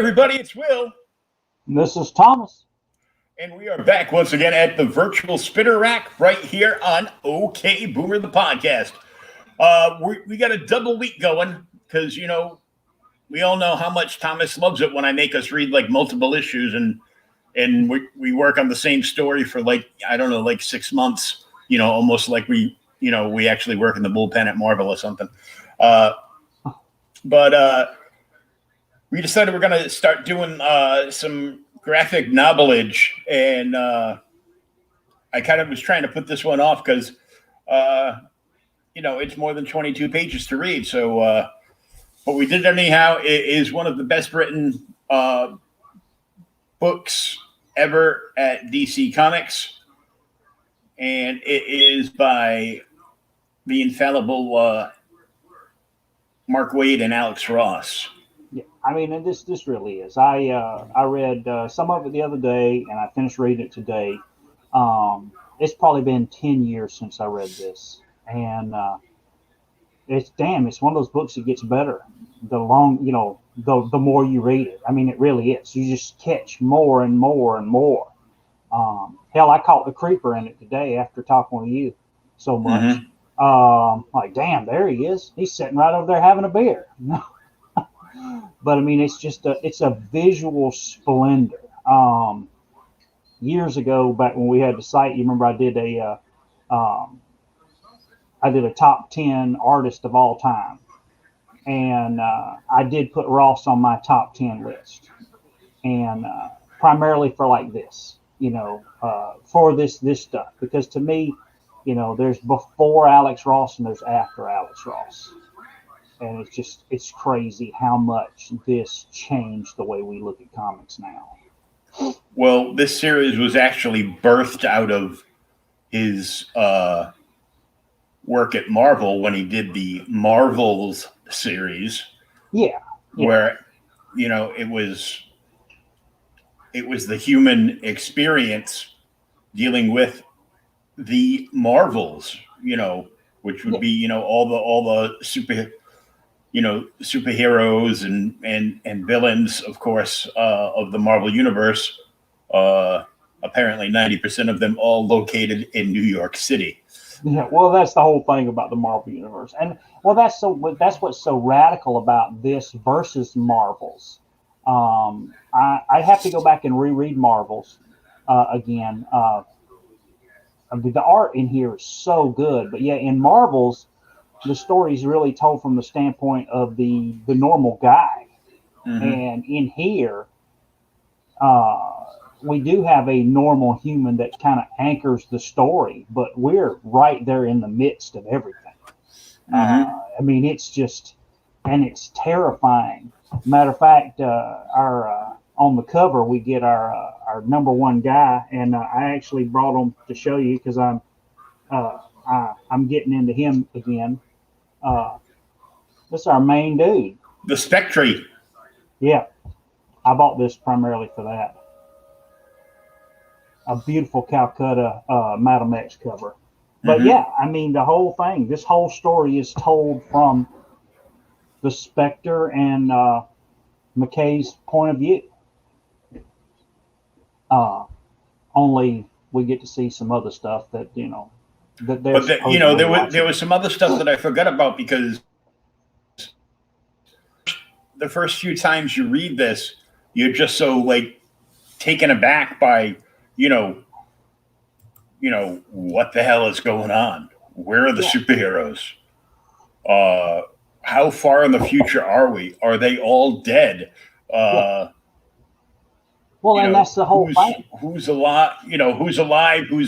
everybody, it's Will. And this is Thomas. And we are back once again at the virtual spinner rack right here on OK Boomer, the podcast. We got a double week going because, we all know how much Thomas loves it when I make us read like multiple issues and we work on the same story for like 6 months, almost like we actually work in the bullpen at Marvel or something. But we decided we're going to start doing some graphic novelage, and I kind of was trying to put this one off because, it's more than 22 pages to read. So, but we did it anyhow. It is one of the best written books ever at DC Comics, and it is by the infallible Mark Waid and Alex Ross. Yeah, I mean, and this really is. I read some of it the other day, and I finished reading it today. It's probably been 10 years since I read this, and it's one of those books that gets better the more you read it. I mean, it really is. You just catch more and more and more. Hell, I caught the creeper in it today after talking with you so much. Mm-hmm. Like, damn, there he is. He's sitting right over there having a beer. But I mean, it's a visual splendor. Years ago, back when we had the site, you remember I did a top 10 artist of all time, and I did put Ross on my top 10 list, and primarily for like this, for this stuff, because to me, there's before Alex Ross and there's after Alex Ross. And it's crazy how much this changed the way we look at comics now. Well, this series was actually birthed out of his work at Marvel when he did the Marvels series. Yeah. Where, it was the human experience dealing with the Marvels, which would be, all the superheroes and villains, of course, of the Marvel Universe. Apparently 90% of them all located in New York City. Yeah, well, that's the whole thing about the Marvel Universe. And, well, that's what's so radical about this versus Marvels. I have to go back and reread Marvels again. The art in here is so good. But, yeah, in Marvels, the story is really told from the standpoint of the normal guy. Mm-hmm. And in here, we do have a normal human that kind of anchors the story, but we're right there in the midst of everything. Mm-hmm. I mean, it's terrifying. Matter of fact, our on the cover, we get our number one guy, and I actually brought him to show you because I'm getting into him again. This is our main dude. The Spectre. Yeah. I bought this primarily for that. A beautiful Calcutta Madam X cover. But mm-hmm. Yeah, I mean, the whole thing, this whole story is told from the Spectre and McKay's point of view. Only we get to see some other stuff that, there was some other stuff that I forgot about because the first few times you read this, you're just so like taken aback by, what the hell is going on? Where are the superheroes? How far in the future are we? Are they all dead? Well, and that's the whole thing. Who's alive? Who's alive? Who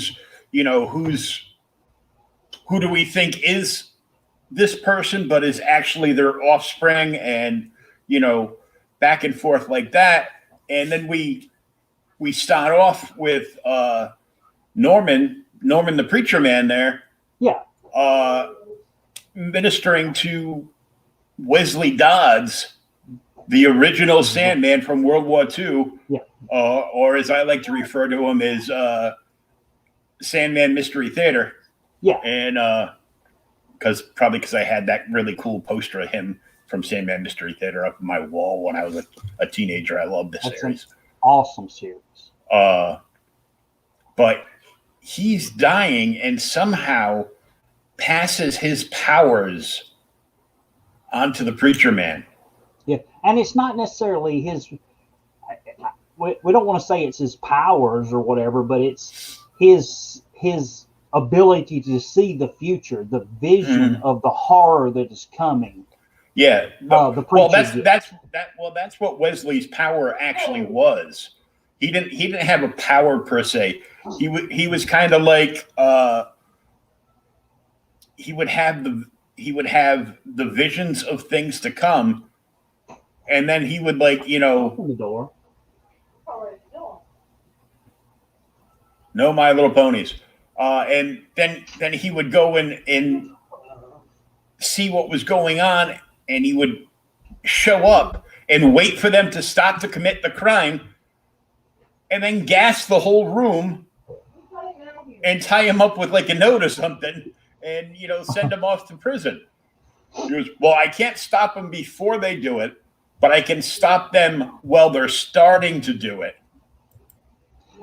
do we think is this person, but is actually their offspring, and back and forth like that. And then we start off with Norman the preacher man there, ministering to Wesley Dodds, the original Sandman from World War II, or as I like to refer to him as Sandman Mystery Theater. Yeah, and because I had that really cool poster of him from Sandman Mystery Theater up on my wall when I was a teenager. I love this series. An awesome series. But he's dying and somehow passes his powers onto the preacher man. Yeah, and it's not necessarily his. We don't want to say it's his powers or whatever, but it's his ability to see the future, the vision of the horror that is coming. Yeah. The preacher that's what Wesley's power actually was. He didn't have a power per se. He was kind of like he would have the visions of things to come, and then he would Open the door. No My Little Ponies. And then he would go and see what was going on, and he would show up and wait for them to stop to commit the crime, and then gas the whole room and tie him up with like a note or something, and send him off to prison. He goes, well, I can't stop them before they do it, but I can stop them while they're starting to do it.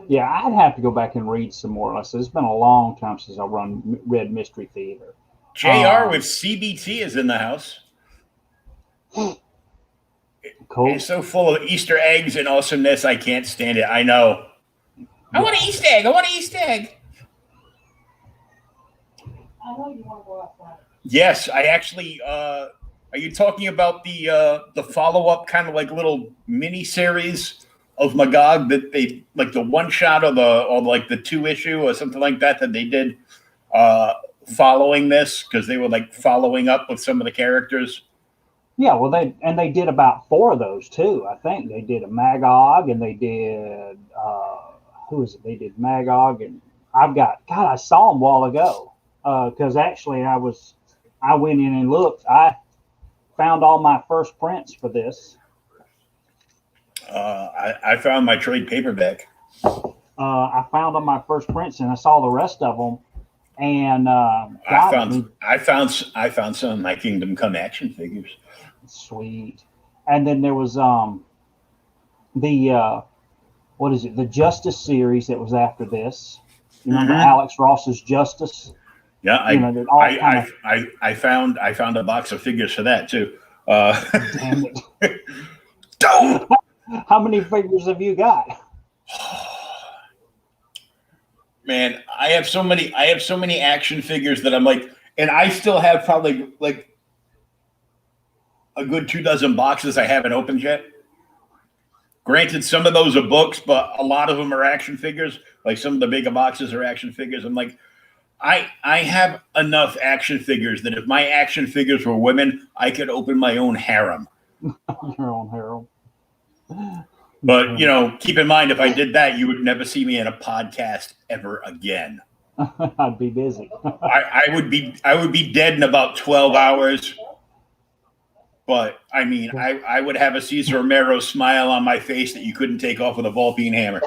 Yeah, I'd have to go back and read some more. Like I said, it's been a long time since I read Mystery Theater. JR with CBT is in the house. Cool. It's so full of Easter eggs and awesomeness. I can't stand it. I know. I want an Easter egg. I want an Easter egg. I know you want to go outside. Yes, I actually. Are you talking about the follow-up kind of like little mini series of Magog that they like the one shot or like the 2-issue or something like that they did following this, because they were like following up with some of the characters? Yeah, well, they did about 4 of those too. I think they did a Magog, and they did who is it? They did Magog, and I saw them a while ago because actually I went in and looked. I found all my first prints for this. I found my trade paperback. I found all my first prints, and I saw the rest of them. And I found some of my Kingdom Come action figures. Sweet. And then there was the Justice series that was after this. You remember Alex Ross's Justice? Yeah, I found a box of figures for that too. Damn it! Don't. How many figures have you got? Man, I have so many action figures that I'm like, and I still have probably like a good 24 boxes I haven't opened yet. Granted, some of those are books, but a lot of them are action figures. Like some of the bigger boxes are action figures. I'm like, I have enough action figures that if my action figures were women, I could open my own harem. Your own harem. But, keep in mind, if I did that, you would never see me in a podcast ever again. I'd be busy. I would be dead in about 12 hours. But, I mean, I would have a Cesar Romero smile on my face that you couldn't take off with a ball-peen hammer.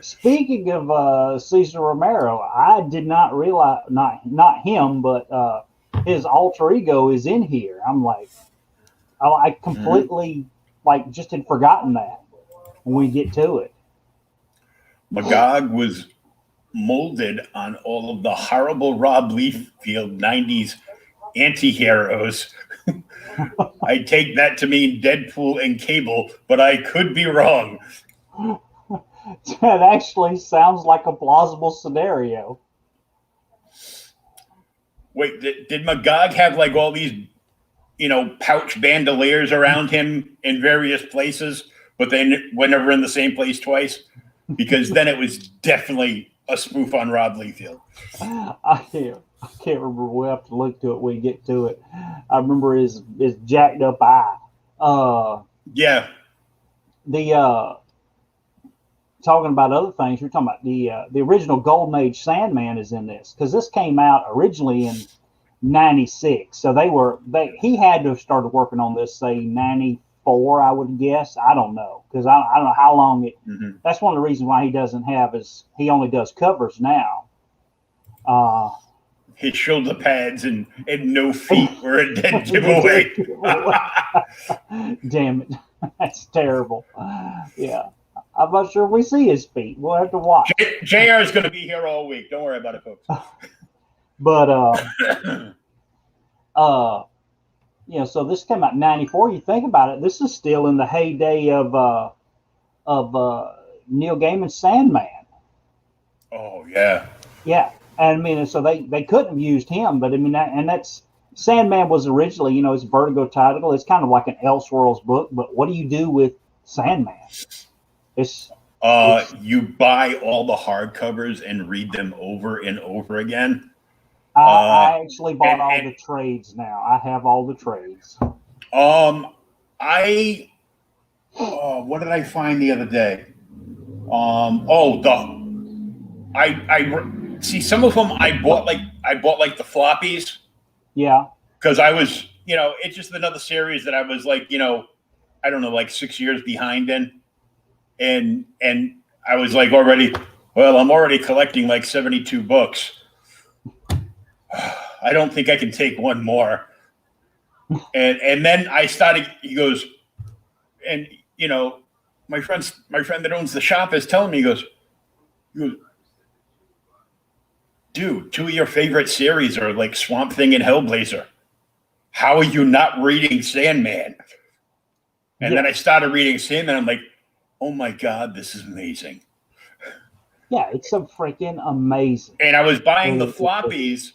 Speaking of Cesar Romero, I did not realize, not him, but his alter ego is in here. I'm like, I completely just had forgotten that when we get to it. Magog was molded on all of the horrible Rob Liefeld 90s anti-heroes. I take that to mean Deadpool and Cable, but I could be wrong. That actually sounds like a plausible scenario. Wait, did Magog have like all these pouch bandoliers around him in various places, but they were never in the same place twice? Because then it was definitely a spoof on Rob Liefeld. I can't remember. We'll have to look to it when we get to it. I remember his jacked up eye. Yeah. Talking about other things, you're talking about the original Golden Age Sandman is in this, because this came out originally in 96. So he had to have started working on this, say 94, I would guess. I don't know, because I don't know how long it. Mm-hmm. That's one of the reasons why he doesn't have he only does covers now. his shoulder pads and no feet were a dead giveaway. Damn it. That's terrible. Yeah. I'm not sure we see his feet. We'll have to watch. JR is going to be here all week. Don't worry about it, folks. But, so this came out in 94. You think about it, this is still in the heyday of Neil Gaiman's Sandman. Oh, yeah. Yeah. And I mean, so they couldn't have used him, but I mean, that's Sandman was originally, it's Vertigo title. It's kind of like an Elseworlds book, but what do you do with Sandman? You buy all the hardcovers and read them over and over again. I actually bought all the trades now. I have all the trades. What did I find the other day? I see some of them I bought like the floppies. Yeah. Because I was, it's just another series that I was like, I don't know, like 6 years behind in. And I was like I'm already collecting like 72 books. I don't think I can take one more. And then I started, he goes, and my friend that owns the shop is telling me, he goes, dude, two of your favorite series are like Swamp Thing and Hellblazer. How are you not reading Sandman? And then I started reading Sandman. I'm like, oh my God, this is amazing. Yeah, it's a freaking amazing. And I was buying the floppies,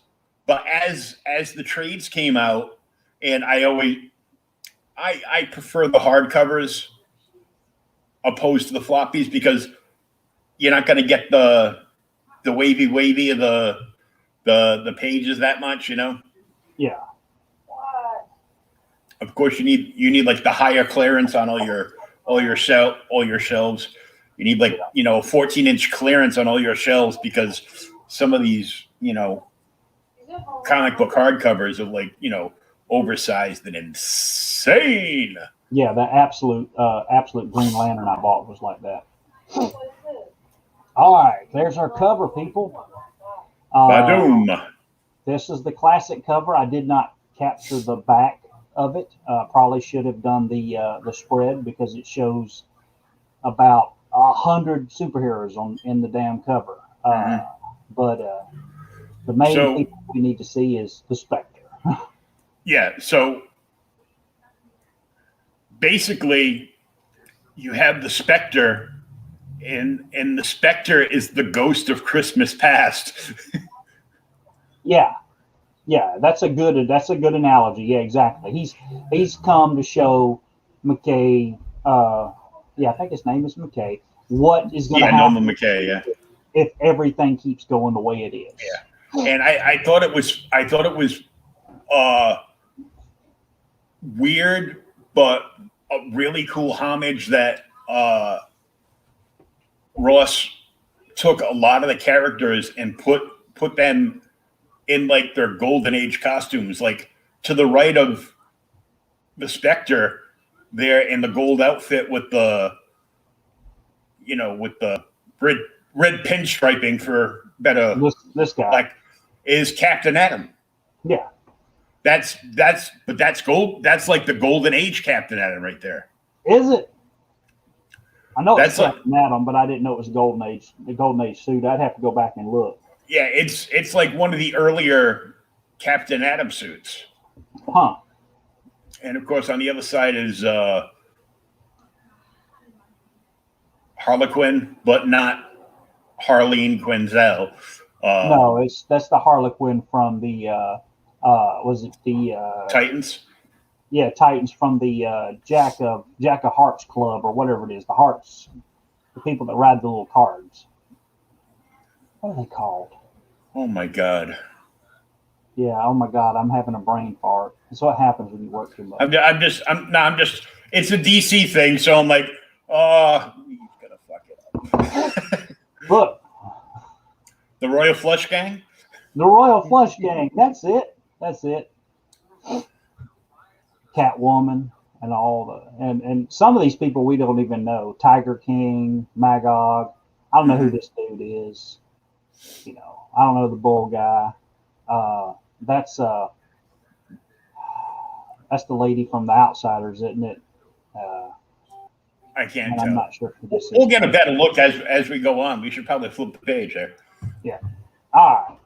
but as the trades came out, and I prefer the hardcovers opposed to the floppies because you're not going to get the wavy of the pages that much, Yeah. Of course, you need like the higher clearance on all your shelves. You need like 14-inch clearance on all your shelves because some of these comic book hardcovers are like oversized and insane. Yeah, the absolute Green Lantern I bought was like that. All right, there's our cover, people. Badoom. This is the classic cover. I did not capture the back of it. Probably should have done the spread because it shows about 100 superheroes in the damn cover. But the main people we need to see is the Spectre. Yeah. So basically, you have the Spectre. And the Spectre is the ghost of Christmas past. Yeah, that's a good analogy. Yeah, exactly. He's come to show McKay. I think his name is McKay. What is going to happen? Norman McKay. Yeah. If everything keeps going the way it is. Yeah. And I thought it was weird, but a really cool homage that. Ross took a lot of the characters and put them in like their golden age costumes, like to the right of the Spectre there in the gold outfit with the red pinstriping for better. This guy like is Captain Atom. Yeah. That's gold. That's like the golden age Captain Atom right there. Is it? I know That's it's Captain Atom, but I didn't know it was the Golden Age suit. I'd have to go back and look. Yeah, it's like one of the earlier Captain Atom suits. Huh. And of course, on the other side is Harlequin, but not Harleen Quinzel. No, that's the Harlequin from the was it the Titans? Yeah, Titans from the Jack of Hearts Club or whatever it is. The Hearts, the people that ride the little cards. What are they called? Oh my God. Yeah. Oh my God. I'm having a brain fart. That's what happens when you work too much. I'm just. It's a DC thing, so I'm like, oh, he's gonna fuck it up. Look. The Royal Flush Gang. The Royal Flush Gang. That's it. Catwoman and all and some of these people we don't even know. Tiger King, Magog. I don't know who this dude is. I don't know the bull guy. That's the lady from The Outsiders, isn't it? I can't And I'm tell. not sure who this is. We'll get a better look as we go on. We should probably flip the page there. Yeah. All right.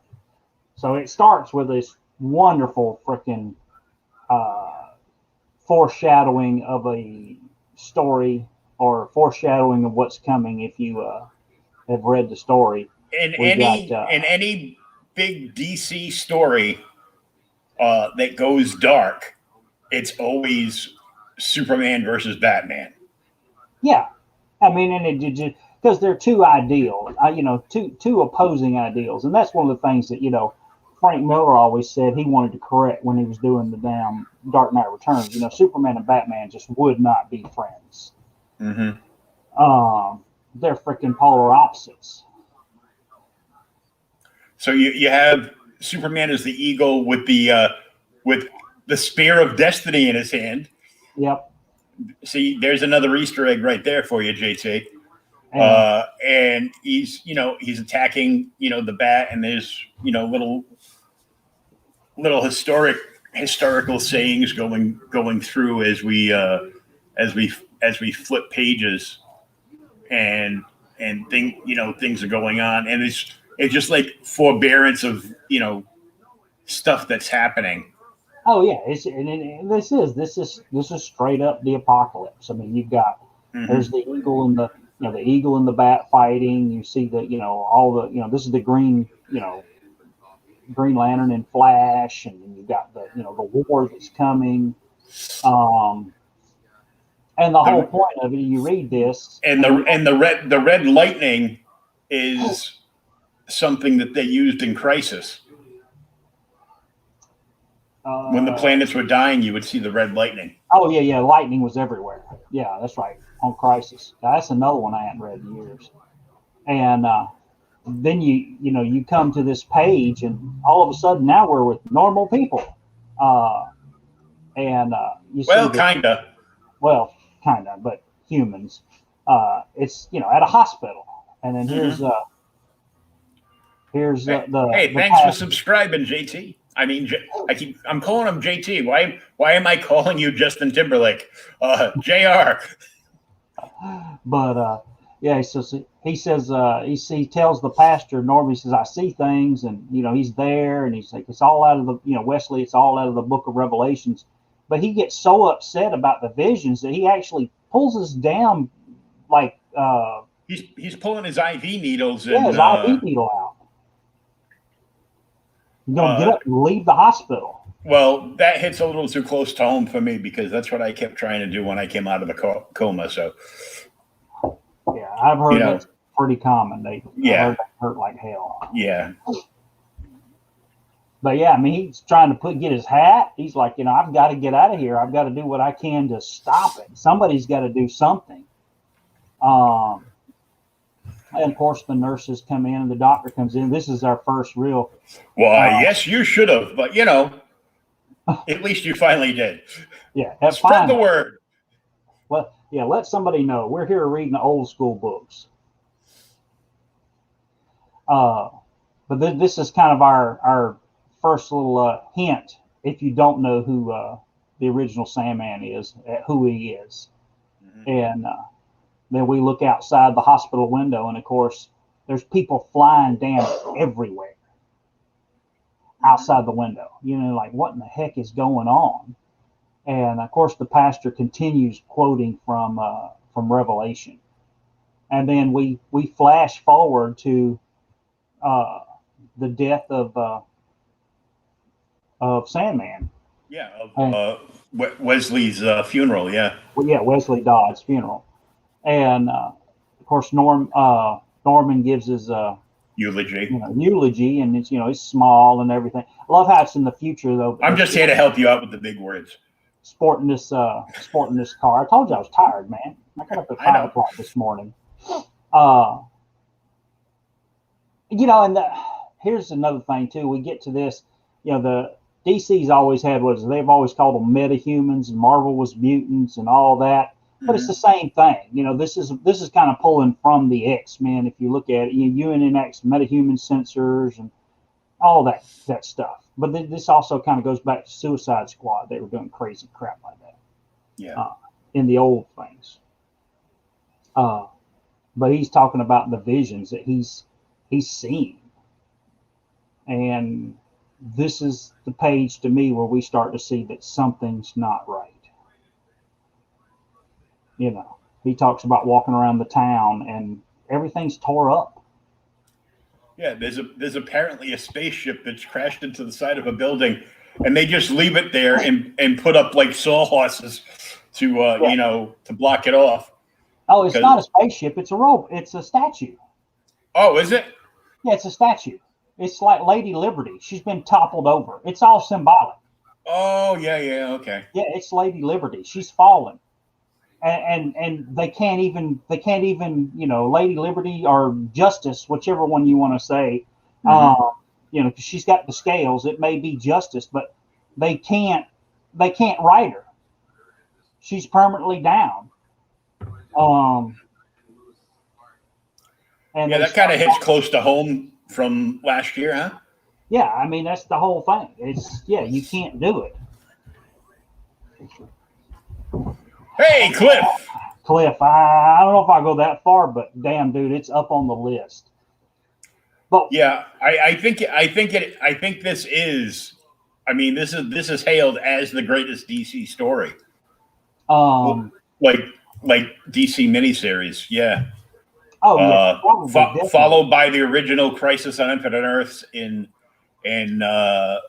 So it starts with this wonderful freaking foreshadowing of a story or foreshadowing of what's coming if you have read the story. In any big DC story that goes dark, it's always Superman versus Batman. Yeah. I mean, and it just because they're two ideals, two opposing ideals. And that's one of the things that, Frank Miller always said he wanted to correct when he was doing the damn Dark Knight Returns. Superman and Batman just would not be friends. Mm-hmm. They're freaking polar opposites. So you have Superman as the eagle with the spear of destiny in his hand. Yep. See, there's another Easter egg right there for you, JT. And he's attacking, the bat, and there's, little historical sayings going through as we flip pages, and things are going on, and it's just like forbearance of stuff that's happening. Oh yeah, this is straight up the apocalypse. I mean, you've got there's the eagle and the eagle and the bat fighting. You see all the this is the Green Lantern and Flash, and then you've got the war that's coming. And the whole point of it, you read this, and the red lightning is something that they used in Crisis. When the planets were dying, you would see the red lightning. Oh yeah, lightning was everywhere. Yeah, that's right. On Crisis, that's another one I hadn't read in years. And then you come to this page, and all of a sudden now we're with normal people. You see kinda. Well, kinda, but humans. It's at a hospital, and then here's Hey, thanks for subscribing, JT. I mean, I'm calling him JT. Why am I calling you Justin Timberlake? JR. But he says he tells the pastor Norm. He says, I see things, and he's there, and he's like, it's all out of the Wesley. It's all out of the Book of Revelations. But he gets so upset about the visions that he actually pulls his damn he's pulling his IV needles. Yeah, his IV needle out. He's gonna get up and leave the hospital. Well, that hits a little too close to home for me because that's what I kept trying to do when I came out of the coma. So, yeah, I've heard that's pretty common. Heard they hurt like hell. Yeah. But yeah, I mean, he's trying to get his hat. He's like, I've got to get out of here. I've got to do what I can to stop it. Somebody's got to do something. And of course, the nurses come in and the doctor comes in. This is our first real. Well, yes, you should have, but at least you finally did. Yeah, spread the word. Well, yeah, let somebody know. We're here reading old school books. But this is kind of our first little hint. If you don't know who the original Sandman is, who he is, and then we look outside the hospital window, and of course, there's people flying down everywhere outside the window. Like, what in the heck is going on? And of course, the pastor continues quoting from Revelation, and then we flash forward to the death of Sandman. Yeah, Wesley's funeral. Yeah. Well, yeah, Wesley Dodd's funeral. And of course, Norman gives his eulogy. And it's small and everything. I love how it's in the future though. I'm just here to help you out with the big words. Sporting this car. I told you I was tired, man. I got up at 5 o'clock this morning. Here's another thing too. We get to this. The DC's always had they've always called them metahumans, and Marvel was mutants and all that. But it's the same thing. This is kind of pulling from the X-Men. If you look at it, UNNX, metahuman sensors, and all that stuff. But this also kind of goes back to Suicide Squad. They were doing crazy crap like that. Yeah. In the old things. But he's talking about the visions that he's seeing. And this is the page to me where we start to see that something's not right. You know, he talks about walking around the town and everything's tore up. Yeah, there's apparently a spaceship that's crashed into the side of a building, and they just leave it there and put up like sawhorses to to block it off. Oh, it's not a spaceship. It's a robot. It's a statue. Oh, is it? Yeah, it's a statue. It's like Lady Liberty. She's been toppled over. It's all symbolic. Oh, yeah, okay. Yeah, it's Lady Liberty. She's fallen. And they can't even Lady Liberty or Justice, whichever one you want to say, because she's got the scales. It may be Justice, but they can't ride her. She's permanently down. And that kind of hits close to home from last year, huh? Yeah, I mean that's the whole thing. It's you can't do it. Hey, Cliff. I don't know if I go that far, but damn, dude, it's up on the list. But yeah, I think this is. I mean, this is hailed as the greatest DC story. Like DC miniseries, yeah. Oh yeah. Followed by the original Crisis on Infinite Earths and then a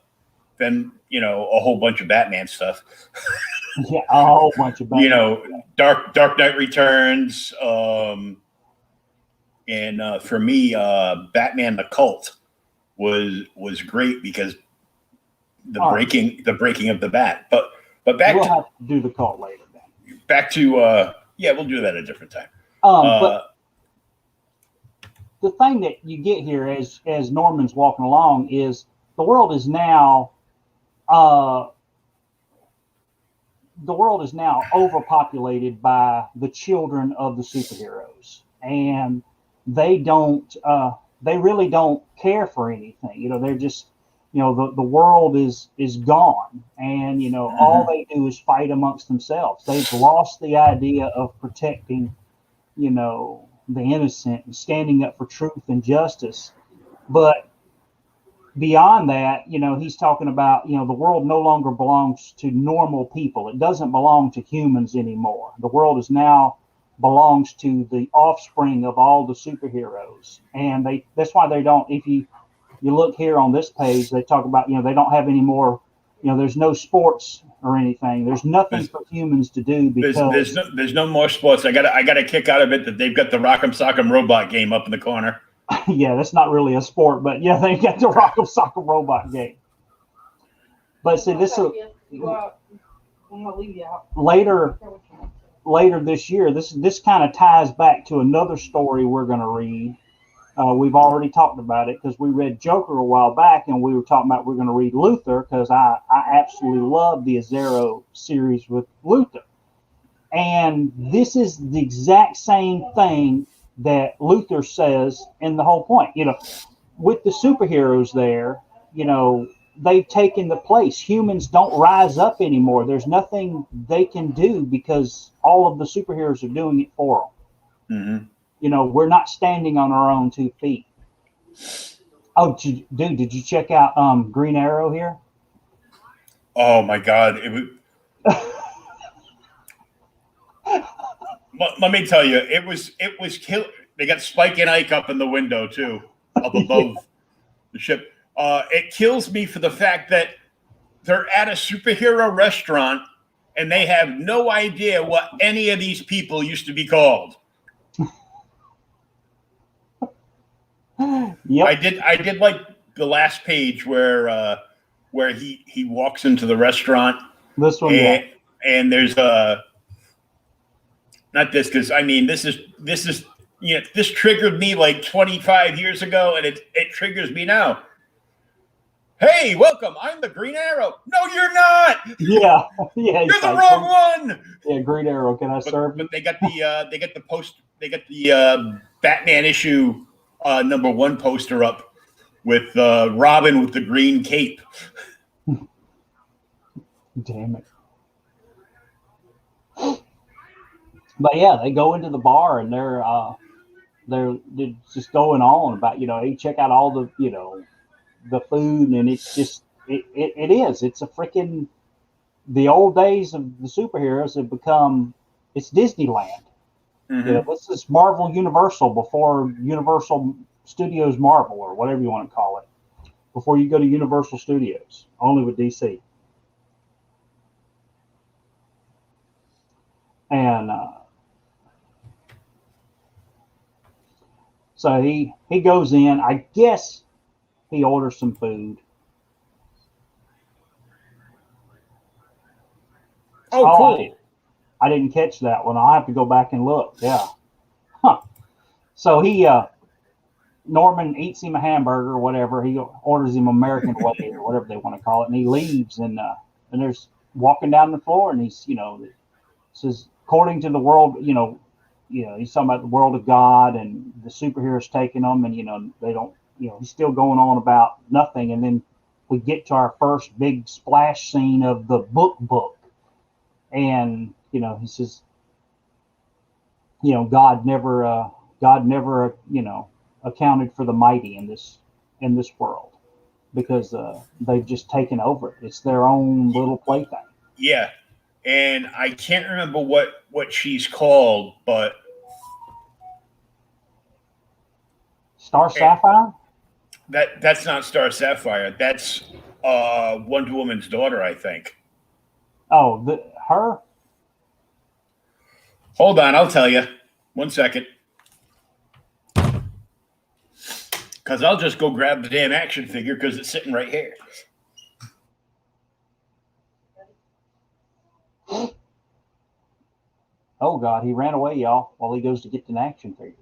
whole bunch of Batman stuff. Yeah, a whole bunch of Batman. Dark Knight Returns, and for me, Batman the Cult was great because the breaking of the bat. But back we'll have to do the Cult later. Then. Back to we'll do that at a different time. But the thing that you get here as Norman's walking along is the world is now overpopulated by the children of the superheroes, and they really don't care for anything. They're just the world is gone, and all they do is fight amongst themselves. They've lost the idea of protecting the innocent and standing up for truth and justice. But beyond that, he's talking about, the world no longer belongs to normal people. It doesn't belong to humans anymore. The world is now belongs to the offspring of all the superheroes. And that's why they don't, if you look here on this page, they talk about, they don't have any more, there's no sports or anything. There's nothing for humans to do because there's no more sports. I got a kick out of it that they've got the Rock'em Sock'em Robot game up in the corner. Yeah, that's not really a sport, but yeah, they got the Rock'em Sock'em Robot game. But see, this is later this year. This kind of ties back to another story we're going to read. We've already talked about it because we read Joker a while back, and we were talking about we're going to read Luther because I absolutely love the Azero series with Luther. And this is the exact same thing that Luther says in the whole point. With the superheroes there, they've taken the place. Humans don't rise up anymore. There's nothing they can do because all of the superheroes are doing it for them. Mm-hmm. We're not standing on our own 2 feet. Oh, dude, did you check out Green Arrow here? Oh my God! It was. Let me tell you, it was kill. They got Spike and Ike up in the window too, up above the ship. It kills me for the fact that they're at a superhero restaurant and they have no idea what any of these people used to be called. Yep. I did like the last page where he walks into the restaurant. This one, and there's not this because I mean this is this triggered me like 25 years ago, and it triggers me now. Hey, welcome! I'm the Green Arrow. No, you're not. Yeah. You're the wrong one. Yeah, Green Arrow. Can I serve you? But they got the Batman issue #1 poster up with Robin with the green cape. Damn it. But yeah, they go into the bar and they're just going on about, hey, check out all the, the food, and it's just it's a freaking, the old days of the superheroes have become, it's Disneyland. Mm-hmm. This is Marvel Universal before Universal Studios Marvel, or whatever you want to call it, before you go to Universal Studios, only with DC. And so he goes in. I guess he orders some food. Oh, cool. I didn't catch that one. I'll have to go back and look. Yeah. Huh. So Norman eats him a hamburger or whatever. He orders him American way or whatever they want to call it, and he leaves. And there's walking down the floor, and he's, says, according to the world, he's talking about the world of God and the superheroes taking them, and they don't, he's still going on about nothing. And then we get to our first big splash scene of the book, and he says, God never accounted for the mighty in this world, because they've just taken over it. It's their own little plaything. Yeah, and I can't remember what she's called, but Star Sapphire? That's not Star Sapphire. That's Wonder Woman's daughter, I think. Oh, her? Hold on, I'll tell you. 1 second. Because I'll just go grab the damn action figure because it's sitting right here. Oh, God, he ran away, y'all, while he goes to get an action figure.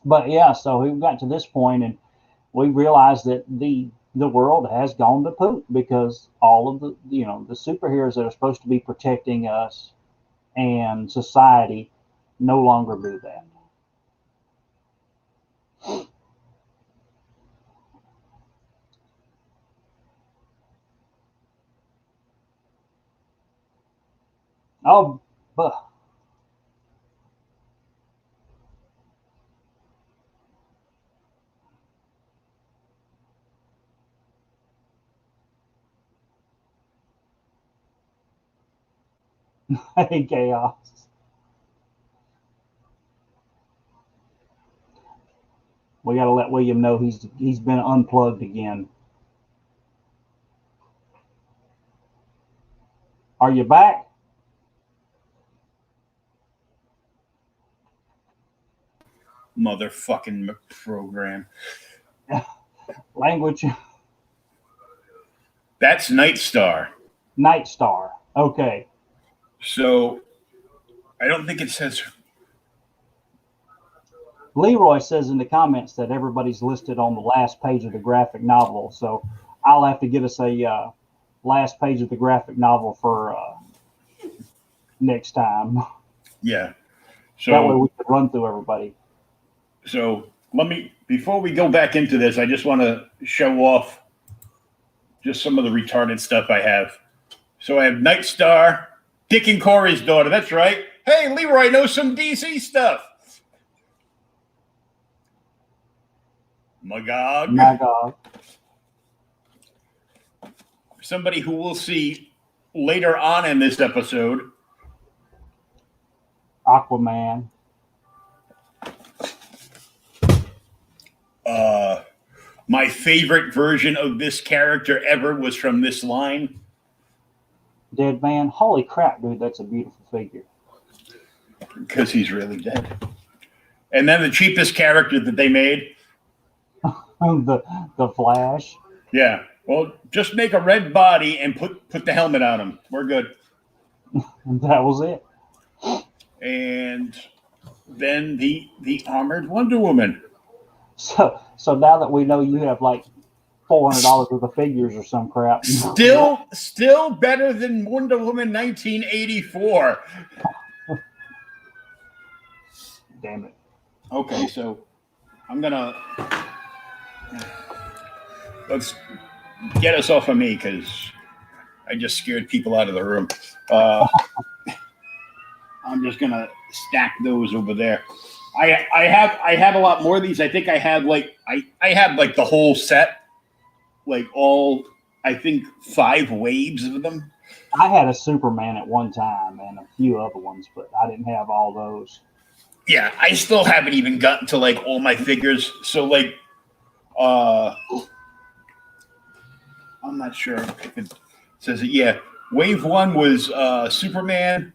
But, yeah, so we got to this point, and we realized that the world has gone to poop, because all of the superheroes that are supposed to be protecting us and society no longer do that. Oh, but chaos. We got to let William know he's been unplugged again. Are you back? Motherfucking program. Language. That's Nightstar. Nightstar. Okay. So I don't think it says. Leroy says in the comments that everybody's listed on the last page of the graphic novel, so I'll have to give us a last page of the graphic novel for next time. Yeah. So that way we can run through everybody. So before we go back into this, I just want to show off just some of the retarded stuff I have. So I have Nightstar, Dick and Corey's daughter. That's right. Hey, Leroy knows some DC stuff. Magog. Somebody who we'll see later on in this episode. Aquaman. My favorite version of this character ever was from this line. Dead Man. Holy crap, dude, that's a beautiful figure. Because he's really dead. And then the cheapest character that they made. the Flash. Yeah. Well, just make a red body and put the helmet on him. We're good. That was it. And then the armored Wonder Woman. So now that we know you have like $400 worth of figures or some crap. Still better than Wonder Woman 1984. Damn it. Okay, so I'm gonna. let's get us off of me because I just scared people out of the room. I'm just gonna stack those over there. I have a lot more of these. I think I have I have like the whole set, like all I think 5 waves of them. I had a Superman at one time and a few other ones, but I didn't have all those. Yeah, I still haven't even gotten to like all my figures. So like, I'm not sure if it says it. Yeah, wave 1 was Superman,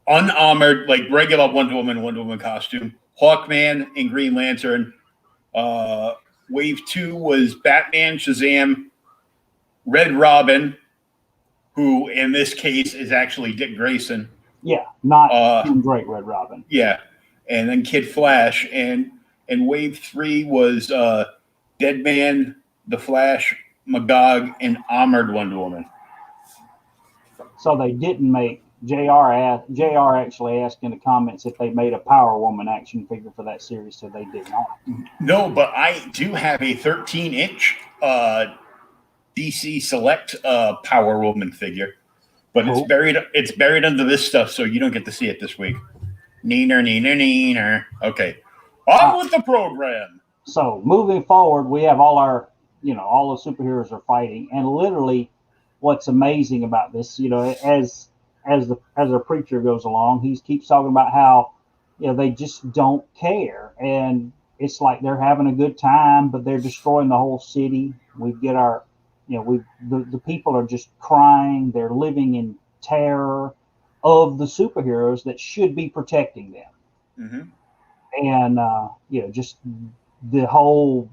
unarmored, like regular Wonder Woman costume, Hawkman, and Green Lantern. Wave 2 was Batman, Shazam, Red Robin, who in this case is actually Dick Grayson. Yeah, not Tim Drake, Red Robin. Yeah, and then Kid Flash, and wave 3 was Deadman, The Flash, Magog, and Armored Wonder Woman. So they didn't make JR actually asked in the comments if they made a Power Woman action figure for that series, so they did not. No, but I do have a 13-inch DC Select Power Woman figure. But cool. It's buried under this stuff, so you don't get to see it this week. Neener. Okay. On with the program. So moving forward, we have all our, all the superheroes are fighting, and literally, what's amazing about this, as the preacher goes along, he keeps talking about how, they just don't care, and it's like they're having a good time, but they're destroying the whole city. We get our the people are just crying. They're living in terror of the superheroes that should be protecting them. Mm-hmm. And, just the whole,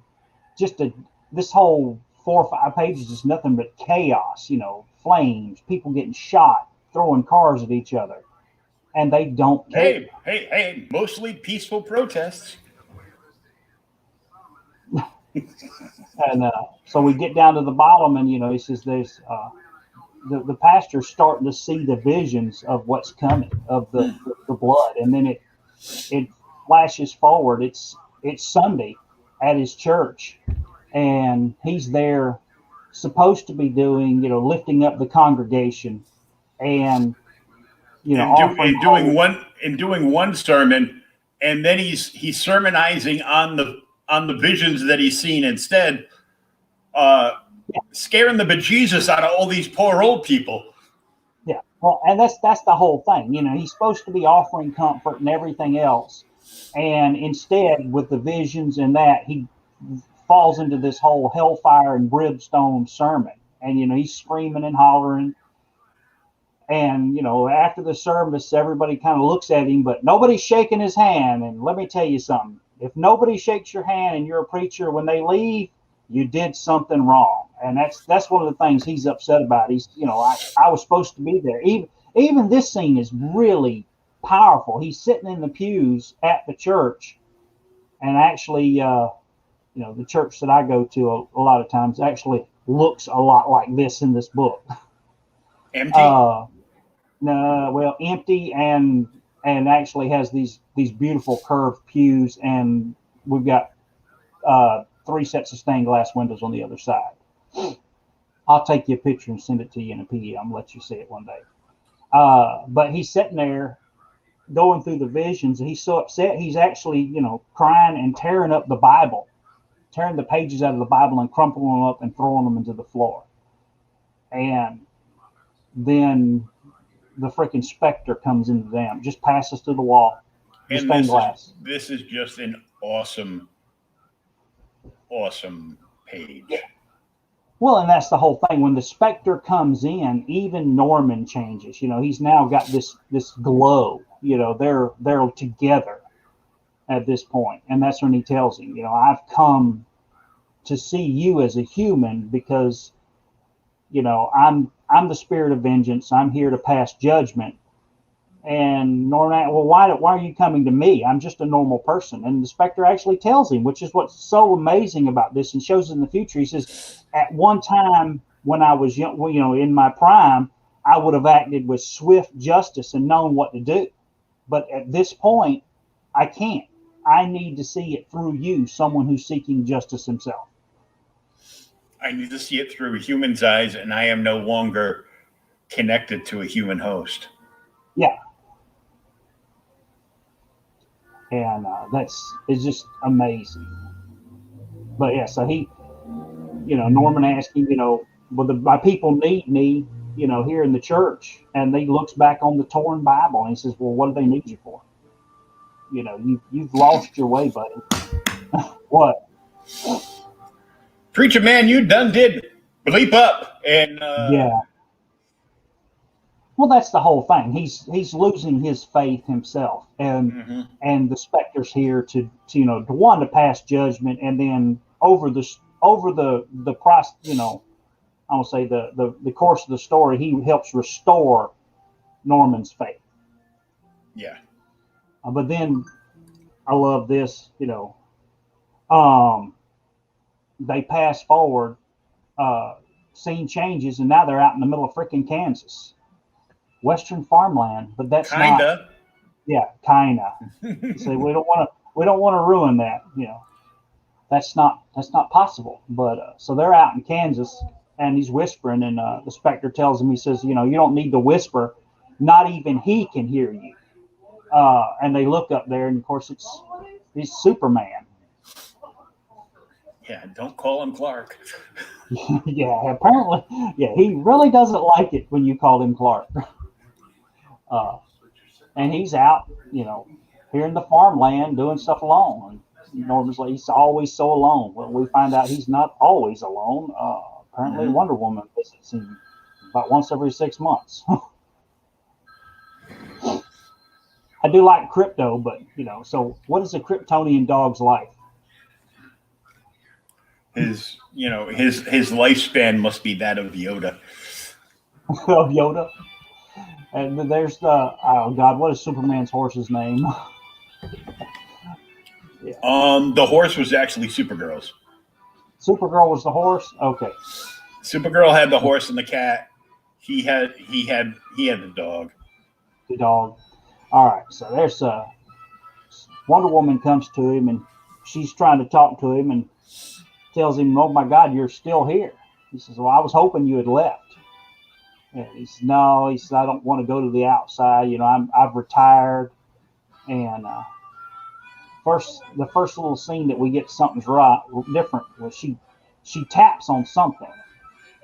this whole 4 or 5 pages is nothing but chaos, flames, people getting shot, throwing cars at each other. And they don't care. Hey, mostly peaceful protests. And so we get down to the bottom, and he says there's the pastor's starting to see the visions of what's coming, of the blood, and then it flashes forward. It's Sunday at his church, and he's there, supposed to be doing lifting up the congregation, and doing one sermon, and then he's sermonizing on the visions that he's seen instead, scaring the bejesus out of all these poor old people. Yeah, well, and that's the whole thing. He's supposed to be offering comfort and everything else, and instead, with the visions and that, he falls into this whole hellfire and brimstone sermon, and he's screaming and hollering. And, after the service, everybody kind of looks at him, but nobody's shaking his hand. And let me tell you something. If nobody shakes your hand and you're a preacher, when they leave, you did something wrong. And that's one of the things he's upset about. He's, I was supposed to be there. Even this scene is really powerful. He's sitting in the pews at the church. And actually, the church that I go to a lot of times actually looks a lot like this in this book. Empty? No, well, empty and actually has these beautiful curved pews, and we've got 3 sets of stained glass windows on the other side. I'll take you a picture and send it to you in a PDF and let you see it one day. But he's sitting there going through the visions, and he's so upset he's actually, crying and tearing up the Bible, tearing the pages out of the Bible and crumpling them up and throwing them into the floor. And then the freaking specter comes into them, just passes through the wall. And stained glass. This is just an awesome page. Yeah. Well, and that's the whole thing. When the specter comes in, even Norman changes. He's now got this glow. They're together at this point, and that's when he tells him, I've come to see you as a human because, I'm the spirit of vengeance. I'm here to pass judgment. And Norman, well, why are you coming to me? I'm just a normal person. And the Spectre actually tells him, which is what's so amazing about this and shows in the future. He says, at one time when I was young, in my prime, I would have acted with swift justice and known what to do. But at this point, I can't. I need to see it through you, someone who's seeking justice himself. I need to see it through a human's eyes, and I am no longer connected to a human host. Yeah. And it's just amazing. But yeah, so he, Norman asking, well, my people need me, here in the church. And he looks back on the torn Bible and he says, well, what do they need you for? You've lost your way, buddy. What? Preacher man, you done did bleep up. And Yeah. Well, that's the whole thing. He's losing his faith himself, and the Spectre's here to pass judgment, and then over the process, I will say the course of the story, he helps restore Norman's faith. Yeah. But then I love this, they pass forward, scene changes, and now they're out in the middle of freaking Kansas. Western farmland, but that's kinda. not. Yeah, kinda. So we don't want to ruin that. That's not possible. But so they're out in Kansas, and he's whispering, and the Spectre tells him, he says, you don't need to whisper, not even he can hear you. And they look up there, and of course he's Superman. Yeah, don't call him Clark. Yeah, apparently, yeah, he really doesn't like it when you call him Clark. And he's out, here in the farmland doing stuff alone. And Norman's like, he's always so alone. Well, we find out he's not always alone. Apparently, Wonder Woman visits him about once every 6 months. I do like Crypto, but so what is a Kryptonian dog's life? His lifespan must be that of Yoda. Of Yoda. And there's what is Superman's horse's name? Yeah. The horse was actually Supergirl's. Supergirl was the horse? Okay. Supergirl had the horse and the cat. He had the dog. The dog. All right. So there's Wonder Woman comes to him, and she's trying to talk to him and tells him, "Oh my God, you're still here." He says, "Well, I was hoping you had left." And he says, "No," he says, "I don't want to go to the outside. I've retired." And the first little scene that we get something's different was she taps on something,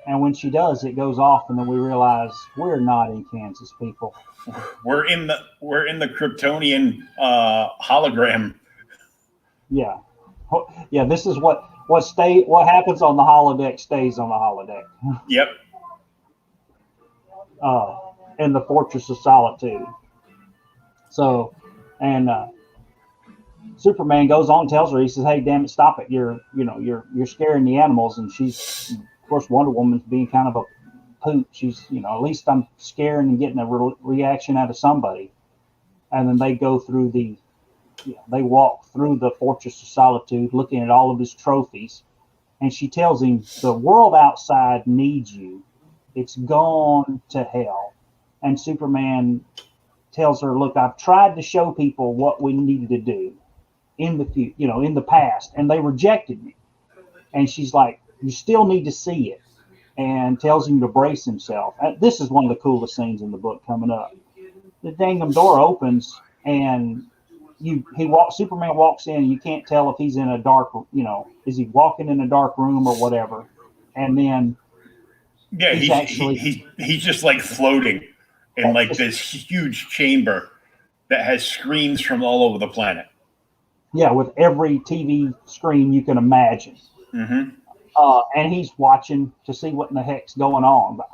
and when she does, it goes off, and then we realize we're not in Kansas, people. We're in the Kryptonian hologram. Yeah, yeah. This is what happens on the holodeck stays on the holodeck. Yep. In the Fortress of Solitude. So, and Superman goes on and tells her, he says, "Hey, damn it, stop it! You're scaring the animals." And she's, of course, Wonder Woman's being kind of a poop. She's, at least I'm scaring and getting a reaction out of somebody. And then they go through they walk through the Fortress of Solitude, looking at all of his trophies, and she tells him, "The world outside needs you. It's gone to hell." And Superman tells her, "Look, I've tried to show people what we needed to do in the past, and they rejected me." And she's like, "You still need to see it," and tells him to brace himself. This is one of the coolest scenes in the book coming up. The dang door opens, and Superman walks in, and you can't tell if he's in a dark, is he walking in a dark room or whatever. And then yeah, he's just like floating in like this huge chamber that has screens from all over the planet. Yeah, with every TV screen you can imagine. Mm-hmm. And he's watching to see what in the heck's going on. But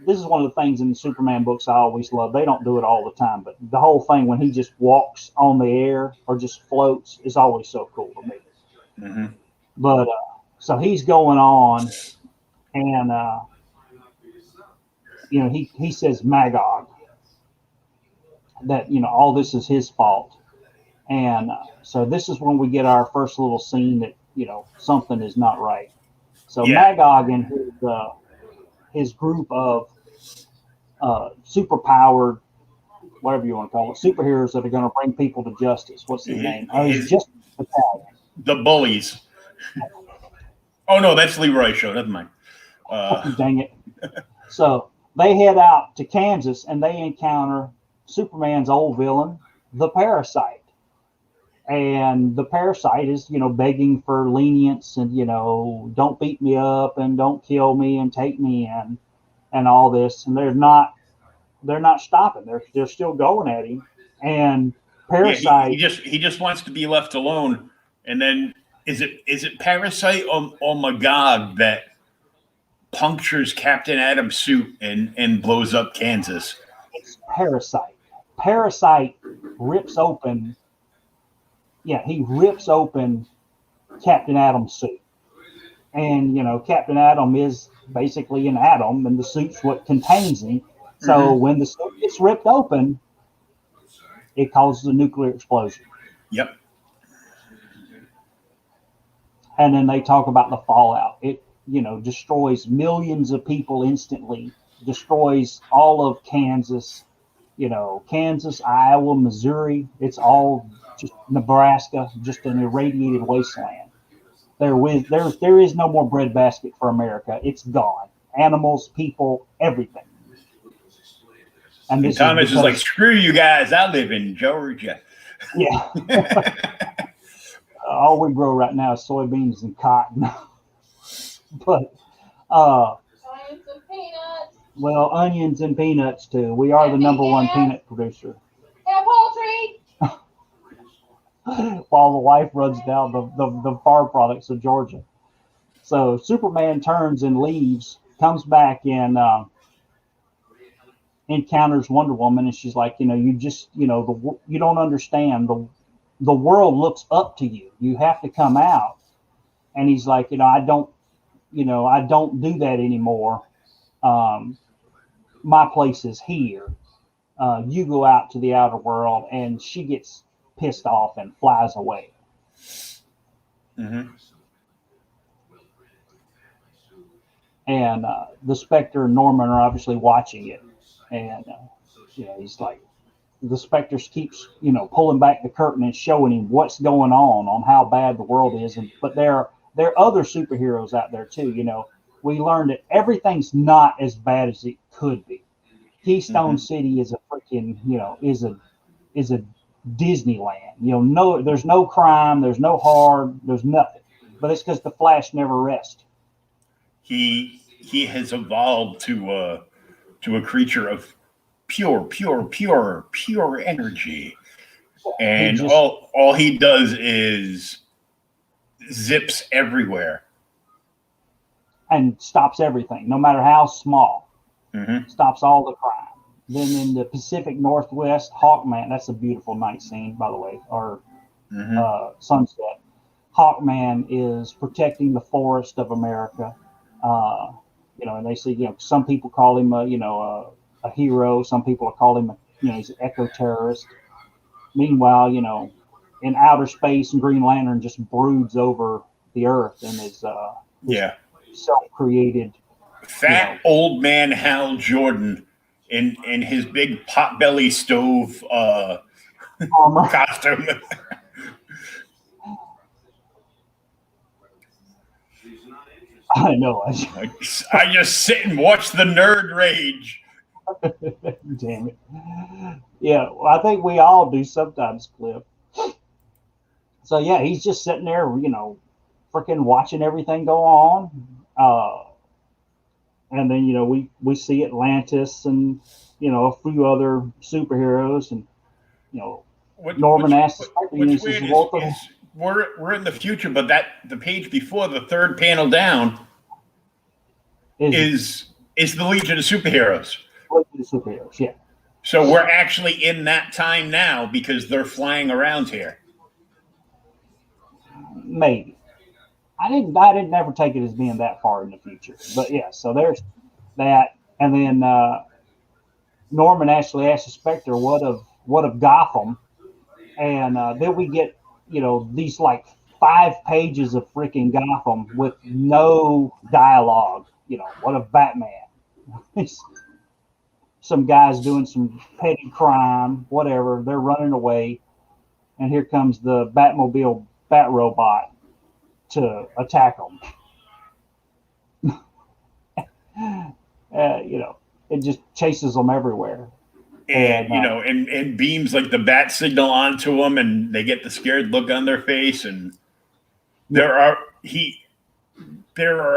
this is one of the things in the Superman books I always love. They don't do it all the time, but the whole thing when he just walks on the air or just floats is always so cool to me. Mm-hmm. But so he's going on, and he says Magog, that all this is his fault. And so this is when we get our first little scene that something is not right. So Magog and his group of superpowered, whatever you want to call it, superheroes that are going to bring people to justice. What's the name? It's just the bullies. Oh no, that's Leroy's show. Never mind. Dang it. So they head out to Kansas and they encounter Superman's old villain, the Parasite. And the Parasite is, begging for lenience and, don't beat me up and don't kill me and take me in and all this. And they're not stopping. They're still going at him. And Parasite, he just wants to be left alone. And then is it Parasite or Magog that punctures Captain Adam's suit and blows up Kansas? It's Parasite. Parasite rips open. Yeah, he rips open Captain Adam's suit. And, Captain Adam is basically an atom, and the suit's what contains him. So when the suit gets ripped open, it causes a nuclear explosion. Yep. And then they talk about the fallout. It, destroys millions of people instantly, destroys all of Kansas, Kansas, Iowa, Missouri. It's all just Nebraska, just an irradiated wasteland. There is no more breadbasket for America. It's gone. Animals, people, everything. And Thomas is like, screw you guys. I live in Georgia. Yeah. All we grow right now is soybeans and cotton. But, Onions and peanuts. well, onions and peanuts too. We are the number one peanut producer. And poultry. While the wife runs down the farm products of Georgia. So Superman turns and leaves, comes back and encounters Wonder Woman, and she's like, you just, you don't understand. The world looks up to you. You have to come out. And he's like, I don't do that anymore. My place is here. You go out to the outer world, and she gets pissed off and flies away. Mm-hmm. And the Spectre and Norman are obviously watching it. And, he's like, the Spectre keeps, pulling back the curtain and showing him what's going on how bad the world is. But there are other superheroes out there too. We learned that everything's not as bad as it could be. Keystone City is a freaking, is a Disneyland. There's no crime, there's no harm, there's nothing. But it's because the Flash never rests. He has evolved to a creature of pure energy, and all he does is zips everywhere and stops everything, no matter how small. Stops all the crime. Then in the Pacific Northwest, Hawkman, that's a beautiful night scene, by the way, or sunset. Hawkman is protecting the forest of America. And they say, some people call him a hero. Some people call him, he's an eco-terrorist. Meanwhile, in outer space, and Green Lantern just broods over the earth and is self-created. Fat old man Hal Jordan in his big potbelly stove armor costume. I know. I just sit and watch the nerd rage. Damn it. Yeah, well, I think we all do sometimes, Cliff. So, yeah, he's just sitting there, freaking watching everything go on. And then, we see Atlantis and, a few other superheroes. And, Norman asks, we're in the future, but the page before the third panel down is the Legion of Superheroes. Legion of Superheroes, yeah. So we're actually in that time now because they're flying around here. Maybe. I didn't never take it as being that far in the future. But yeah, so there's that. And then Norman actually asked the Spectre what of Gotham. And then we get, these like 5 pages of freaking Gotham with no dialogue. What of Batman? Some guys doing some petty crime, whatever. They're running away. And here comes the Batmobile Bat Robot to attack them. it just chases them everywhere. And and beams like the bat signal onto them, and they get the scared look on their face. And there are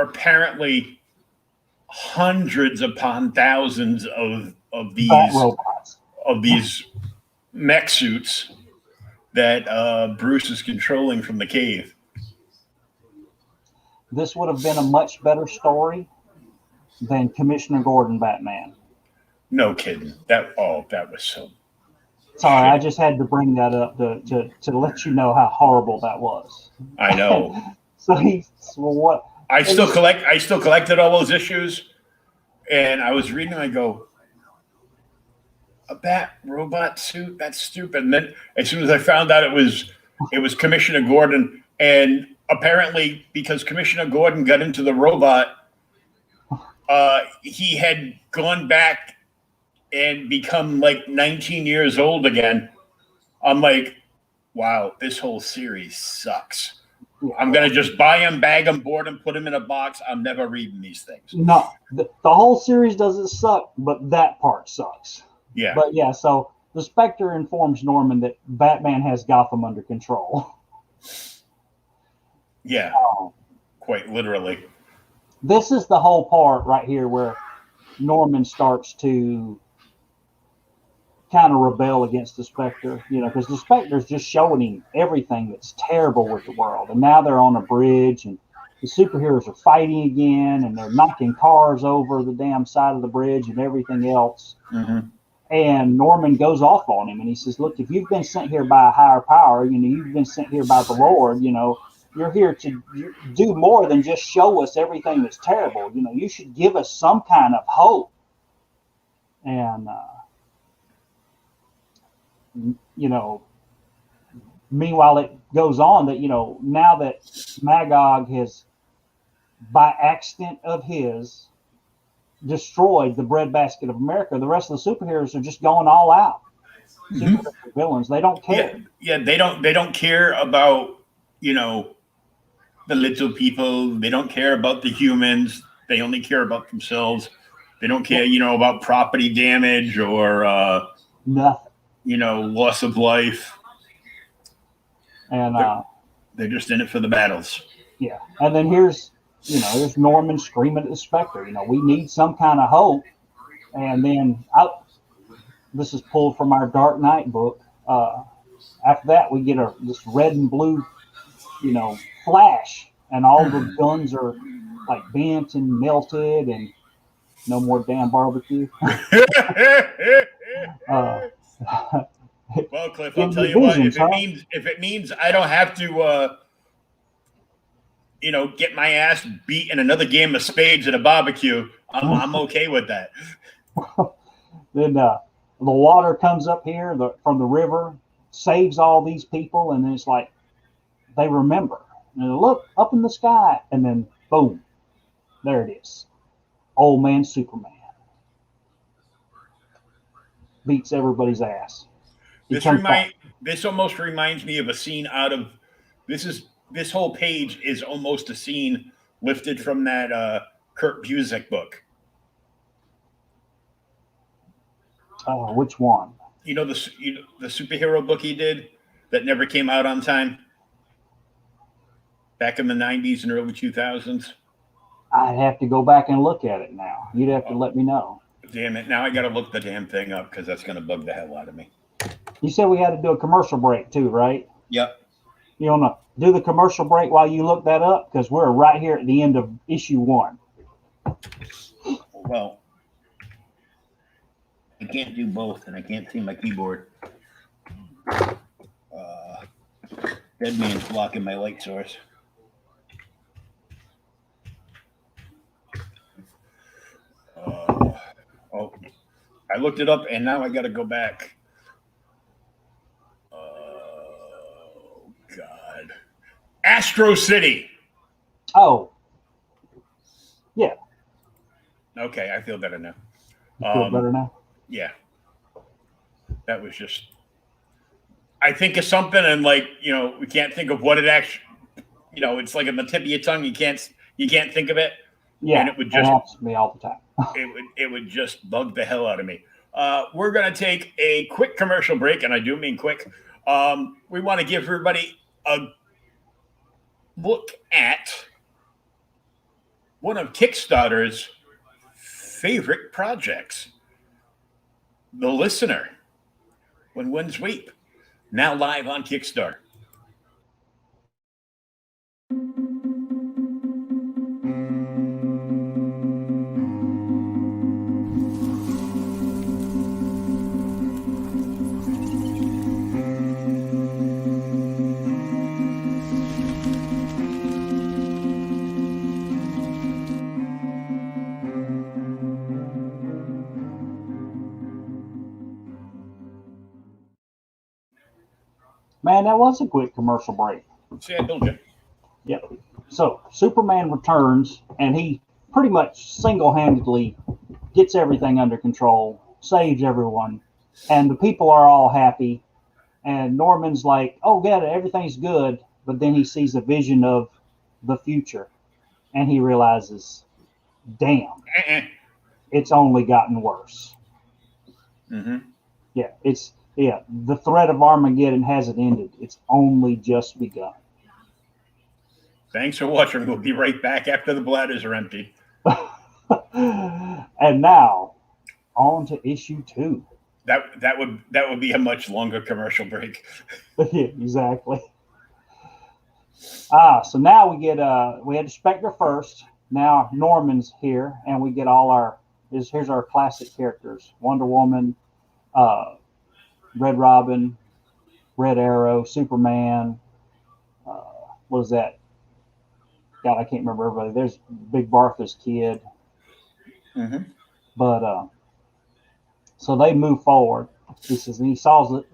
apparently hundreds upon thousands of these mech suits that Bruce is controlling from the cave. This would have been a much better story than Commissioner Gordon Batman. No kidding. That was so. Sorry, I just had to bring that up to let you know how horrible that was. I know. What? I still collected all those issues, and I was reading them. I go, a bat robot suit? That's stupid. And then as soon as I found out it was Commissioner Gordon, and apparently because Commissioner Gordon got into the robot, he had gone back and become like 19 years old again. I'm like, wow, this whole series sucks. I'm going to just buy him, bag him, board him, put him in a box. I'm never reading these things. No, the whole series doesn't suck, but that part sucks. Yeah. But yeah, so the Spectre informs Norman that Batman has Gotham under control. Yeah, quite literally. This is the whole part right here where Norman starts to kind of rebel against the Spectre, because the Spectre's just showing him everything that's terrible with the world. And now they're on a bridge, and the superheroes are fighting again, and they're knocking cars over the damn side of the bridge and everything else. Mm-hmm. And Norman goes off on him, and he says, look, if you've been sent here by a higher power, you've been sent here by the Lord, you're here to do more than just show us everything that's terrible. You should give us some kind of hope. And, meanwhile, it goes on that, now that Magog has, by accident of his, destroyed the breadbasket of America, the rest of the superheroes are just going all out. Mm-hmm. Villains, they don't care. Yeah, they don't care about, the little people. They don't care about the humans. They only care about themselves. They don't care, about property damage or nothing. Loss of life. And they're just in it for the battles. Yeah. And then here's Norman screaming at the Spectre, we need some kind of hope. And then this is pulled from our Dark Knight book. After that, we get this red and blue, flash, and all the guns are like bent and melted, and no more damn barbecue. Well, Cliff, I'll tell you what. If it means I don't have to, get my ass beat in another game of spades at a barbecue, I'm okay with that. Then the water comes up here from the river, saves all these people, and then it's like they remember. And they look up in the sky, and then boom, there it is. Old man Superman beats everybody's ass. This almost reminds me of a scene out of this whole page is almost a scene lifted from that Kurt Busiek book. Which one? The superhero book he did that never came out on time back in the 90s and early 2000s. I'd have to go back and look at it now. You'd have to let me know. Damn it. Now I got to look the damn thing up because that's going to bug the hell out of me. You said we had to do a commercial break too, right? Yep. You want to do the commercial break while you look that up? Because we're right here at the end of issue 1. Well, I can't do both, and I can't see my keyboard. Dead man's blocking my light source. I looked it up, and now I got to go back. Oh, God. Astro City. Oh. Yeah. Okay, I feel better now. You feel better now? Yeah. That was just... I think of something, and we can't think of what it actually... it's like on the tip of your tongue. You can't think of it. Yeah, and it would that happens to me all the time. it would just bug the hell out of me. We're going to take a quick commercial break, and I do mean quick. We want to give everybody a look at one of Kickstarter's favorite projects, The Listener, When Winds Weep, now live on Kickstarter. Man, that was a quick commercial break. See, I told you. Yep. So Superman returns, and he pretty much single-handedly gets everything under control, saves everyone, and the people are all happy. And Norman's like, "Oh, yeah, everything's good," but then he sees a vision of the future, and he realizes, "Damn, it's only gotten worse." Mm-hmm. Yeah, the threat of Armageddon hasn't ended. It's only just begun. Thanks for watching. We'll be right back after the bladders are empty. And now, on to issue 2. That would be a much longer commercial break. Yeah, exactly. So now we had Spectre first. Now Norman's here, and we get all here's our classic characters: Wonder Woman, Red Robin, Red Arrow, Superman. What is that? God, I can't remember everybody. There's Big Bertha's kid. Mm-hmm. But so they move forward. He says, and he saws that,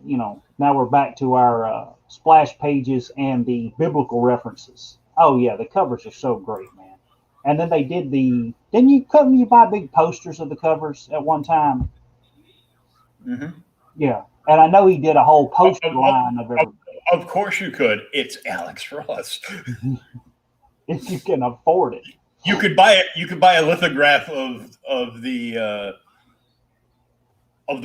now we're back to our splash pages and the biblical references. Oh yeah, the covers are so great, man. And then they did couldn't you buy big posters of the covers at one time? Mm-hmm. Yeah. And I know he did a whole poster line of everything. Of course you could. It's Alex Ross. If you can afford it. You could buy it. You could buy a lithograph of the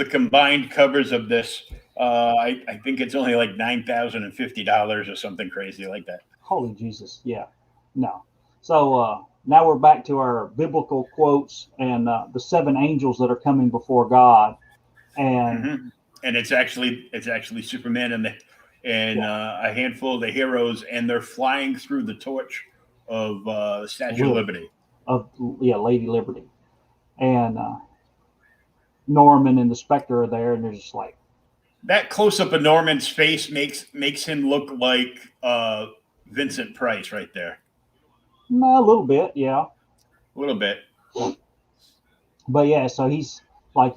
combined covers of this. I think it's only like $9,050 or something crazy like that. Holy Jesus. Yeah. No. So now we're back to our biblical quotes and the 7 angels that are coming before God. And mm-hmm. And it's actually Superman and a handful of the heroes, and they're flying through the torch of the Statue of Liberty. Lady Liberty. And Norman and the Spectre are there, and they're just like, that close up of Norman's face makes him look like Vincent Price right there. A little bit, yeah. A little bit. But yeah, so he's like,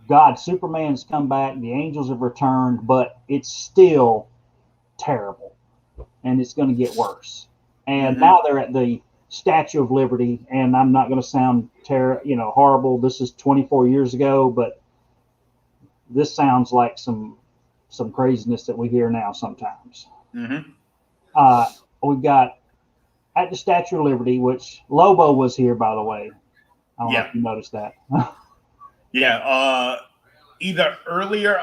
God, Superman's come back, the angels have returned, but it's still terrible, and it's going to get worse. And mm-hmm. now they're at the Statue of Liberty, and I'm not going to sound horrible. This is 24 years ago, but this sounds like some craziness that we hear now sometimes. Mm-hmm. We've got at the Statue of Liberty, which Lobo was here, by the way. I don't know if you noticed that. Yeah, either earlier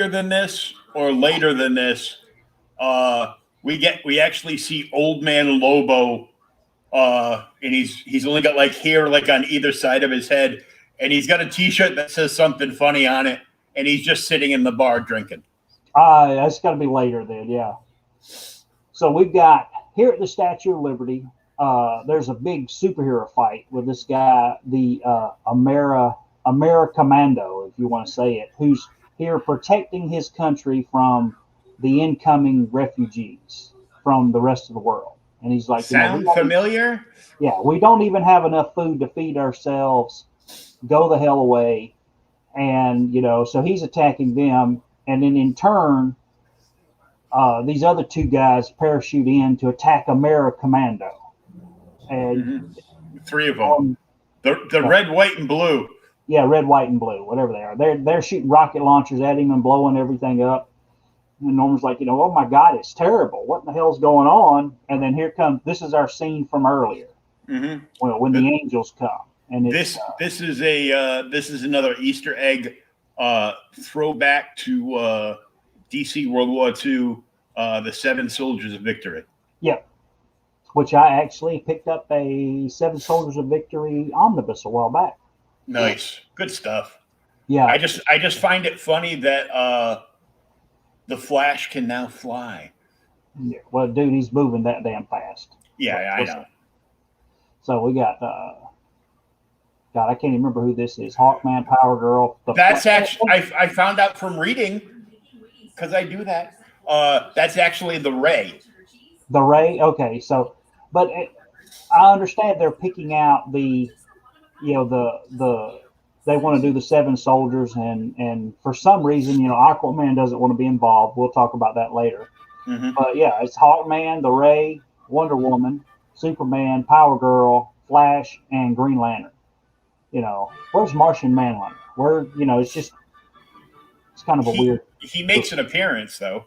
than this or later than this, we actually see Old Man Lobo, and he's only got like hair like on either side of his head, and he's got a T-shirt that says something funny on it, and he's just sitting in the bar drinking. That's got to be later then, yeah. So we've got here at the Statue of Liberty. There's a big superhero fight with this guy, the Americommando, if you want to say it, who's here protecting his country from the incoming refugees from the rest of the world. And he's like, sound familiar? Yeah, we don't even have enough food to feed ourselves. Go the hell away. And, so he's attacking them. And then in turn, these other 2 guys parachute in to attack Americommando. And 3 of them. The red, white, and blue. Yeah, red, white, and blue, whatever they are. They're shooting rocket launchers at him and blowing everything up. And Norman's like, oh my God, it's terrible. What in the hell's going on? And then this is our scene from earlier. Mm-hmm. Well, when the angels come. And this is another Easter egg throwback to DC World War II, the Seven Soldiers of Victory. Yep. Which I actually picked up a Seven Soldiers of Victory omnibus a while back. Nice, good stuff. Yeah. I just find it funny that the Flash can now fly. Yeah. Well, dude, he's moving that damn fast. Yeah, I know. So we got God, I can't even remember who this is. Hawkman, Power Girl. That's actually I found out from reading, because I do that. That's actually the Ray. The Ray. Okay, so, but I understand they're picking out the they want to do the Seven Soldiers, and for some reason, Aquaman doesn't want to be involved. We'll talk about that later. Mm-hmm. But yeah, it's Hawkman, the Ray, Wonder Woman, Superman, Power Girl, Flash, and Green Lantern. Where's Martian Manhunter? It's kind of a weird. He makes an appearance though.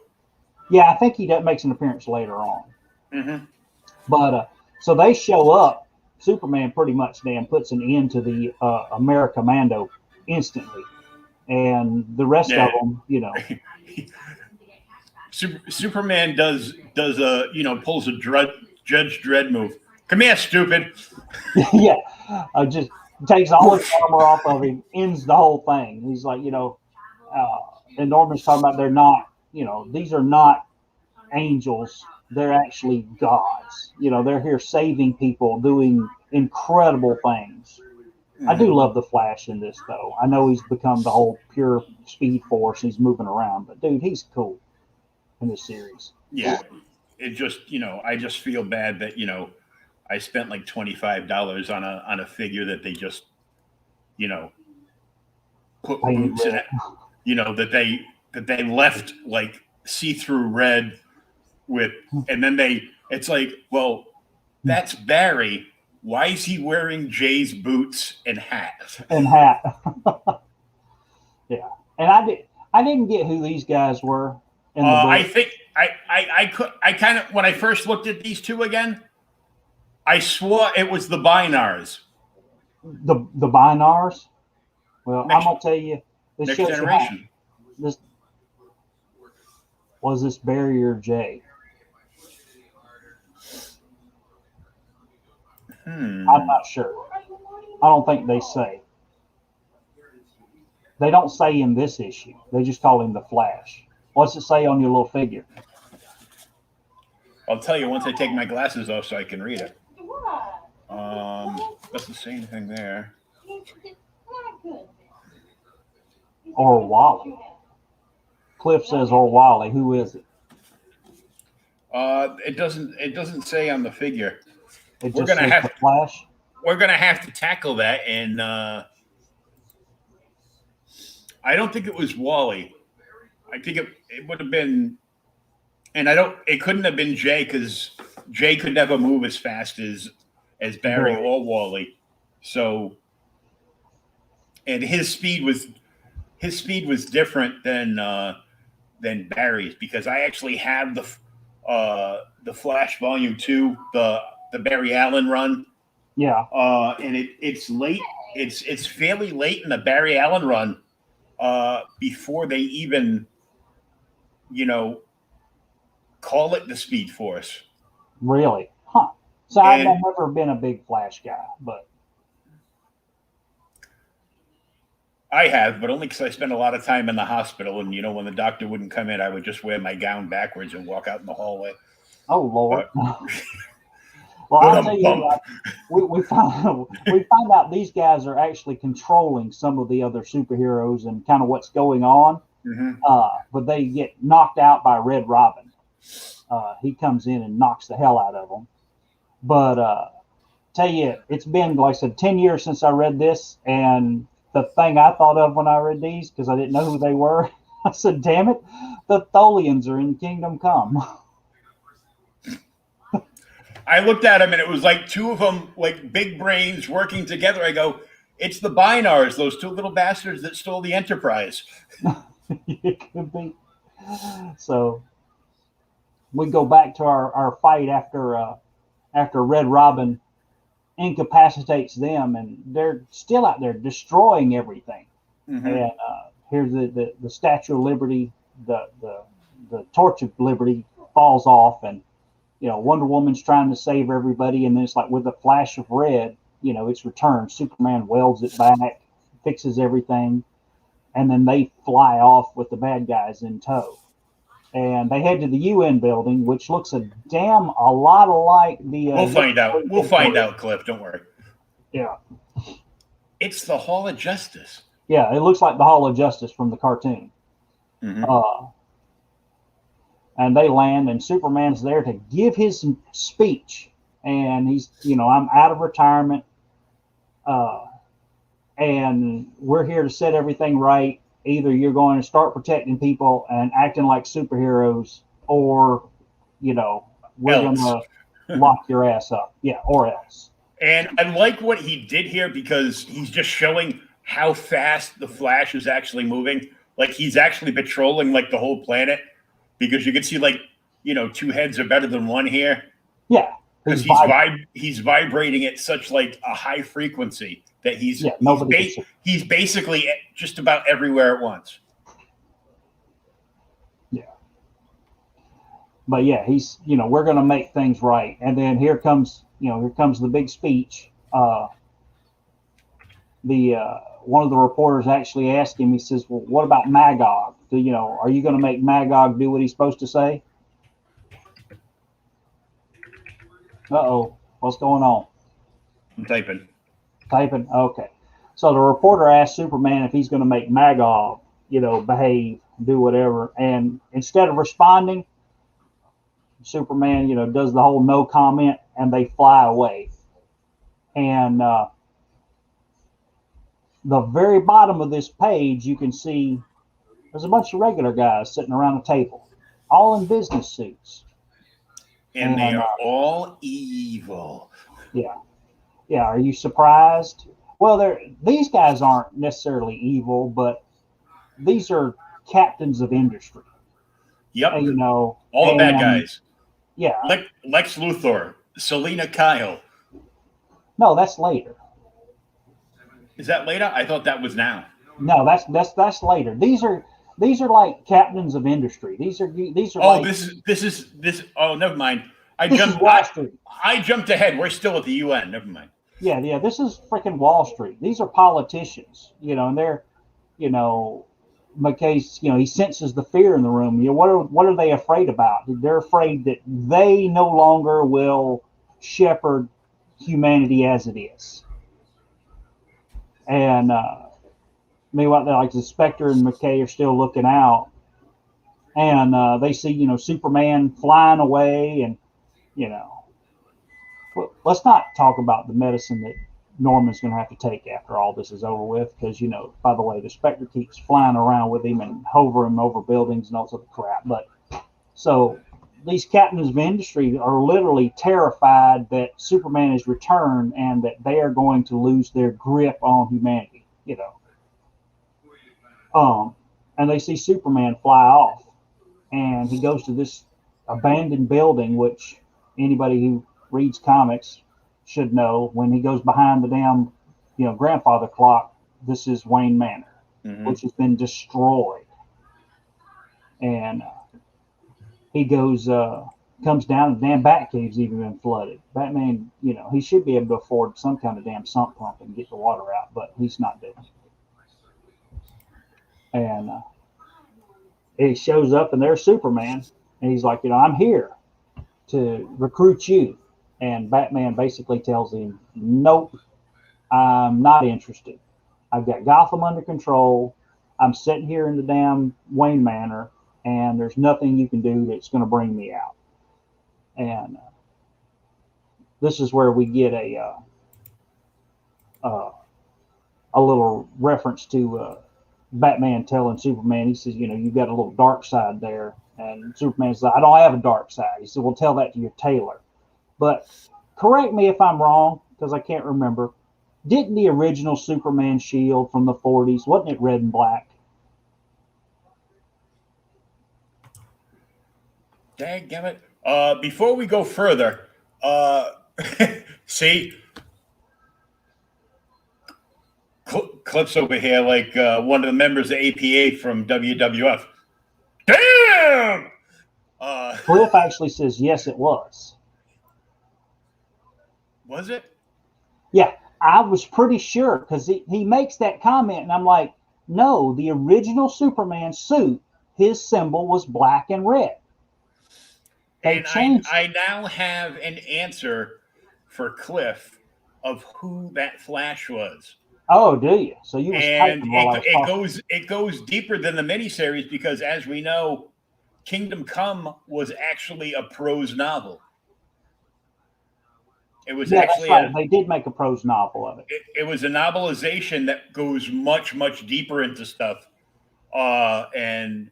Yeah, I think he makes an appearance later on. Mm-hmm. But so they show up. Superman pretty much then puts an end to the Americommando instantly, and the rest of them, Superman does pulls a Judge Dredd move. Come here, stupid. Yeah, just takes all his armor off of him, ends the whole thing. He's like, and Norman's talking about they're not, these are not angels. They're actually gods. They're here saving people, doing incredible things. Mm-hmm. I do love the Flash in this, though. I know he's become the whole pure Speed Force. He's moving around, but dude, he's cool in this series. Yeah, it just, I just feel bad that I spent like $25 on a figure that they just, put boots in it. That they left like see-through red with, and then it's like, well, that's Barry. Why is he wearing Jay's boots and hat? Yeah, and I didn't get who these guys were. I think I kind of, when I first looked at these two again, I swore it was the Binars. The Binars? Well, I'm gonna tell you, this Next shows Generation. This was this Barry or Jay. I'm not sure. I don't think they say. They don't say in this issue. They just call him the Flash. What's it say on your little figure? I'll tell you once I take my glasses off so I can read it. Doesn't say anything there. Or Wally. Cliff says or Wally. Who is it? It doesn't say on the figure. We're gonna have to Flash. We're gonna have to tackle that, and I don't think it was Wally. I think it would have been, and it couldn't have been Jay, because Jay could never move as fast as Barry or Wally. So, and his speed was different than Barry's, because I actually have the Flash Volume 2, the Barry Allen run. Yeah. And it's late. It's fairly late in the Barry Allen run, before they even, call it the Speed Force. Really? Huh. So I've never been a big Flash guy, but I have, but only because I spent a lot of time in the hospital, and when the doctor wouldn't come in, I would just wear my gown backwards and walk out in the hallway. Oh Lord. Well, I'll tell you what, we find out these guys are actually controlling some of the other superheroes and kind of what's going on. Mm-hmm. But they get knocked out by Red Robin. He comes in and knocks the hell out of them. But tell you, it's been, like I said, 10 years since I read this, and the thing I thought of when I read these, because I didn't know who they were, I said, damn it, the Tholians are in Kingdom Come. I looked at them, and it was like two of them, like big brains working together. I go, it's the Binars, those two little bastards that stole the Enterprise. It could be. So we go back to our fight after Red Robin incapacitates them, and they're still out there destroying everything. Mm-hmm. And here's the Statue of Liberty, the Torch of Liberty falls off, and Wonder Woman's trying to save everybody, and then it's like with a flash of red, it's returned. Superman welds it back, fixes everything, and then they fly off with the bad guys in tow. And they head to the UN building, which looks a lot like the. We'll find out. We'll find out, Cliff. Don't worry. Yeah. It's the Hall of Justice. Yeah, it looks like the Hall of Justice from the cartoon. Mm-hmm. And they land, and Superman's there to give his speech. And he's, I'm out of retirement, and we're here to set everything right. Either you're going to start protecting people and acting like superheroes, or, we're going to lock your ass up. Yeah, or else. And I like what he did here because he's just showing how fast the Flash is actually moving. Like, he's actually patrolling, like, the whole planet, because you can see, like, two heads are better than one here. Yeah. Because he's vibrating at such, like, a high frequency that he's basically just about everywhere at once. Yeah. But yeah, he's, we're going to make things right. And then here comes the big speech. One of the reporters actually asked him, he says, well, what about Magog? Are you going to make Magog do what he's supposed to say? Uh-oh. What's going on? I'm typing. Typing? Okay. So the reporter asked Superman if he's going to make Magog, behave, do whatever. And instead of responding, Superman, does the whole no comment, and they fly away. And the very bottom of this page, you can see there's a bunch of regular guys sitting around a table, all in business suits. And they are all evil. Yeah. Yeah. Are you surprised? Well, these guys aren't necessarily evil, but these are captains of industry. Yep. All the bad guys. Yeah. Lex Luthor, Selena Kyle. No, that's later. Is that later? I thought that was now. No, that's later. These are like captains of industry. These are. Oh, like, this is. Oh, never mind. I jumped ahead. We're still at the UN. Never mind. Yeah. This is freaking Wall Street. These are politicians, and they're, McKay's, he senses the fear in the room. What are they afraid about? They're afraid that they no longer will shepherd humanity as it is. And meanwhile, like the Spectre and McKay are still looking out, and they see, Superman flying away, and let's not talk about the medicine that Norman's going to have to take after all this is over with, because by the way, the Spectre keeps flying around with him and hovering over buildings and all sorts of crap. But so these captains of industry are literally terrified that Superman has returned and that they are going to lose their grip on humanity. And they see Superman fly off, and he goes to this abandoned building, which anybody who reads comics should know. When he goes behind the damn, grandfather clock, this is Wayne Manor, which has been destroyed. And he goes, comes down, and the damn Batcave's even been flooded. Batman, he should be able to afford some kind of damn sump pump and get the water out, but he's not doing it. And he shows up, and there's Superman, and he's like, I'm here to recruit you. And Batman basically tells him, nope, I'm not interested. I've got Gotham under control. I'm sitting here in the damn Wayne Manor, and there's nothing you can do that's going to bring me out. And this is where we get a little reference to Batman telling Superman, he says, you've got a little dark side there. And Superman says, I don't have a dark side. He said, well, tell that to your tailor. But correct me if I'm wrong, because I can't remember. Didn't the original Superman shield from the 40s, wasn't it red and black? Dadgummit. Before we go further, see, Clips over here like one of the members of APA from WWF. Damn! Cliff actually says, yes, it was. Was it? Yeah, I was pretty sure because he makes that comment, and I'm like, no, the original Superman suit, his symbol was black and red. They And changed I now have an answer for Cliff of who that Flash was. Oh, do you? So you was And typing while I was talking. it goes deeper than the miniseries because, as we know, Kingdom Come was actually a prose novel. It was Yeah, actually that's right. They did make a prose novel of it. It was a novelization that goes much deeper into stuff. And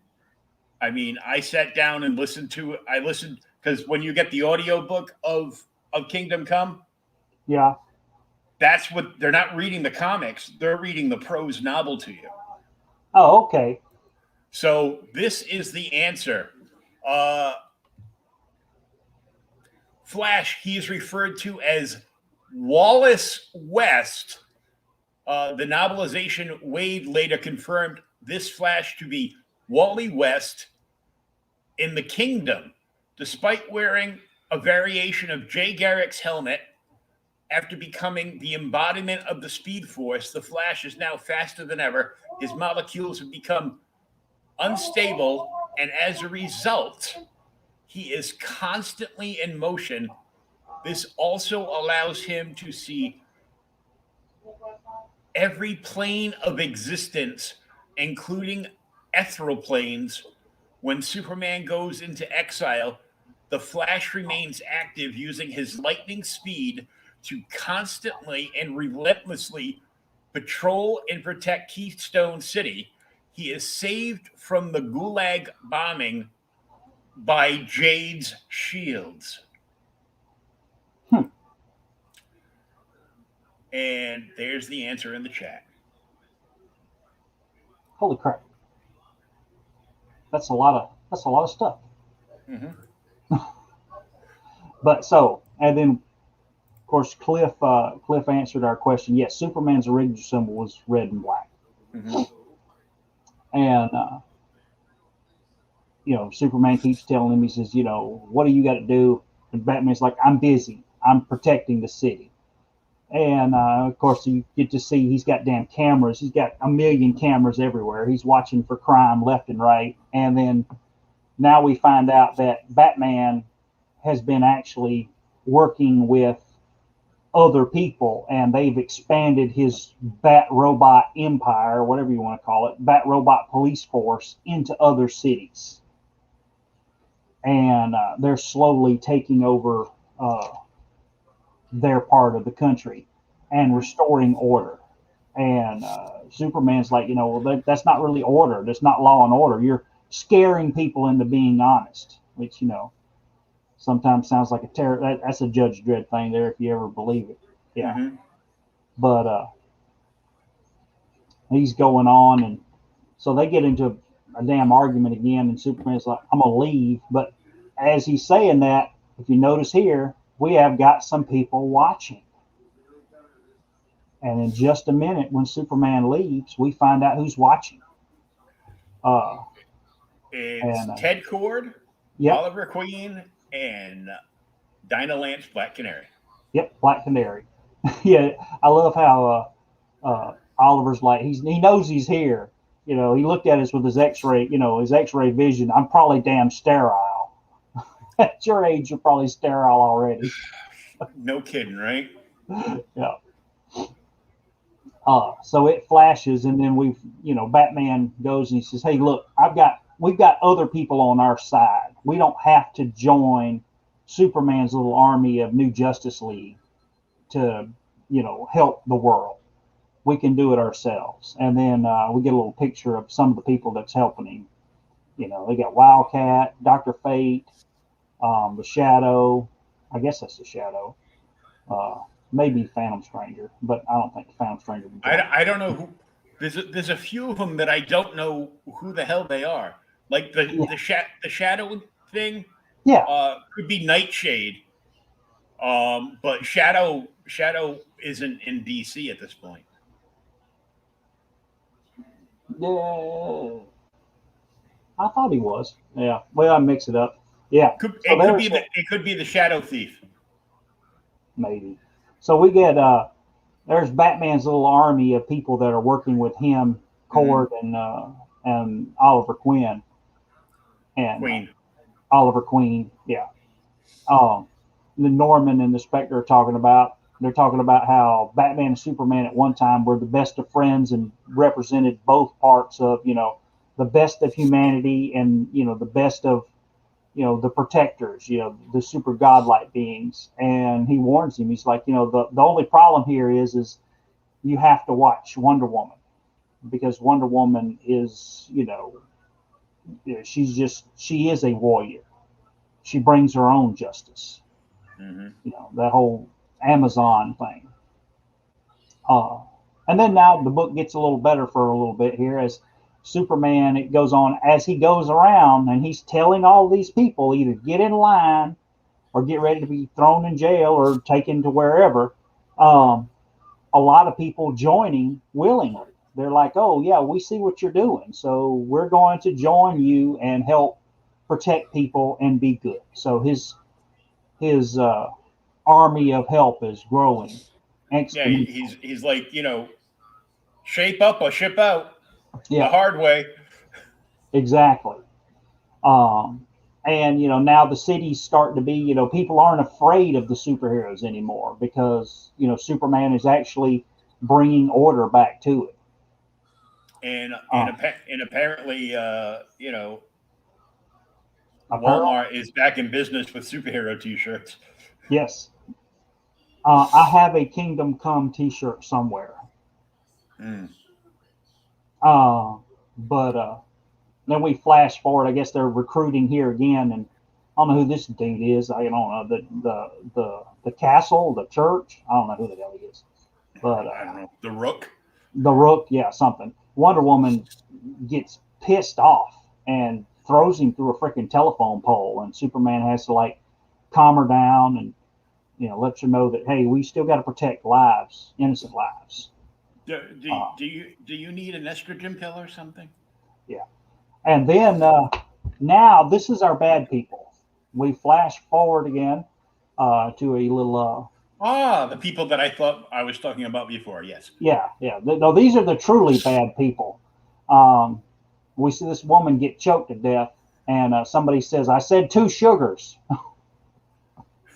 I mean, I sat down and listened to it. I listened because when you get the audio book of Kingdom Come, Yeah. that's what they're not reading the comics; they're reading the prose novel to you. Oh, okay. So this is the answer. Flash, he is referred to as Wallace West. The novelization Wade later confirmed this Flash to be Wally West in the Kingdom, despite wearing a variation of Jay Garrick's helmet. After becoming the embodiment of the Speed Force, the Flash is now faster than ever. His molecules have become unstable, and as a result, he is constantly in motion. This also allows him to see every plane of existence, including ethereal planes. When Superman goes into exile, the Flash remains active using his lightning speed to constantly and relentlessly patrol and protect Keystone City. He is saved from the Gulag bombing by Jade's shields. And there's the answer in the chat. Holy crap. That's a lot of stuff. Mm-hmm. But so, and then of course Cliff answered our question. Yes, Superman's original symbol was red and black. Mm-hmm. And Superman keeps telling him, he says, what do you got to do? And Batman's like, I'm busy. I'm protecting the city. And of course, you get to see he's got damn cameras. He's got a million cameras everywhere. He's watching for crime left and right. And then now we find out that Batman has been actually working with other people, and they've expanded his Bat Robot empire, whatever you want to call it, Bat Robot police force, into other cities. And they're slowly taking over their part of the country and restoring order. And Superman's like, well, that's not really order. That's not law and order. You're scaring people into being honest, which, sometimes sounds like a terror. That's a Judge Dredd thing there, if you ever believe it. Yeah. Mm-hmm. But he's going on, and so they get into a damn argument again, and Superman's like, I'm going to leave. But as he's saying that, if you notice here, we have got some people watching. And in just a minute, when Superman leaves, we find out who's watching. It's Ted Cord, yep. Oliver Queen, and Dinah Lance, Black Canary. Yep, Black Canary. Yeah, I love how Oliver's like, he knows he's here. He looked at us with his X-ray, his X-ray vision. I'm probably damn sterile. At your age, you're probably sterile already. No kidding, right? Yeah. So it flashes, and then Batman goes and he says, "Hey, look, we've got other people on our side. We don't have to join Superman's little army of New Justice League to, help the world. We can do it ourselves." And then we get a little picture of some of the people that's helping him. They got Wildcat, Dr. Fate, the Shadow. I guess that's the Shadow. Maybe Phantom Stranger, but I don't think Phantom Stranger. I don't know who. There's a few of them that I don't know who the hell they are. Like the Shadow thing. Yeah. Could be Nightshade. But Shadow isn't in DC at this point. Yeah, I thought he was. Yeah. Well, I mix it up. Yeah. So there's It could be the Shadow Thief. maybe. So we get there's Batman's little army of people that are working with him, Mhm. Cord and Oliver Queen and Queen. Oliver Queen. Yeah. Um, the Norman and the Spectre are talking about. They're talking about how Batman and Superman at one time were the best of friends and represented both parts of the best of humanity and the best of the protectors, the super godlike beings. And he warns him. He's like, the only problem here is you have to watch Wonder Woman because Wonder Woman is she is a warrior. She brings her own justice. Hmm. That whole Amazon thing. Uh, and then now the book gets a little better for a little bit here as Superman, it goes on as he goes around and he's telling all these people either get in line or get ready to be thrown in jail or taken to wherever. Um, a lot of people joining willingly. They're like, oh, yeah, we see what you're doing. So we're going to join you and help protect people and be good. So his army of help is growing Yeah, exponentially. he's like, shape up or ship out the Yeah, hard way. exactly. Um, and now the city's starting to be people aren't afraid of the superheroes anymore because Superman is actually bringing order back to it. And Uh, appa- and apparently, apparel, Walmart is back in business with superhero T-shirts. yes. I have a Kingdom Come T-shirt somewhere. Mm. Uh, but then we flash forward. I guess they're recruiting here again, and I don't know who this dude is. I don't know the castle, the church. I don't know who the hell he is. But I don't know. The Rook. the Rook, yeah, something. Wonder Woman gets pissed off and throws him through a freaking telephone pole, and Superman has to like calm her down and let you know that hey, we still got to protect lives, innocent lives. Do you need an estrogen pill or something? Yeah, and then now this is our bad people. We flash forward again to a little. Ah, the people that I thought I was talking about before. Yes. Yeah. No, these are the truly bad people. Um, we see this woman get choked to death, and somebody says, "I said two sugars,"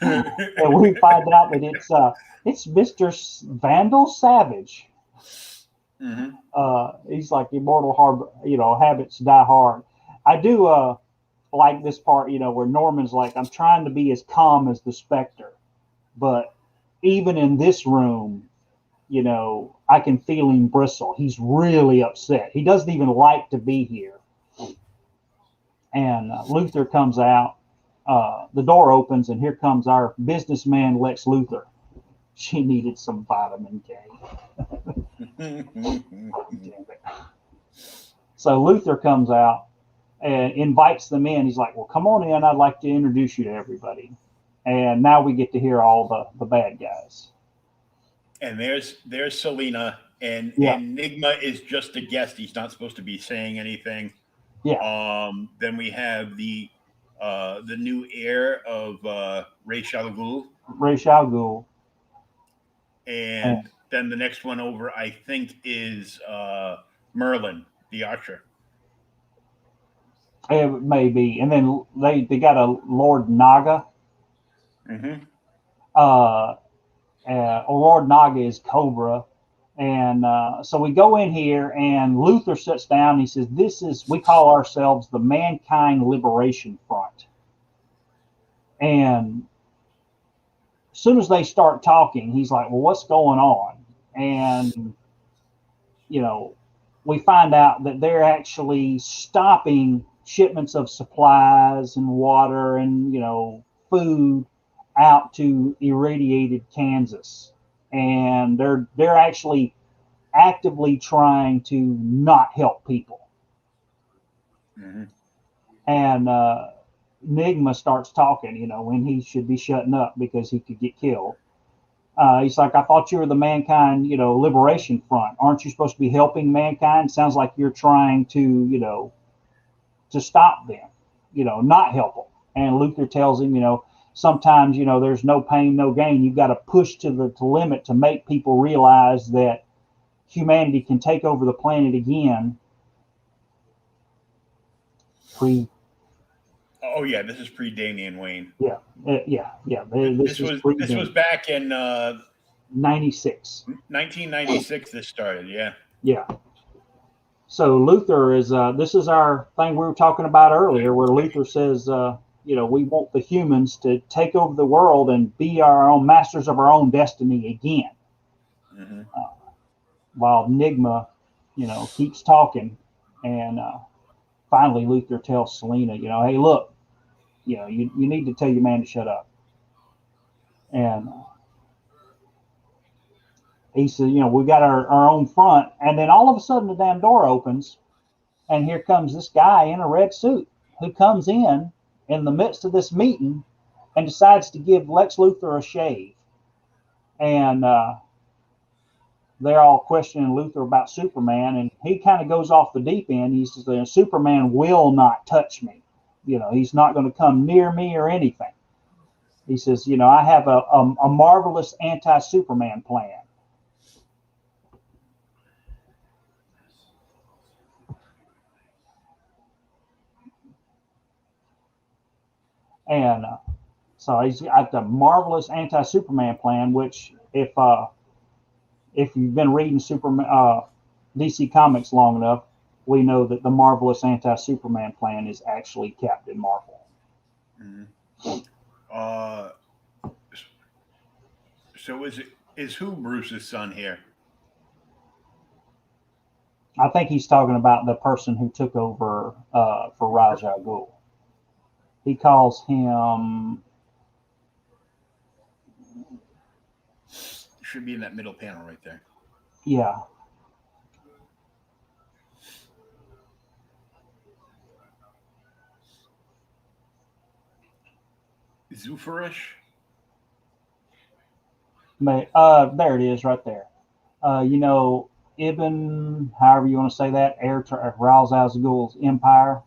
and we find out that it's Mister Vandal Savage. Hmm. He's like immortal hard, habits die hard. I do like this part, where Norman's like, I'm trying to be as calm as the Spectre, but even in this room, I can feel him bristle. He's really upset. He doesn't even like to be here. And Luther comes out. The door opens, and here comes our businessman Lex Luthor. She needed some vitamin K. Oh, damn it. So Luther comes out and invites them in. He's like, "Well, come on in. I'd like to introduce you to everybody." And now we get to hear all the bad guys. And there's Selena, and Yeah, Enigma is just a guest. He's not supposed to be saying anything. yeah. Then we have the new heir of Ra's al Ghul, Ra's al Ghul. And and then the next one over, I think, is Merlin, the Archer. it may be. And then they got a Lord Naga. Hmm. Uh, Lord Naga is Cobra. And so we go in here, and Luther sits down. And he says, we call ourselves the Mankind Liberation Front. And as soon as they start talking, he's like, well, what's going on? And, you know, we find out that they're actually stopping shipments of supplies and water and, food out to irradiated Kansas. And they're actually actively trying to not help people. Hmm. And Enigma starts talking, when he should be shutting up because he could get killed. He's like, I thought you were the mankind, liberation front. Aren't you supposed to be helping mankind? Sounds like you're trying to, to stop them, not help them. And Luther tells him, sometimes, there's no pain, no gain. You've got to push to the limit to make people realize that humanity can take over the planet again. Oh yeah, this is pre-Damian Wayne. Yeah. This was back in 96. 1996. This started. Yeah. Yeah. So Luther is. This is our thing we were talking about earlier, where Luther says, we want the humans to take over the world and be our own masters of our own destiny again. Mm-hmm. While Nigma, keeps talking, and finally Luther tells Selena, hey, look, you need to tell your man to shut up. And he said, we got our own front. And then all of a sudden the damn door opens, and here comes this guy in a red suit who comes in the midst of this meeting and decides to give Lex Luthor a shave. And they're all questioning Luther about Superman, and he kind of goes off the deep end. He says, Superman will not touch me. He's not going to come near me or anything. He says, I have a marvelous anti-Superman plan. And so he's got the marvelous anti-Superman plan, which if you've been reading DC Comics long enough, we know that the marvelous anti-Superman plan is actually Captain Marvel. Mm-hmm. So is who Bruce's son here? I think he's talking about the person who took over for Ra's al Ghul. He calls him. Should be in that middle panel right there. Yeah. Zufarish? There it is, right there. Ibn, however you want to say that, heir to Ra's al Ghul's empire.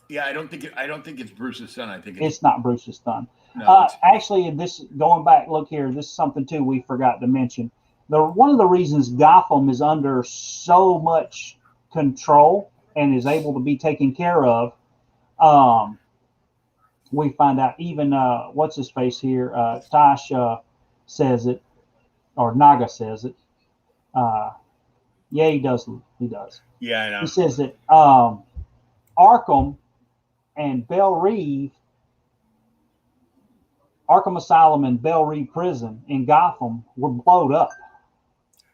Yeah, I don't think it's Bruce's son. I think it's not Bruce's son. No, actually, this going back, look here. This is something too we forgot to mention. One of the reasons Gotham is under so much control and is able to be taken care of, we find out even what's his face here, Tosh says it, or Naga says it. Yeah, he does. He does. Yeah, I know. He says that Arkham and Belle Reve, Arkham Asylum and Belle Reve Prison in Gotham were blown up.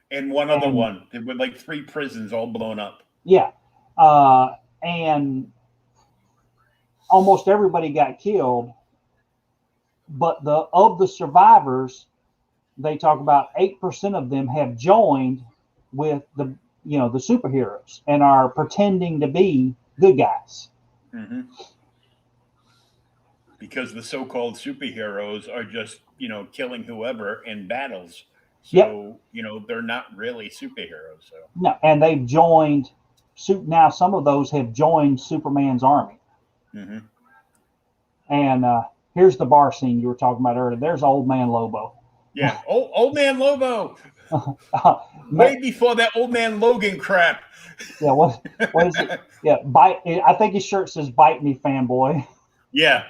And one other one. There were like 3 prisons all blown up. Yeah. And almost everybody got killed. But of the survivors, they talk about 8% of them have joined with the superheroes and are pretending to be good guys. Mm-hmm. Because the so-called superheroes are just, killing whoever in battles. So, they're not really superheroes. So no, and they've joined. Now some of those have joined Superman's army. Mm-hmm. And here's the bar scene you were talking about earlier. There's Old Man Lobo. Yeah, old Man Lobo. Way before that Old Man Logan crap. Yeah, what is it? Yeah, bite. I think his shirt says "Bite Me, fanboy." Yeah.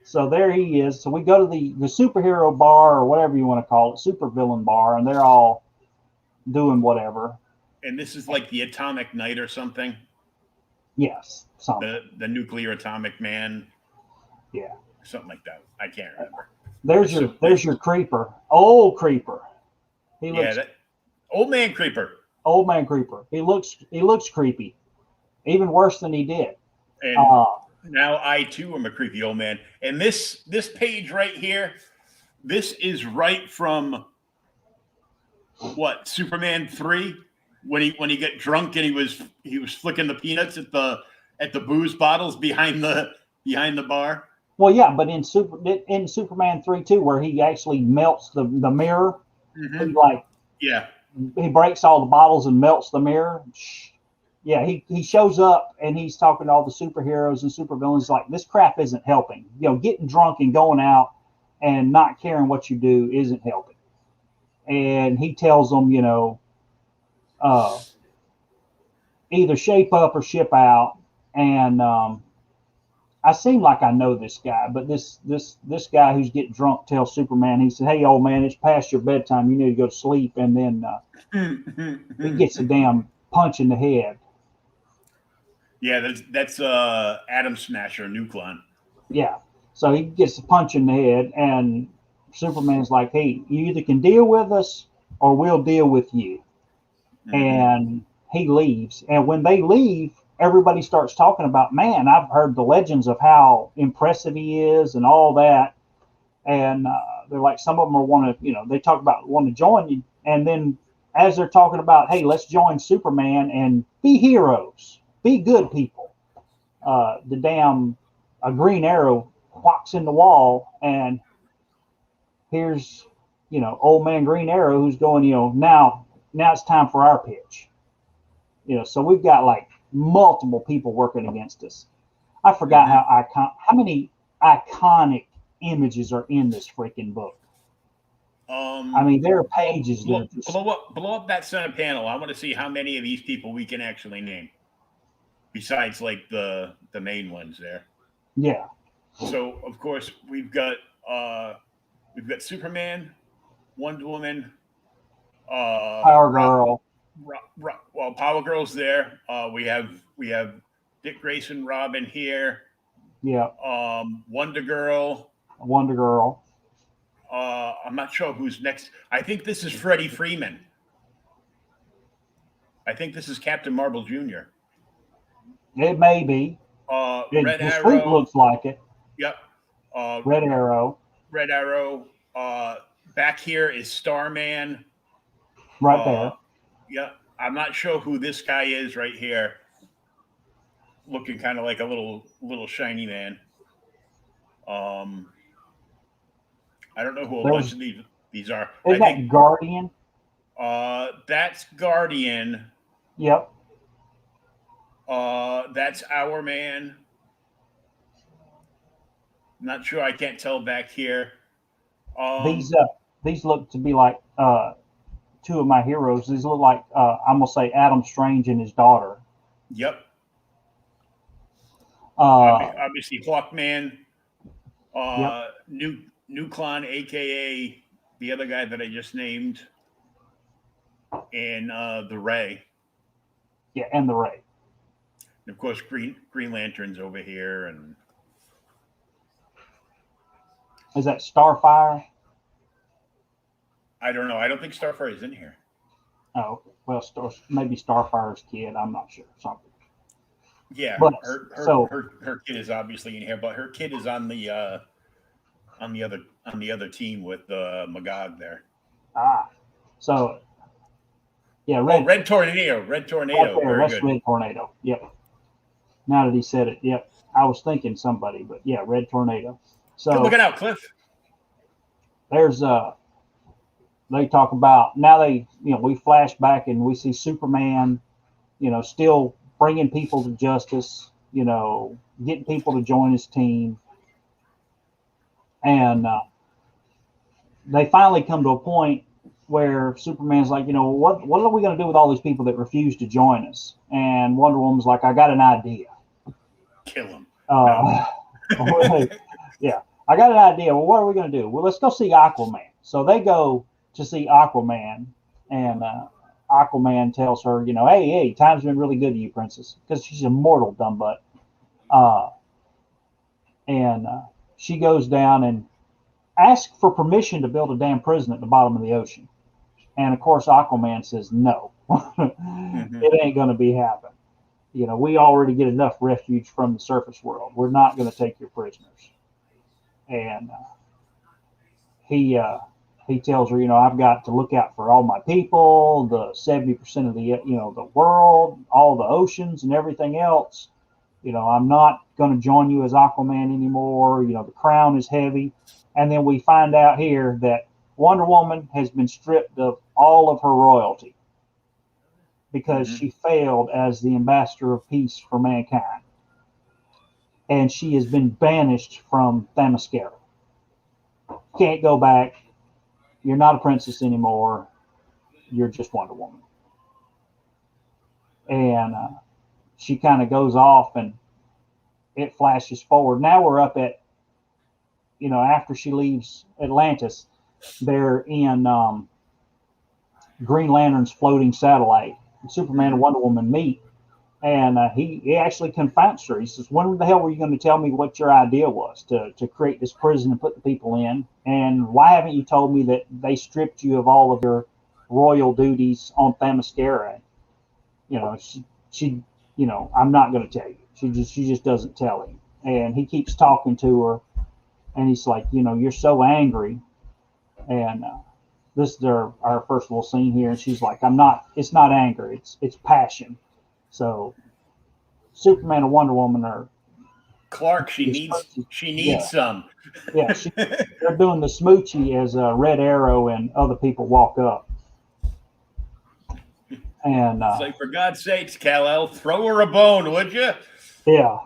So there he is. So we go to the superhero bar, or whatever you want to call it, supervillain bar, and they're all doing whatever. And this is like the Atomic Knight or something. Yes, something. The nuclear atomic man. Yeah. Something like that. I can't remember. There's your creeper. Old creeper. Old man creeper. Old man creeper. He looks creepy. Even worse than he did. And now I too am a creepy old man. And this page right here, this is right from what, Superman 3? When he got drunk and he was flicking the peanuts at the booze bottles behind the bar. Well, yeah, but in Superman 3 too, where he actually melts the mirror, he like Yeah. he breaks all the bottles and melts the mirror. Yeah, he shows up and he's talking to all the superheroes and supervillains like this crap isn't helping. You know, getting drunk and going out and not caring what you do isn't helping. And he tells them, you know, either shape up or ship out. And I seem like I know this guy, but this guy who's getting drunk tells Superman, he said, "Hey, old man, it's past your bedtime. You need to go to sleep." And then he gets a damn punch in the head. Yeah, that's Atom Smasher, Nucleon. Yeah. So he gets a punch in the head, and Superman's like, "Hey, you either can deal with us or we'll deal with you." And he leaves. And when they leave, everybody starts talking about, man, I've heard the legends of how impressive he is and all that. And they're like, some of them are want to, you know, they talk about want to join you. And then as they're talking about, hey, let's join Superman and be heroes, be good people, the damn Green Arrow walks in the wall, and here's, you know, old man Green Arrow who's going, you know, now it's time for our pitch. You know, so we've got like multiple people working against us. I forgot how many iconic images are in this freaking book. I mean, there are pages blow up that center panel. I want to see how many of these people we can actually name, besides like the main ones there. Yeah. So of course we've got Superman, Wonder Woman, Power Girl. Well, Power Girl's there. We have Dick Grayson, Robin here. Yeah. Wonder Girl. I'm not sure who's next. I think this is Freddie Freeman. I think this is Captain Marvel Jr. It may be. Red the Arrow street looks like it. Yep. Red Arrow. Red Arrow. Back here is Starman. Right there. Yeah, I'm not sure who this guy is right here. Looking kind of like a little shiny man. I don't know who a bunch of these are. Is that Guardian? That's Guardian. Yep. That's Our Man. Not sure. I can't tell back here. These look to be like two of my heroes. These look like I'm gonna say Adam Strange and his daughter. Yep. Obviously Hawkman. Yep. Nucleon, aka the other guy that I just named, and the Ray. Yeah, and the Ray. And of course, Green Lantern's over here, and is that Starfire? I don't know. I don't think Starfire is in here. Oh well, maybe Starfire's kid. I'm not sure. Something. Yeah, but her kid is obviously in here, but her kid is on the other team with Magog there. So yeah, Red Tornado. Red Tornado. Right there, that's Red Tornado. Yep. Now that he said it, yep. I was thinking somebody, but yeah, Red Tornado. So good looking out, Cliff. There's they talk about now we flash back and we see Superman, still bringing people to justice, getting people to join his team. And they finally come to a point where Superman's like, what are we going to do with all these people that refuse to join us? And Wonder Woman's like, I got an idea. Kill them. Yeah, I got an idea. Well, what are we going to do? Well, let's go see Aquaman. So they go to see Aquaman, and Aquaman tells her, hey, time's been really good to you, princess, because she's immortal, dumb butt. And she goes down and asks for permission to build a damn prison at the bottom of the ocean. And of course, Aquaman says no. It ain't going to be happening. We already get enough refuge from the surface world. We're not going to take your prisoners. And he tells her, I've got to look out for all my people, the 70% of the the world, all the oceans and everything else. I'm not going to join you as Aquaman anymore. The crown is heavy. And then we find out here that Wonder Woman has been stripped of all of her royalty because she failed as the ambassador of peace for mankind. And she has been banished from Themyscira. Can't go back. You're not a princess anymore. You're just Wonder Woman. And she kind of goes off, and it flashes forward. Now we're up at, after she leaves Atlantis, they're in Green Lantern's floating satellite. Superman and Wonder Woman meet, and he actually confronts her. He says, when the hell were you going to tell me what your idea was to create this prison and put the people in? And why haven't you told me that they stripped you of all of your royal duties on Themyscira? She I'm not going to tell you. She just doesn't tell him. And he keeps talking to her, and he's like, you're so angry. And this is our first little scene here, and she's like, it's not anger, it's passion. So Superman and Wonder Woman are Clark, she needs some. Yeah, they're doing the smoochie as Red Arrow and other people walk up. And it's like, for God's sakes, Kal-El, throw her a bone, would you? Yeah.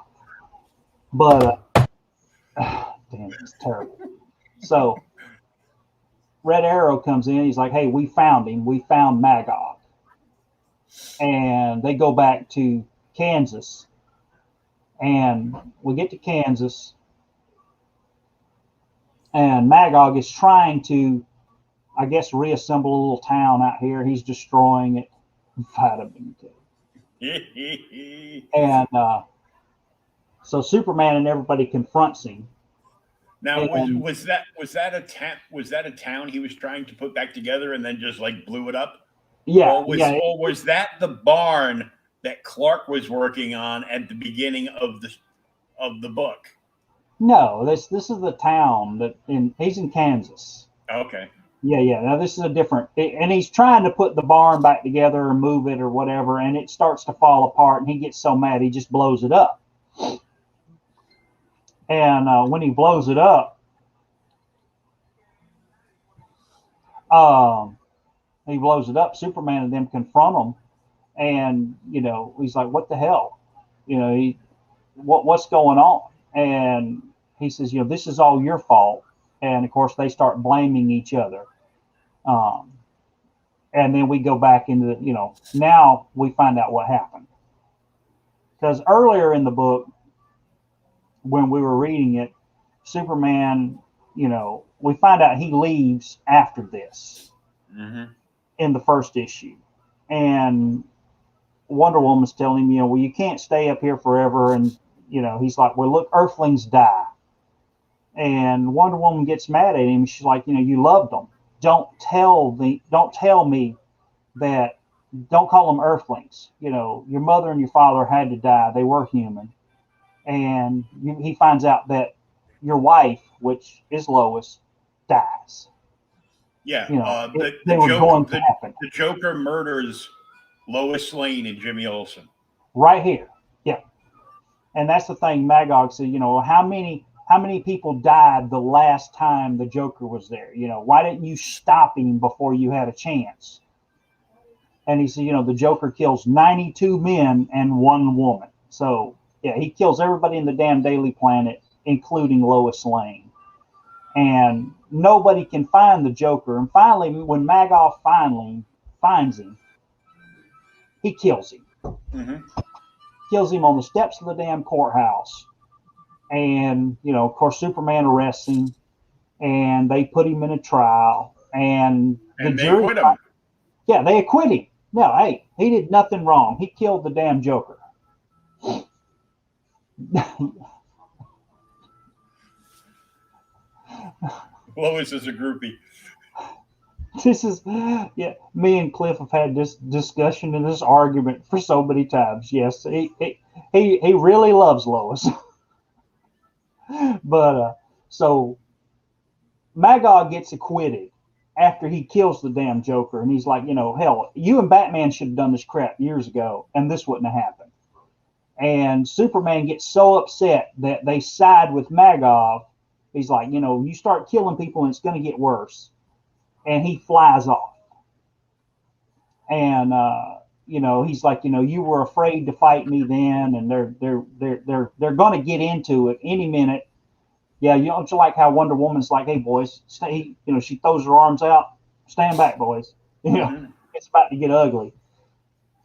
But damn, it's terrible. So Red Arrow comes in. He's like, hey, we found him. We found Magog. And they go back to Kansas. And we get to Kansas. And Magog is trying to, I guess, reassemble a little town out here. He's destroying it. Vitamin K. And so Superman and everybody confronts him. Now, was that a town he was trying to put back together and then just like blew it up? Yeah. Or was that the barn that Clark was working on at the beginning of the book? No, this is the town he's in Kansas. Okay. Yeah. Now this is a different, and he's trying to put the barn back together or move it or whatever, and it starts to fall apart, and he gets so mad he just blows it up. And when he blows it up, Superman and them confront him, and he's like, "What the hell? What's going on?" And he says, "This is all your fault." And of course, they start blaming each other. And then we go back into now we find out what happened, because earlier in the book, when we were reading it, Superman, we find out he leaves after this in the first issue. And Wonder Woman's telling him, well, you can't stay up here forever. And, he's like, well, look, Earthlings die. And Wonder Woman gets mad at him. She's like, you loved them. Don't tell me that, don't call them Earthlings. Your mother and your father had to die. They were human. And he finds out that your wife, which is Lois, dies. Yeah, the Joker murders Lois Lane and Jimmy Olsen. Right here, yeah. And that's the thing. Magog said, how many people died the last time the Joker was there? Why didn't you stop him before you had a chance? And he said, the Joker kills 92 men and 1 woman. So yeah, he kills everybody in the damn Daily Planet, including Lois Lane. And nobody can find the Joker. And finally, when Magog finally finds him, he kills him. Kills him on the steps of the damn courthouse. And, of course, Superman arrests him. And they put him in a trial. And the jury acquit him. Yeah, they acquit him. No, hey, he did nothing wrong. He killed the damn Joker. Lois is a groupie. This is, me and Cliff have had this discussion and this argument for so many times. Yes, he really loves Lois. But so Magog gets acquitted after he kills the damn Joker, and he's like, hell, you and Batman should have done this crap years ago, and this wouldn't have happened. And Superman gets so upset that they side with Magog. He's like, you start killing people and it's going to get worse. And he flies off. And he's like, you were afraid to fight me then, and they're going to get into it any minute. Yeah, don't you like how Wonder Woman's like, hey boys, stay. She throws her arms out, stand back, boys. It's about to get ugly.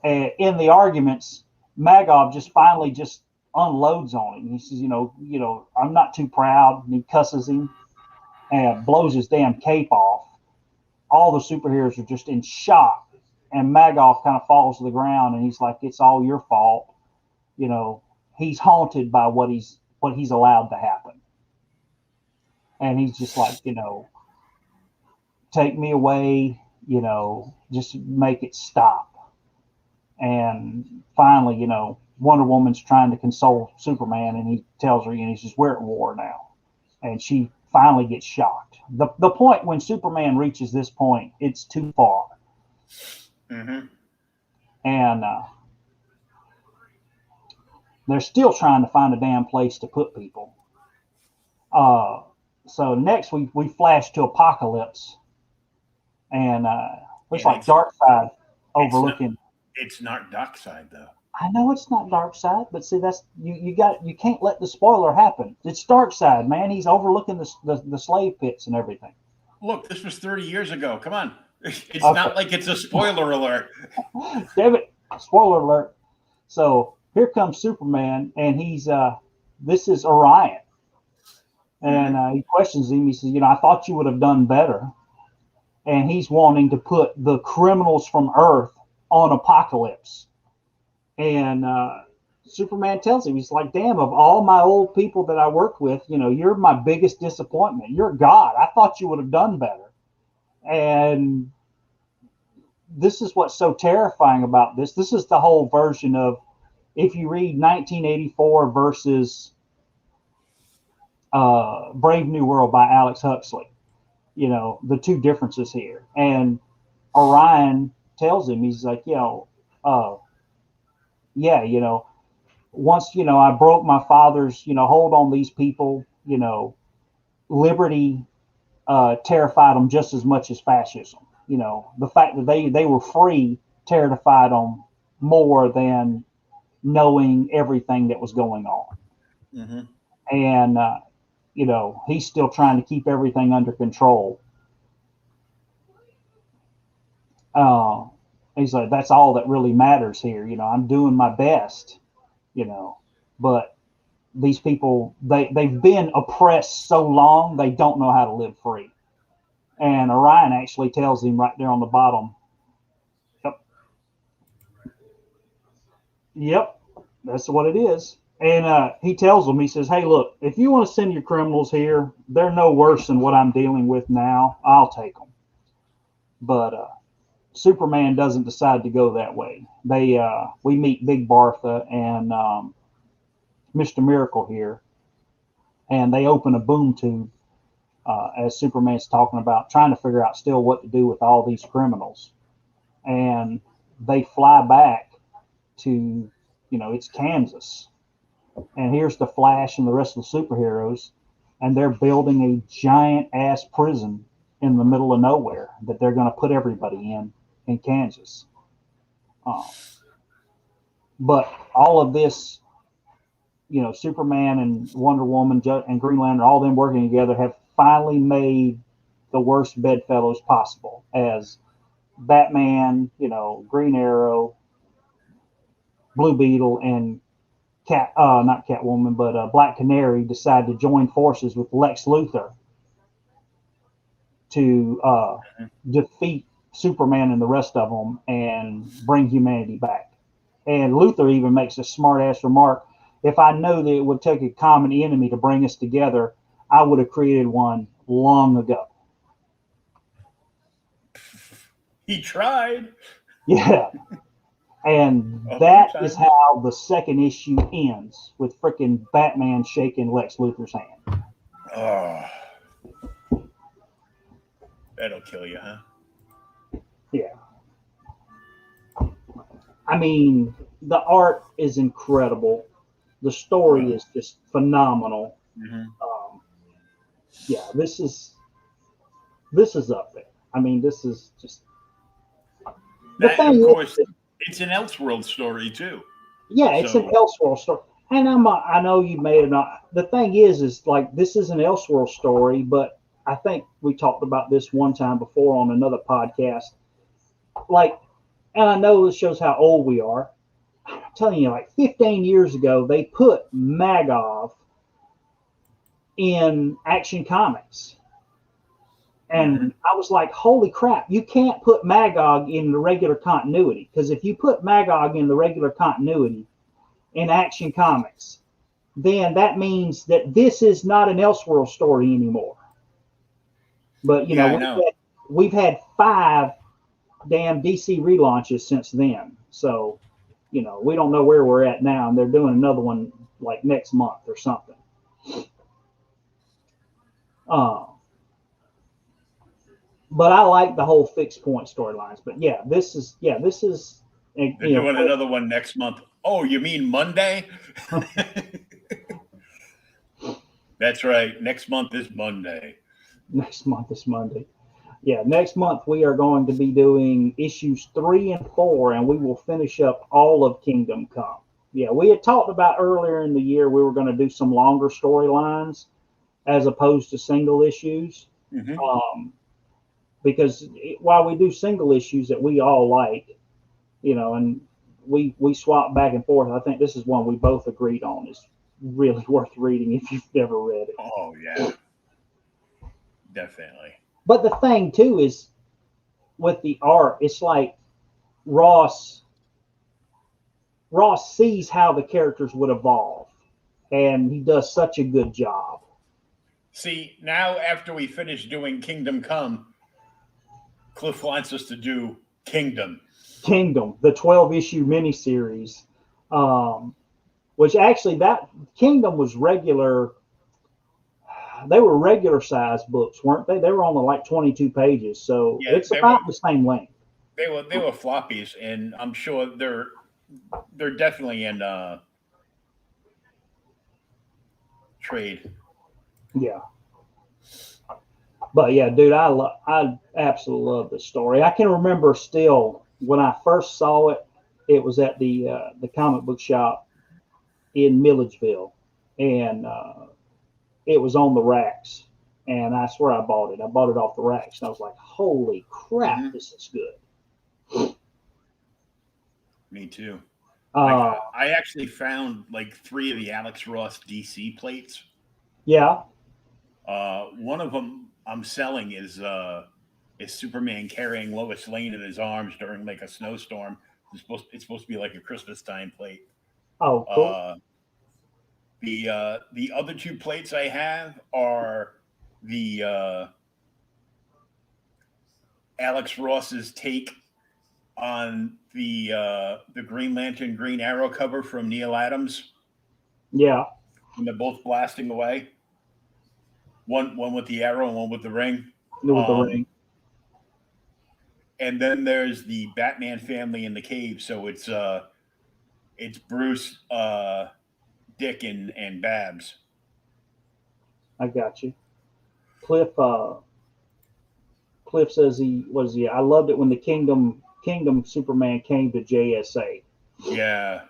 And in the arguments, Magog just finally just unloads on him. He says, I'm not too proud. And he cusses him and blows his damn cape off. All the superheroes are just in shock. And Magog kind of falls to the ground, and he's like, it's all your fault. He's haunted by what he's allowed to happen. And he's just like, take me away, just make it stop. And finally, Wonder Woman's trying to console Superman, and he tells her, he says, we're at war now. And she finally gets shocked. The point when Superman reaches this point, it's too far. Mm-hmm. And they're still trying to find a damn place to put people. So next we flash to Apocalypse, and looks like Darkseid overlooking. It's not Darkseid though. I know it's not Darkseid, but see, that's you can't let the spoiler happen. It's Darkseid, man. He's overlooking the slave pits and everything. Look, this was 30 years ago. Come on. It's Okay. Not like it's a spoiler alert. Damn it. Spoiler alert. So here comes Superman, and he's this is Orion. And he questions him. He says, I thought you would have done better. And he's wanting to put the criminals from Earth on Apocalypse. And Superman tells him, he's like, damn, of all my old people that I worked with, you're my biggest disappointment. You're God. I thought you would have done better. And this is what's so terrifying about this. This is the whole version of, if you read 1984 versus Brave New World by Alex Huxley, the two differences here. And Orion tells him, he's like, once, I broke my father's, hold on these people, liberty terrified them just as much as fascism. The fact that they were free terrified them more than knowing everything that was going on. Mm-hmm. And, he's still trying to keep everything under control. He's like, that's all that really matters here. I'm doing my best, but these people, they've been oppressed so long, they don't know how to live free. And Orion actually tells him right there on the bottom, Yep, that's what it is. And he tells them, he says, hey, look, if you want to send your criminals here, they're no worse than what I'm dealing with now. I'll take them. But Superman doesn't decide to go that way. We meet Big Bertha and Mr. Miracle here, and they open a boom tube as Superman's talking about trying to figure out still what to do with all these criminals. And they fly back to, it's Kansas. And here's the Flash and the rest of the superheroes, and they're building a giant ass prison in the middle of nowhere that they're going to put everybody in Kansas. But all of this, Superman and Wonder Woman and Green Lantern, all them working together, have finally made the worst bedfellows possible, as Batman, Green Arrow, Blue Beetle, and not Catwoman, but Black Canary decide to join forces with Lex Luthor to defeat Superman and the rest of them and bring humanity back. And Luthor even makes a smart-ass remark, if I know that it would take a common enemy to bring us together, I would have created one long ago. He tried. Yeah. And that is how the second issue ends, with freaking Batman shaking Lex Luthor's hand. Oh. That'll kill you, huh? Yeah. I mean, the art is incredible. The story is just phenomenal. Yeah, this is up there. I mean, this is just the That, thing. of course, it's an Elseworld story too. Yeah, it's an Elseworld story. And I know you may have not. The thing is like this is an Elseworld story, but I think we talked about this one time before on another podcast. Like, and I know this shows how old we are. I'm telling you, like 15 years ago, they put Magog in Action Comics. And I was like, holy crap, you can't put Magog in the regular continuity. Because if you put Magog in the regular continuity in Action Comics, then that means that this is not an Elseworld story anymore. But, we've had 5 damn DC relaunches since then. So, we don't know where we're at now. And they're doing another one like next month or something. But I like the whole fixed point storylines. But this is. They're doing another one next month. Oh, you mean Monday? That's right. Next month is Monday. Next month is Monday. Yeah, next month we are going to be doing issues 3 and 4, and we will finish up all of Kingdom Come. Yeah, we had talked about earlier in the year we were going to do some longer storylines as opposed to single issues. Because while we do single issues that we all like, and we swap back and forth, I think this is one we both agreed on is really worth reading if you've never read it. Oh, yeah. Definitely. But the thing, too, is with the art, it's like Ross sees how the characters would evolve, and he does such a good job. See, now after we finish doing Kingdom Come, Cliff wants us to do Kingdom, the 12-issue miniseries, which actually that Kingdom was regular. They were regular size books, weren't they? They were only like 22 pages, so it's about the same length. They were floppies, and I'm sure they're definitely in trade. Yeah. But yeah, dude, I absolutely love the story. I can remember still when I first saw it. It was at the comic book shop in Milledgeville, and it was on the racks. And I swear I bought it. I bought it off the racks, and I was like, "Holy crap, this is good." Me too. I actually found like 3 of the Alex Ross DC plates. Yeah. One of them I'm selling is Superman carrying Lois Lane in his arms during like a snowstorm. It's supposed to be like a Christmas time plate. Oh, cool. The other 2 plates I have are the Alex Ross's take on the Green Lantern Green Arrow cover from Neil Adams. Yeah. When they're both blasting away. One with the arrow and one with the ring. With the ring. And then there's the Batman family in the cave. So it's Bruce, Dick, and Babs. I got you. Cliff says I loved it when the Kingdom Superman came to JSA. Yeah.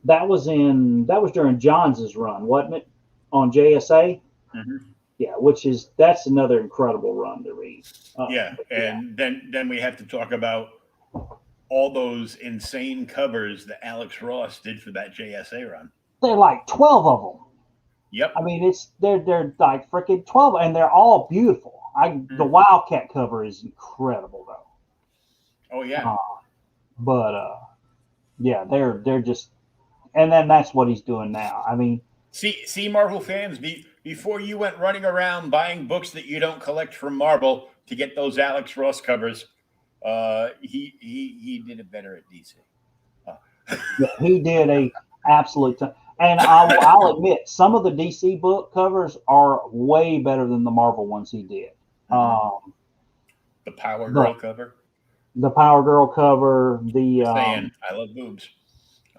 That was during Johns' run, wasn't it? On JSA? Mm-hmm. Yeah, that's another incredible run to read. Then we have to talk about all those insane covers that Alex Ross did for that JSA run. They're like 12 of them. Yep. I mean, they're like freaking 12, and they're all beautiful. The Wildcat cover is incredible, though. Oh yeah. Yeah, they're just, and then that's what he's doing now. I mean, see, Marvel fans, before you went running around buying books that you don't collect from Marvel to get those Alex Ross covers, he did it better at DC. He did a absolute ton. And I'll admit, some of the DC book covers are way better than the Marvel ones he did. The Power Girl cover. The Power Girl cover. Saying, I love boobs.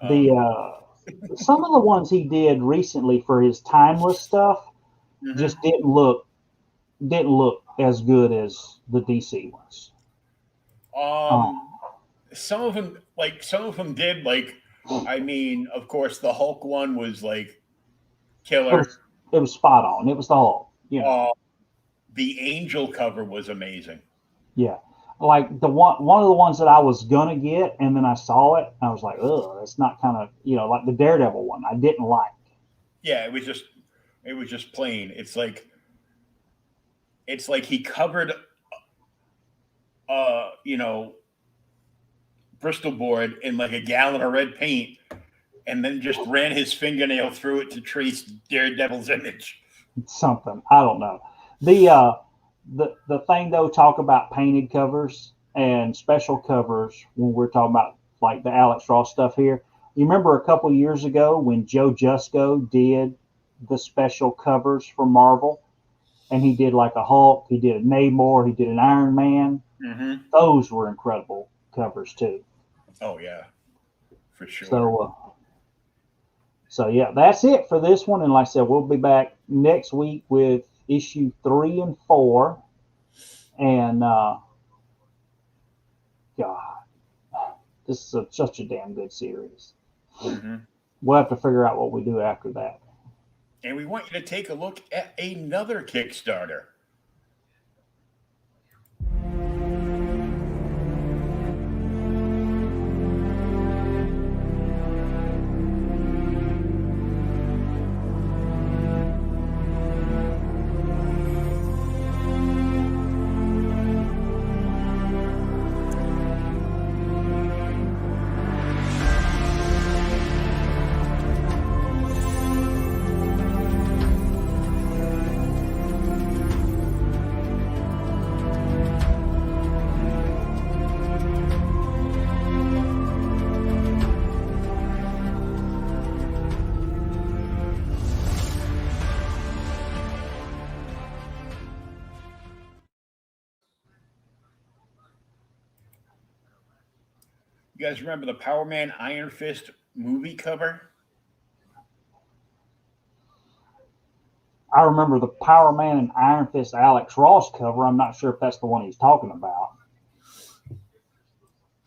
The some of the ones he did recently for his timeless stuff just didn't look as good as the DC ones. Um, Some of them did I mean, of course, the Hulk one was like it killer. was it was spot on. It was the whole, Uh, the Angel cover was amazing. yeah. Like one of the ones that I was gonna get, and then I saw it, and I was like, ugh, it's not kind of like the Daredevil one. I didn't like. Yeah, it was just plain. It's like he covered you know, Bristol board in like a gallon of red paint and then just ran his fingernail through it to trace Daredevil's image. Something I don't know. The thing though, talk about painted covers and special covers when we're talking about like the Alex Ross stuff here. You remember a couple years ago when Joe Jusko did the special covers for Marvel, and he did like a Hulk, he did a Namor, he did an Iron Man. Mm-hmm. Those were incredible covers too. Oh yeah, for sure. So yeah, that's it for this one. And like I said, we'll be back next week with issue 3 and 4. And God, this is such a damn good series. Mm-hmm. We'll have to figure out what we do after that. And we want you to take a look at another Kickstarter. You guys remember the Power Man Iron Fist movie cover? I remember the Power Man and Iron Fist Alex Ross cover. I'm not sure if that's the one he's talking about.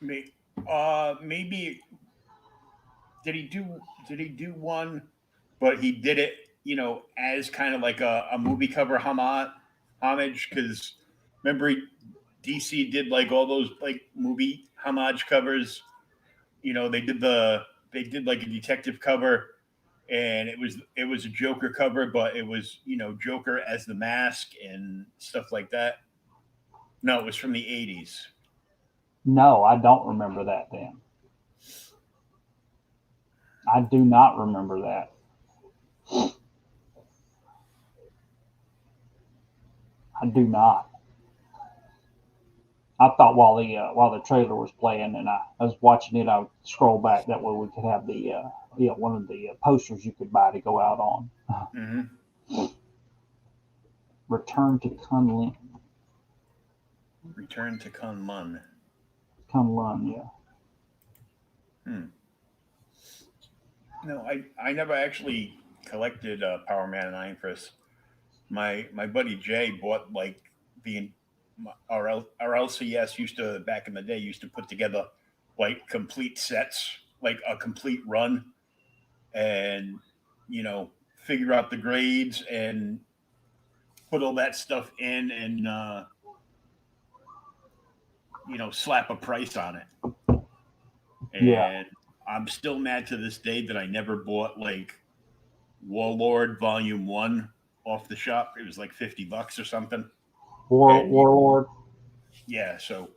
Maybe did he do one, but he did it, as kind of like a movie cover homage because remember DC did like all those like movie homage covers. They did like a detective cover and it was a Joker cover, but it was, Joker as the mask and stuff like that. No, it was from the 80s. No, I don't remember that then. I do not remember that. I do not. I thought while the trailer was playing and I was watching it, I would scroll back. That way we could have the one of the posters you could buy to go out on. Mm-hmm. Return to Kunlun. Return to Kunlun. Kunlun, yeah. No, I never actually collected Power Man and Iron Fist. My buddy Jay bought like our LCS used to back in the day used to put together like complete sets, like a complete run, and figure out the grades and put all that stuff in and slap a price on it. And Yeah. I'm still mad to this day that I never bought like Warlord Volume 1 off the shop. It was like $50 or something. Warlord. Yeah, so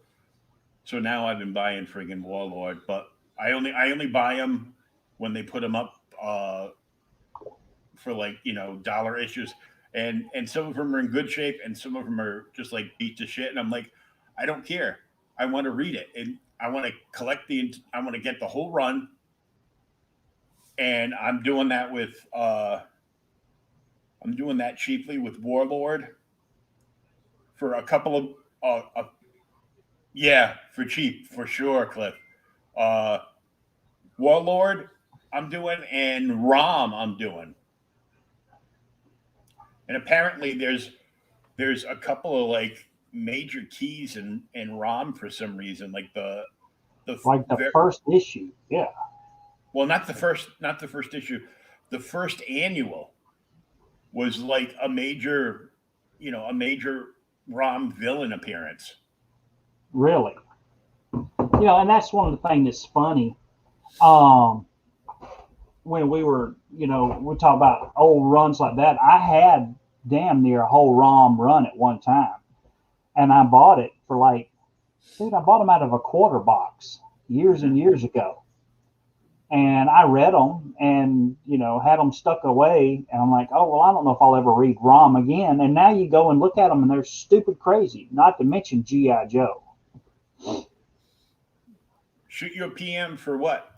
now I've been buying friggin' Warlord, but I only buy them when they put them up for like dollar issues, and some of them are in good shape, and some of them are just like beat to shit, and I'm like, I don't care. I want to read it, and I want to I want to get the whole run, and I'm doing that cheaply with Warlord for a couple of yeah, for cheap for sure, Cliff. Uh, Warlord I'm doing, and Rom I'm doing. And apparently there's a couple of like major keys in Rom for some reason, like the Like the first issue. Yeah. well, not the first issue. The first annual was like a major Rom villain appearance. Really. And that's one of the things that's funny. Um, when we talk about old runs like that, I had damn near a whole ROM run at one time. And I bought it for I bought them out of a quarter box years and years ago. And I read them and, had them stuck away. And I'm like, oh, well, I don't know if I'll ever read ROM again. And now you go and look at them and they're stupid crazy, not to mention G.I. Joe. Shoot you a PM for what?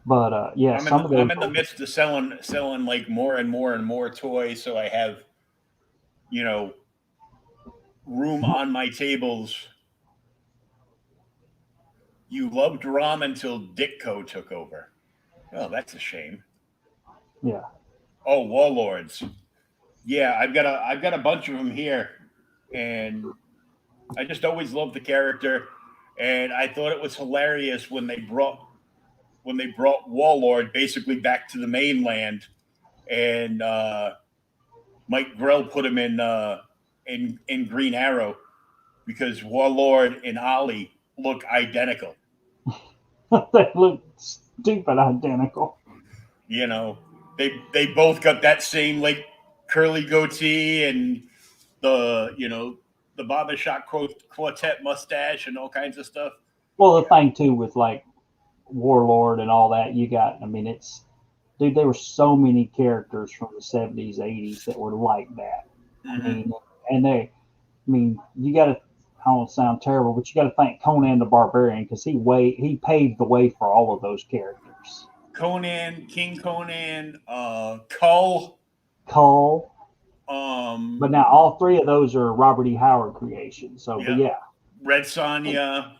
But yeah, I'm in the midst of selling like more and more and more toys, so I have, room on my tables. You loved Rom until Ditko took over. Oh, that's a shame. Yeah. Oh, Warlords. Yeah, I've got a bunch of them here, and I just always loved the character, and I thought it was hilarious when they brought Warlord basically back to the mainland, and Mike Grell put him in Green Arrow because Warlord and Ollie look identical. They look stupid identical. They both got that same like curly goatee and the barbershop quartet mustache and all kinds of stuff. Well, the thing too with like Warlord and all that, dude, there were so many characters from the 70s, 80s that were like that. Mm-hmm. You got to, I don't sound terrible, but you got to thank Conan the Barbarian because he paved the way for all of those characters. Conan, King Conan, Cull. But now all three of those are Robert E. Howard creations. So, but yeah. Red Sonja.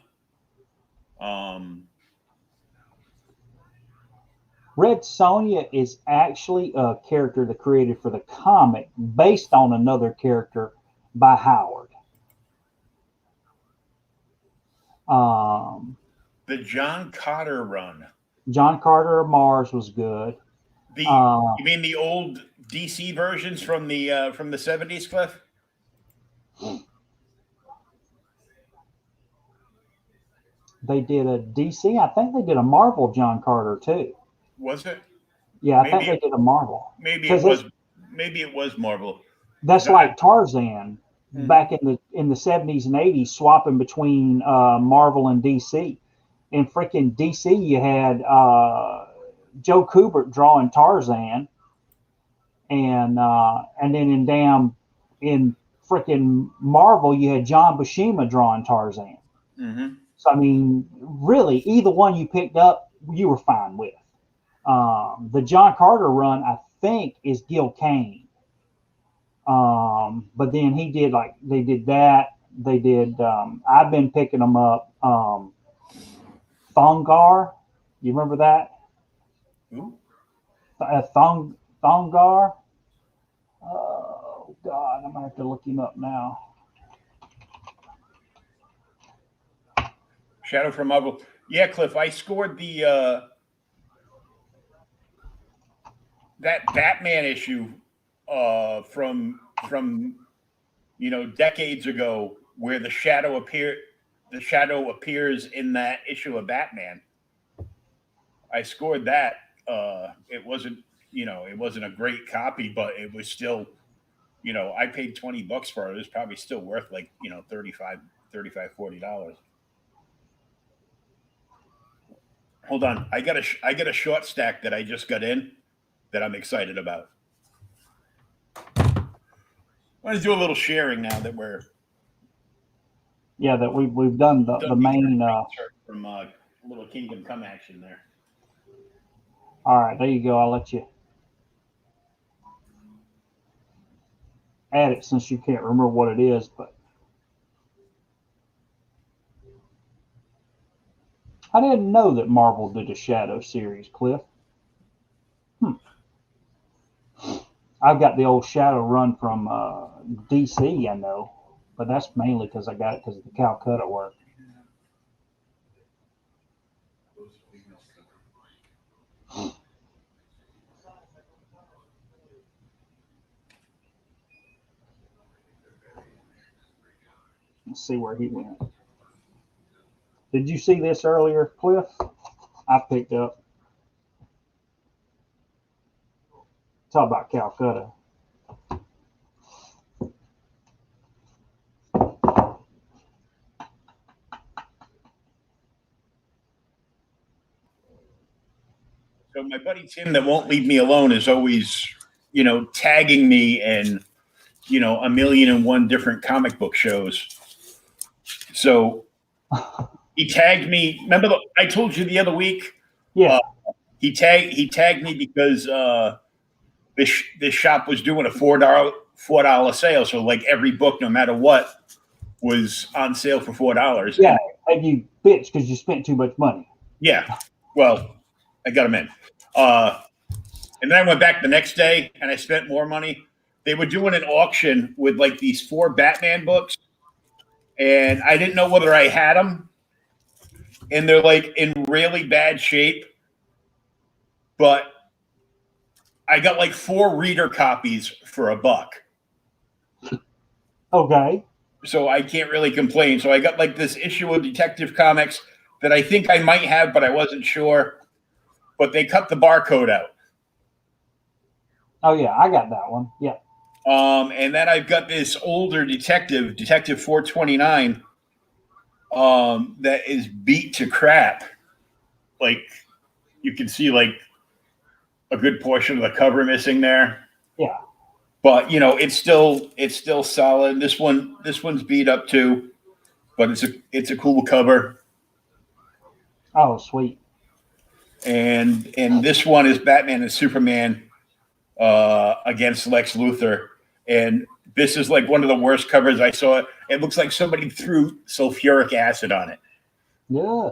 Red Sonja is actually a character that created for the comic based on another character by Howard. The John Carter run. John Carter of Mars was good. You mean the old DC versions from the 70s, Cliff? They did a DC. I think they did a Marvel John Carter too. Was it? Yeah, I think they did a Marvel. Maybe it was. Maybe it was Marvel. That's like Tarzan back in the 70s and 80s, swapping between Marvel and DC. In freaking DC, you had Joe Kubert drawing Tarzan, and then in freaking Marvel, you had John Buscema drawing Tarzan. Mm-hmm. So I mean, really, either one you picked up, you were fine with. The John Carter run, I think, is Gil Kane. But then they did that. They did. I've been picking them up. Thongar, you remember that? Who? Thongar. Oh God, I'm gonna have to look him up now. Shadow from Marvel. Yeah, Cliff. I scored the that Batman issue from decades ago, where the shadow appears in that issue of Batman. I scored that. It wasn't a great copy, but it was still, I paid $20 for it. It was probably still worth like, $35, $40. Hold on. I got a short stack that I just got in that I'm excited about. I'm going to do a little sharing now that we're. Yeah, that we've done the main. From little Kingdom Come action there. All right, there you go. I'll let you. at it since you can't remember what it is, but I didn't know that Marvel did a Shadow series, Cliff. I've got the old Shadow run from DC, I know, but that's mainly because I got it because of the Calcutta work. Let's see where he went. Did you see this earlier, Cliff? I picked up. Talk about Calcutta. So my buddy Tim that won't leave me alone is always, tagging me in, a million and one different comic book shows. So he tagged me. Remember, I told you the other week. Yeah. He tagged me because this shop was doing a $4 sale. So like every book, no matter what, was on sale for $4. Yeah, and you bitch because you spent too much money. Yeah. Well, I got them in. And then I went back the next day and I spent more money. They were doing an auction with like these 4 Batman books. And I didn't know whether I had them. And they're like in really bad shape. But I got like 4 reader copies for $1. Okay. So I can't really complain. So I got like this issue of Detective Comics that I think I might have, but I wasn't sure. But they cut the barcode out. Oh, yeah, I got that one. Yeah. And then I've got this older Detective 429, that is beat to crap. Like you can see like a good portion of the cover missing there. Yeah. But it's still solid. This one's beat up too, but it's a cool cover. Oh, sweet. And this one is Batman and Superman against Lex Luthor. And this is like one of the worst covers I saw. It looks like somebody threw sulfuric acid on it. Yeah.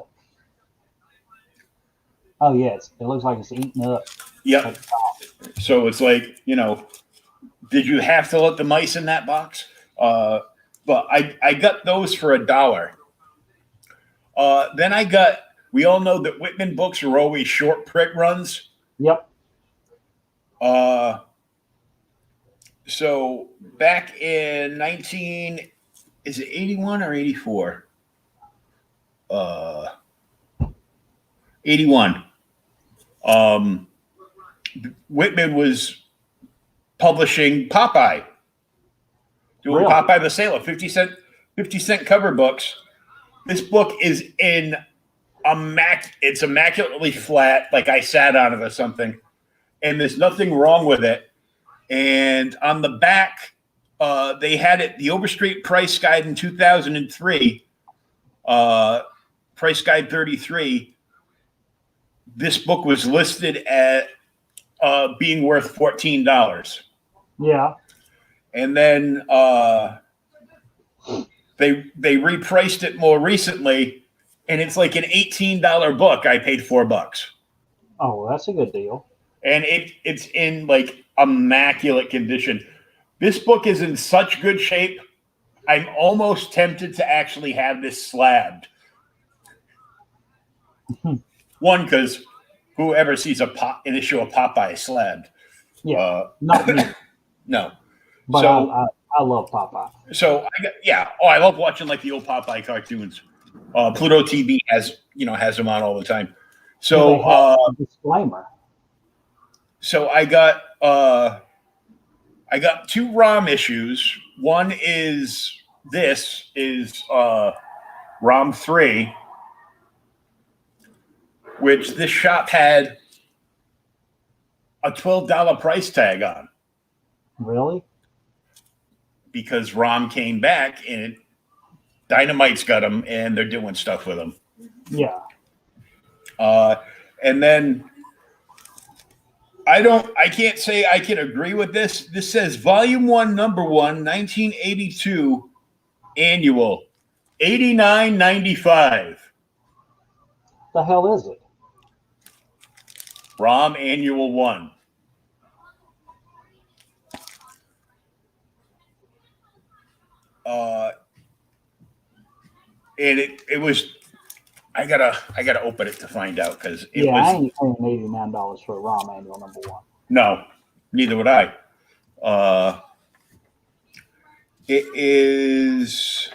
Oh, yeah. It looks like it's eaten up. Yep. So it's like, did you have to let the mice in that box? But I got those for $1. Then we all know that Whitman books are always short print runs. Yep. So back in 81 or 84? 81. Whitman was publishing Popeye, doing Really? Popeye the Sailor, 50-cent cover books. This book is in it's immaculately flat, like I sat on it or something, and there's nothing wrong with it. And on the back, they had it, the Overstreet Price Guide in 2003, Price Guide 33. This book was listed at being worth $14. Yeah. And then they repriced it more recently, and it's like an $18 book. I paid $4. Oh, well, that's a good deal. And it's in like immaculate condition. This book is in such good shape. I'm almost tempted to actually have this slabbed. One, because whoever sees an issue of Popeye slabbed. Yeah. Not me. No. But So I love Popeye. So I love watching like the old Popeye cartoons. Pluto TV has them on all the time. So They have a disclaimer. So I got 2 ROM issues. One is ROM 3, which this shop had a $12 price tag on. Really? Because ROM came back and Dynamite's got them and they're doing stuff with them. Yeah. And then I can't say I can agree with this. This says Volume 1, Number 1, 1982 annual, $89.95. The hell is it? ROM Annual 1. And it was I gotta open it to find out because it Yeah, was I ain't paying $89 for a ROM annual number 1. no, neither would I. It is.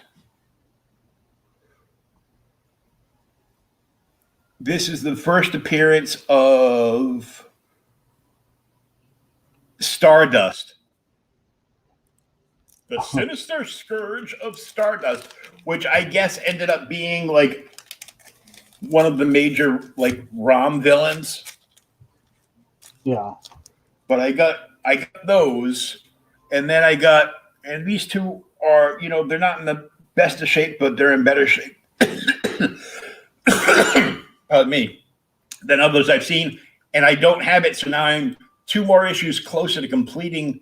This is the first appearance of Stardust, the sinister scourge of Stardust, which I guess ended up being like one of the major like ROM villains. Yeah. But I got those, and then and these two are, they're not in the best of shape, but they're in better shape. Me than others I've seen, and I don't have it, so now I'm 2 more issues closer to completing,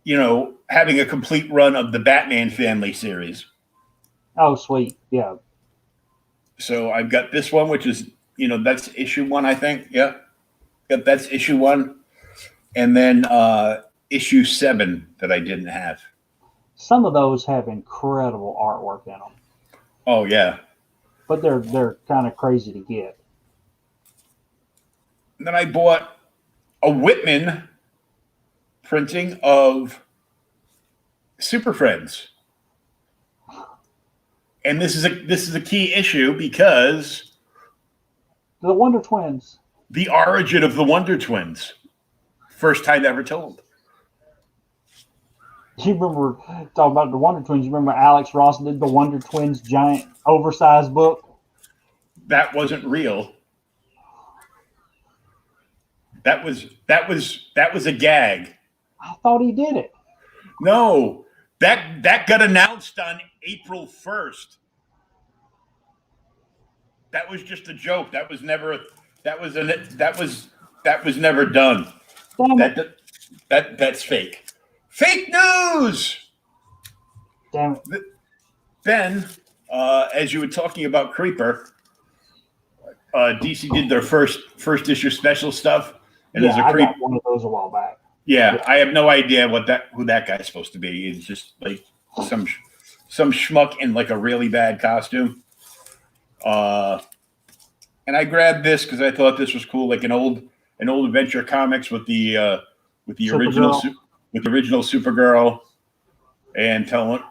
having a complete run of the Batman family series. Oh, sweet. Yeah. So I've got this one, which is, that's issue 1, I think. Yeah. Yep, that's issue 1. And then issue 7 that I didn't have. Some of those have incredible artwork in them. Oh, yeah. But they're kind of crazy to get. And then I bought a Whitman printing of Super Friends. And this is a key issue because The Wonder Twins. the origin of the Wonder Twins, first time ever told. You remember talking about the Wonder Twins? You remember Alex Ross did the Wonder Twins giant oversized book? That wasn't real. That was a gag. I thought he did it. No, that got announced on April 1st. That was just a joke. That was never done. Damn it. That's fake. Fake news. Damn it. Then, as you were talking about Creeper, DC did their first issue special stuff, and Yeah, there's a I creep. got one of those a while back. Yeah, I have no idea who that guy's supposed to be. He's just like some schmuck in like a really bad costume. And I grabbed this because I thought this was cool, like an old Adventure Comics with the original Supergirl, and telling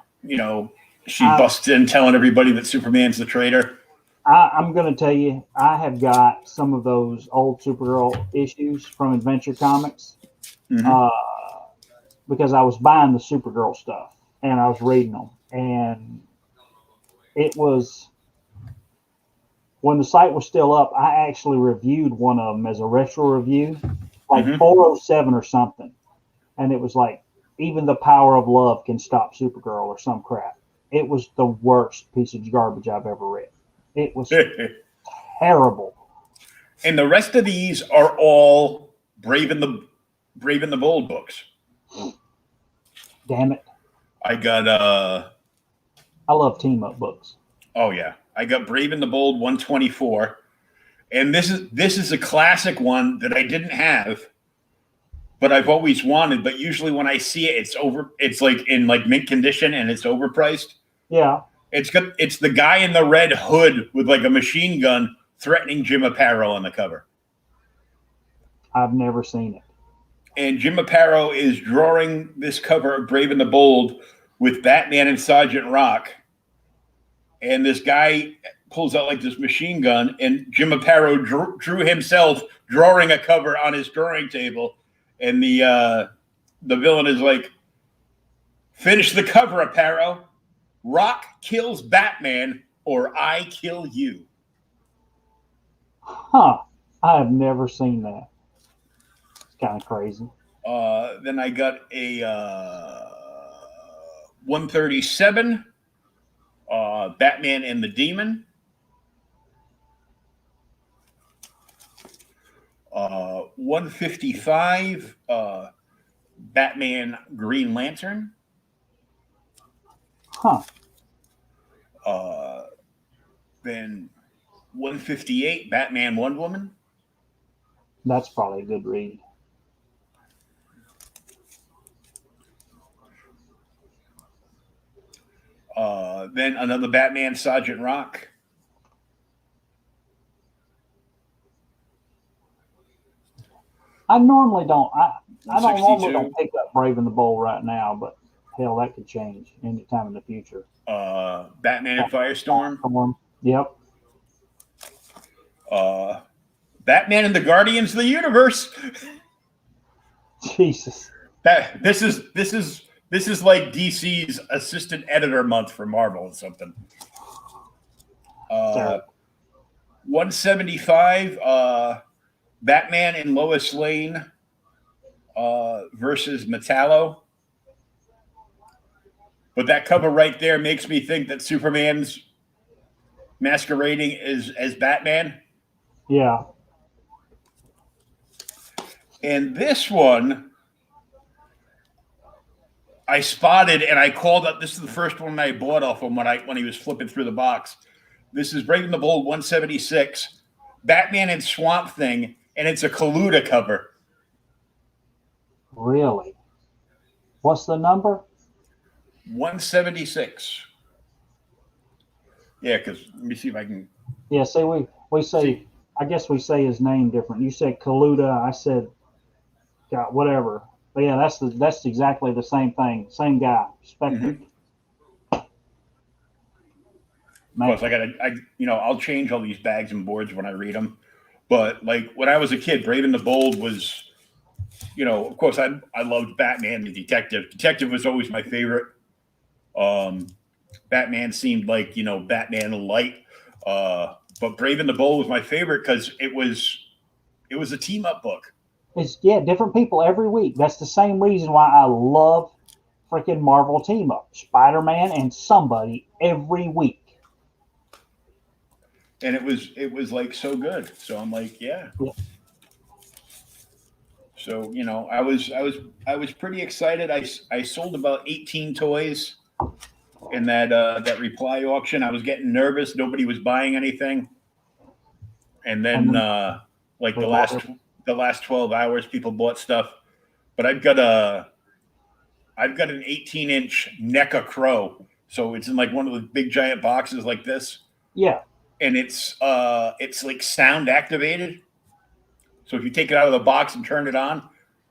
she busts in telling everybody that Superman's the traitor. I'm going to tell you, I have got some of those old Supergirl issues from Adventure Comics because I was buying the Supergirl stuff and I was reading them. And it was, when the site was still up, I actually reviewed one of them as a retro review, like 407 or something. And it was like, even the power of love can stop Supergirl or some crap. It was the worst piece of garbage I've ever read. It was terrible. And the rest of these are all Brave and the Bold books. Damn it. I got I love team up books. Oh yeah. I got Brave and the Bold 124. And this is a classic one that I didn't have, but I've always wanted. But usually when I see it, it's like in like mint condition and it's overpriced. Yeah. It's the guy in the red hood with like a machine gun threatening Jim Aparo on the cover. I've never seen it. And Jim Aparo is drawing this cover of Brave and the Bold with Batman and Sergeant Rock. And this guy pulls out like this machine gun, and Jim Aparo drew himself drawing a cover on his drawing table. And the villain is like, "Finish the cover, Aparo. Rock kills Batman, or I kill you." Huh. I have never seen that. It's kind of crazy. Then I got a 137, Batman and the Demon. 155, Batman Green Lantern. Huh. Then 158, Batman Wonder Woman. That's probably a good read. Then another Batman Sergeant Rock. I normally don't. I don't normally 162. don't pick up Brave and the Bold right now, but hell, that could change anytime in the future. Batman and Firestorm. Yep. Batman and the Guardians of the Universe. Jesus. This is like DC's assistant editor month for Marvel or something. 175, Batman and Lois Lane versus Metallo. But that cover right there makes me think that Superman's masquerading as Batman. Yeah. And this one, I spotted and I called up. This is the first one I bought off him when he was flipping through the box. This is Brave and the Bold 176, Batman and Swamp Thing, and it's a Kaluta cover. Really? What's the number? 176. Yeah, because let me see if I can. Yeah, see, we say, I guess we say his name different. You said Kaluta, I said, God, whatever. But yeah, that's exactly the same thing. Same guy. Spectre. Mm-hmm. Of course, I'll change all these bags and boards when I read them. But like when I was a kid, Brave and the Bold was, of course, I loved Batman the Detective. Detective was always my favorite. Batman seemed like, Batman light. But Brave and the Bold was my favorite because it was a team up book. It's different people every week. That's the same reason why I love freaking Marvel team up. Spider-Man and somebody every week. And it was like so good. So I'm like, yeah. So, I was pretty excited. I sold about 18 toys in that reply auction. I was getting nervous. Nobody was buying anything. And then the last 12 hours people bought stuff. But I've got an 18-inch NECA Crow. So it's in like one of the big giant boxes like this. Yeah. And it's like sound activated. So if you take it out of the box and turn it on,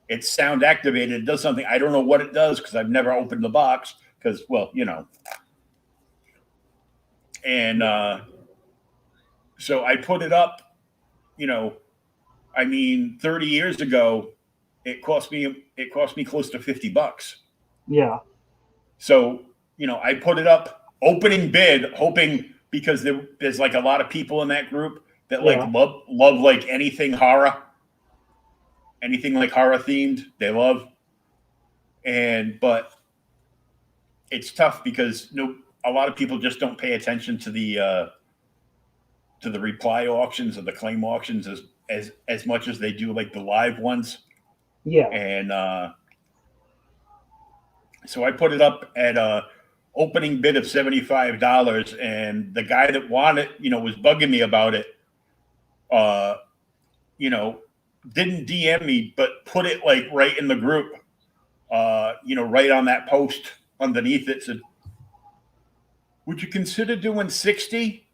it's sound activated. It does something. I don't know what it does because I've never opened the box because, And so I put it up, 30 years ago, it cost me close to $50. Yeah. So, I put it up opening bid, hoping because there's like a lot of people in that group that love like anything horror. Anything like horror themed, they love. But it's tough because a lot of people just don't pay attention to the reply auctions or the claim auctions as much as they do like the live ones. Yeah. And so I put it up at a opening bid of $75, and the guy that wanted it, was bugging me about it. Didn't DM me, but put it like right in the group, right on that post underneath it said, would you consider doing 60?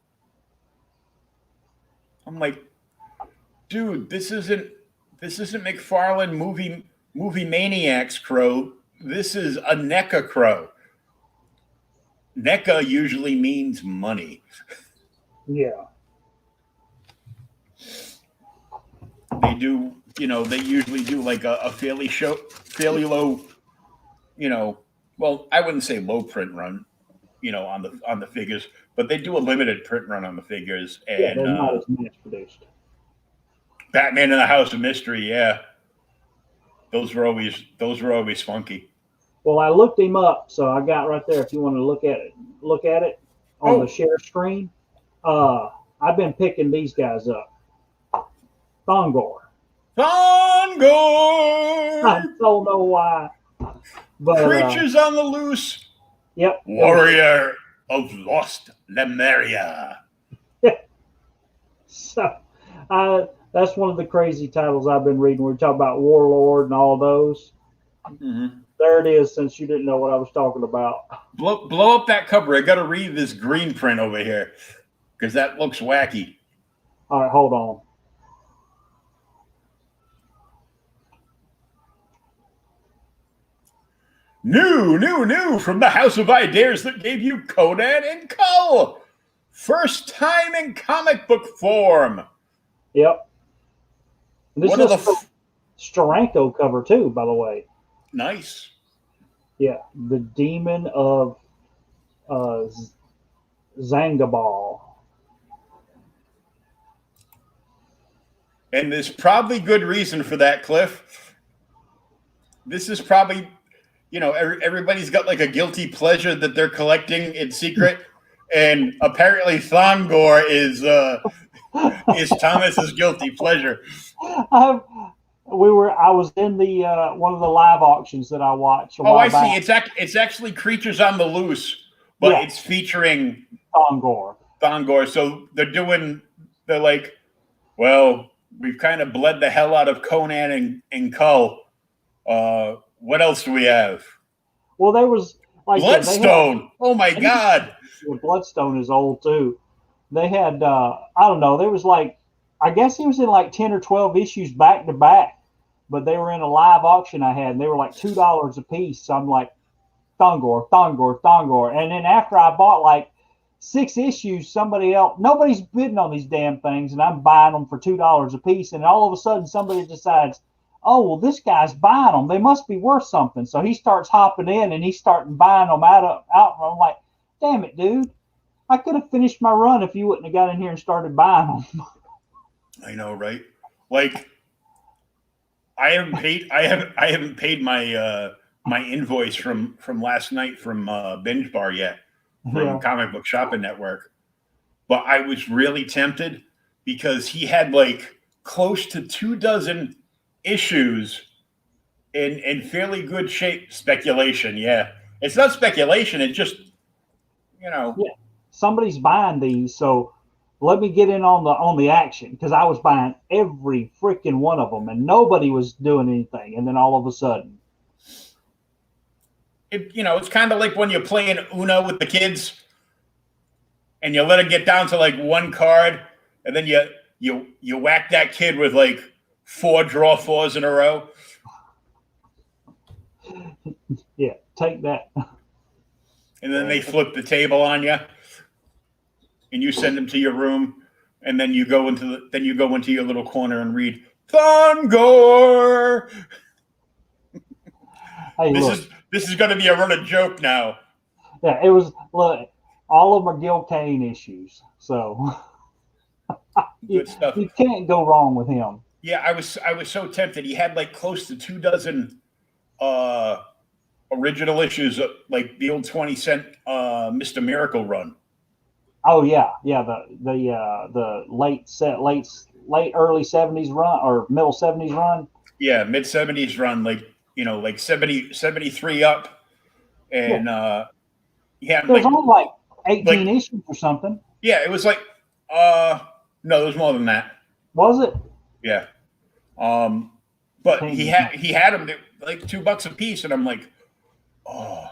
I'm like, dude, this isn't McFarlane movie Maniacs Crow. This is a NECA Crow. NECA usually means money. Yeah. They do, they usually do like a fairly low, well, I wouldn't say low print run, on the figures, but they do a limited print run on the figures. And they're not as mass produced. Batman in the House of Mystery, yeah. Those were always funky. Well, I looked him up, so I got right there. If you want to look at it on the share screen. I've been picking these guys up. Thongor. Thongor! I don't know why. But, Creatures on the Loose. Yep. Warrior of Lost Lemuria. So, that's one of the crazy titles I've been reading. We talk about Warlord and all those. Mm-hmm. There it is, since you didn't know what I was talking about. Blow up that cover. I got to read this green print over here because that looks wacky. All right, hold on. New from the House of Ideas that gave you Conan and Cull. First time in comic book form. Yep. And this One is of the Steranko cover too, by the way. Nice. Yeah, the Demon of Zangabal. And there's probably good reason for that, Cliff. This is probably, everybody's got like a guilty pleasure that they're collecting in secret. And apparently Thongor is Thomas's guilty pleasure. I was in the one of the live auctions that I watched. I see. It's actually Creatures on the Loose, but It's featuring Thongor. So they're like, well, we've kind of bled the hell out of Conan and Cull. What else do we have? Well, there was like Bloodstone. Oh my God. Bloodstone is old too. They had I don't know. There was like, I guess he was in like 10 or 12 issues back to back, but they were in a live auction I had, and they were like $2 a piece. So I'm like, Thongor. And then after I bought like 6 issues, nobody's bidding on these damn things, and I'm buying them for $2 a piece. And all of a sudden, somebody decides, oh, well, this guy's buying them. They must be worth something. So he starts hopping in, and he's starting buying them out. I'm like, damn it, dude. I could have finished my run if you wouldn't have got in here and started buying them. I know, right? Like, I haven't paid my my invoice from last night from Binge Bar yet, from Comic Book Shopping Network. But I was really tempted because he had like close to 24 issues in fairly good shape. Speculation, yeah. It's not speculation. It's just, Yeah, somebody's buying these, so let me get in on the action, because I was buying every freaking one of them, and nobody was doing anything. And then all of a sudden, it's kind of like when you're playing Uno with the kids, and you let it get down to like one card, and then you whack that kid with like 4 draw 4s in a row. Yeah, take that. And then they flip the table on you, and you send them to your room, and then you go into your little corner and read Thongor. Hey, this is going to be a running joke now. Yeah, it was. Look, all of them are Gil Kane issues, so Good stuff. You can't go wrong with him. Yeah, I was so tempted. He had like close to 24 original issues, like the old 20-cent Mr. Miracle run. Oh yeah, the late early 70s run or middle 70s run. Yeah, mid 70s run, like 73 up, and it was only like 18 issues or something. Yeah, it was like no, there was more than that. Was it? Yeah, but he had them like $2 a piece, and I'm like, oh.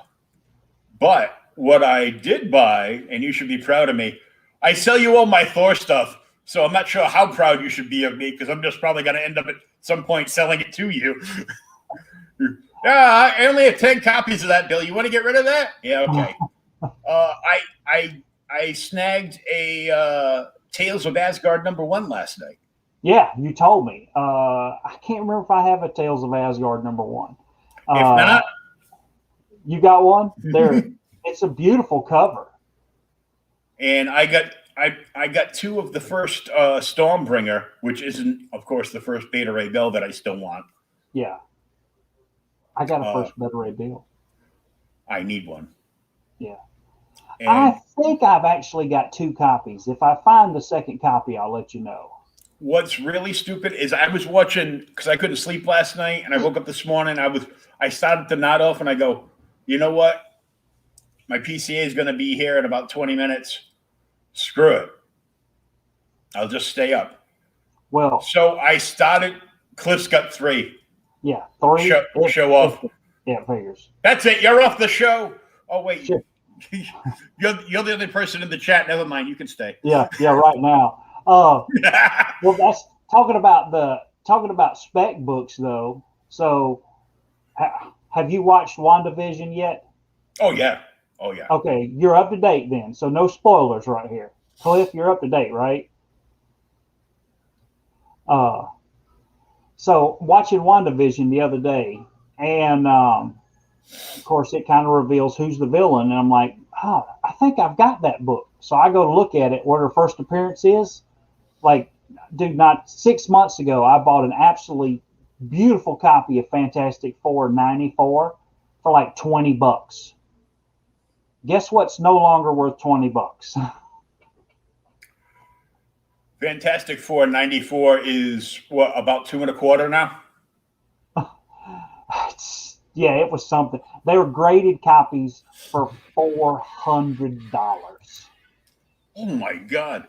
But what I did buy, and you should be proud of me, I sell you all my Thor stuff, so I'm not sure how proud you should be of me, because I'm just probably going to end up at some point selling it to you. Yeah, I only have 10 copies of that, Bill. You want to get rid of that? Yeah, okay. I snagged a Tales of Asgard #1 last night. Yeah, you told me. I can't remember if I have a Tales of Asgard #1. If not, you got one there. It's a beautiful cover. And I got 2 of the first Stormbringer, which isn't, of course, the first Beta Ray Bill that I still want. Yeah, I got a first Beta Ray Bill. I need one. Yeah, and I think I've actually got 2 copies. If I find the second copy, I'll let you know. what's really stupid is I was watching because I couldn't sleep last night, and I woke up this morning. I started to nod off, and I go, you know what? My PCA is going to be here in about 20 minutes. Screw it. I'll just stay up. Well, So I started. Cliff's got 3. yeah, 3. Show off. Yeah, figures. That's it. You're off the show. Oh wait, Sure. you're the only person in the chat. Never mind. You can stay. Yeah, right now. Well, that's talking about spec books though. So, have you watched WandaVision yet? Oh yeah. Okay, you're up to date then. So no spoilers right here. Cliff, you're up to date, right? So watching WandaVision the other day, and of course it kind of reveals who's the villain, and I'm like, oh, I think I've got that book. So I go to look at it, where her first appearance is. Like, dude, not 6 months ago, I bought an absolutely beautiful copy of Fantastic Four '94 for like $20. Guess what's no longer worth $20? Fantastic Four '94 is what, about 2.25 now? Yeah, it was something. They were graded copies for $400. Oh my God.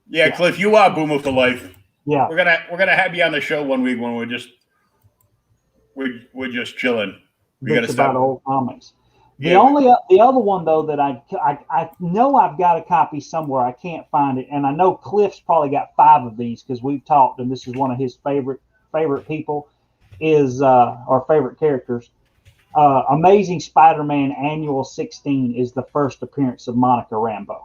Yeah, Cliff, you are Boomer for life. Yeah, We're gonna have you on the show one week when we're just chilling. We gotta bits stop. about old comics. The Yeah, the other one though that I know I've got a copy somewhere. I can't find it, and I know Cliff's probably got 5 of these because we've talked, and this is one of his favorite people is our favorite characters. Amazing Spider-Man Annual 16 is the first appearance of Monica Rambeau,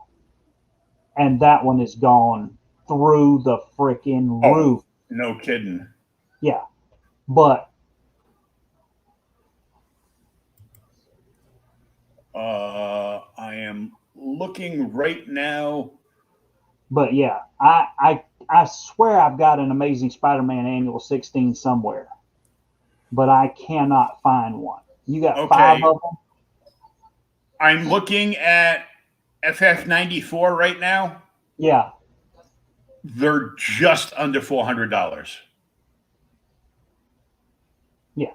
and that one is gone through the freaking roof. No kidding. Yeah, but I am looking right now. But yeah, I swear I've got an Amazing Spider-Man Annual 16 somewhere, but I cannot find one. You got 5 of them? I'm looking at FF '94 right now. Yeah. They're just under $400. Yeah.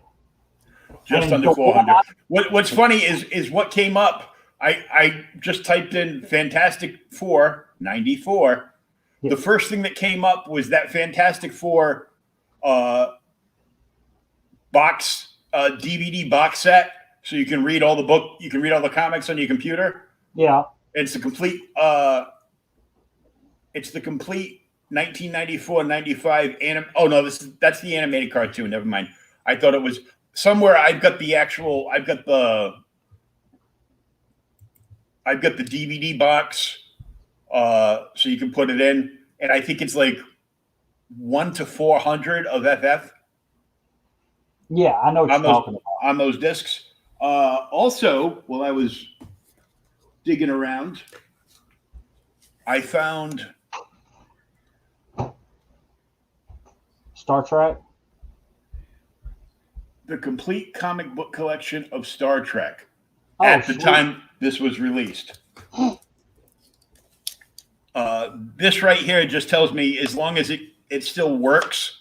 Just under 400. What's funny is what came up. I just typed in Fantastic Four '94. Yeah. The first thing that came up was that Fantastic Four box DVD box set, so you can read all the comics on your computer. Yeah. It's the complete 1994-95 anim. Oh no, that's the animated cartoon. Never mind. I thought it was somewhere. I've got the DVD box, so you can put it in, and I think it's like 1 to 400 of FF. Yeah, I know what you're talking about. On those discs. Also, while I was digging around, I found Star Trek. The complete comic book collection of Star Trek Oh, the time this was released. This right here just tells me as long as it still works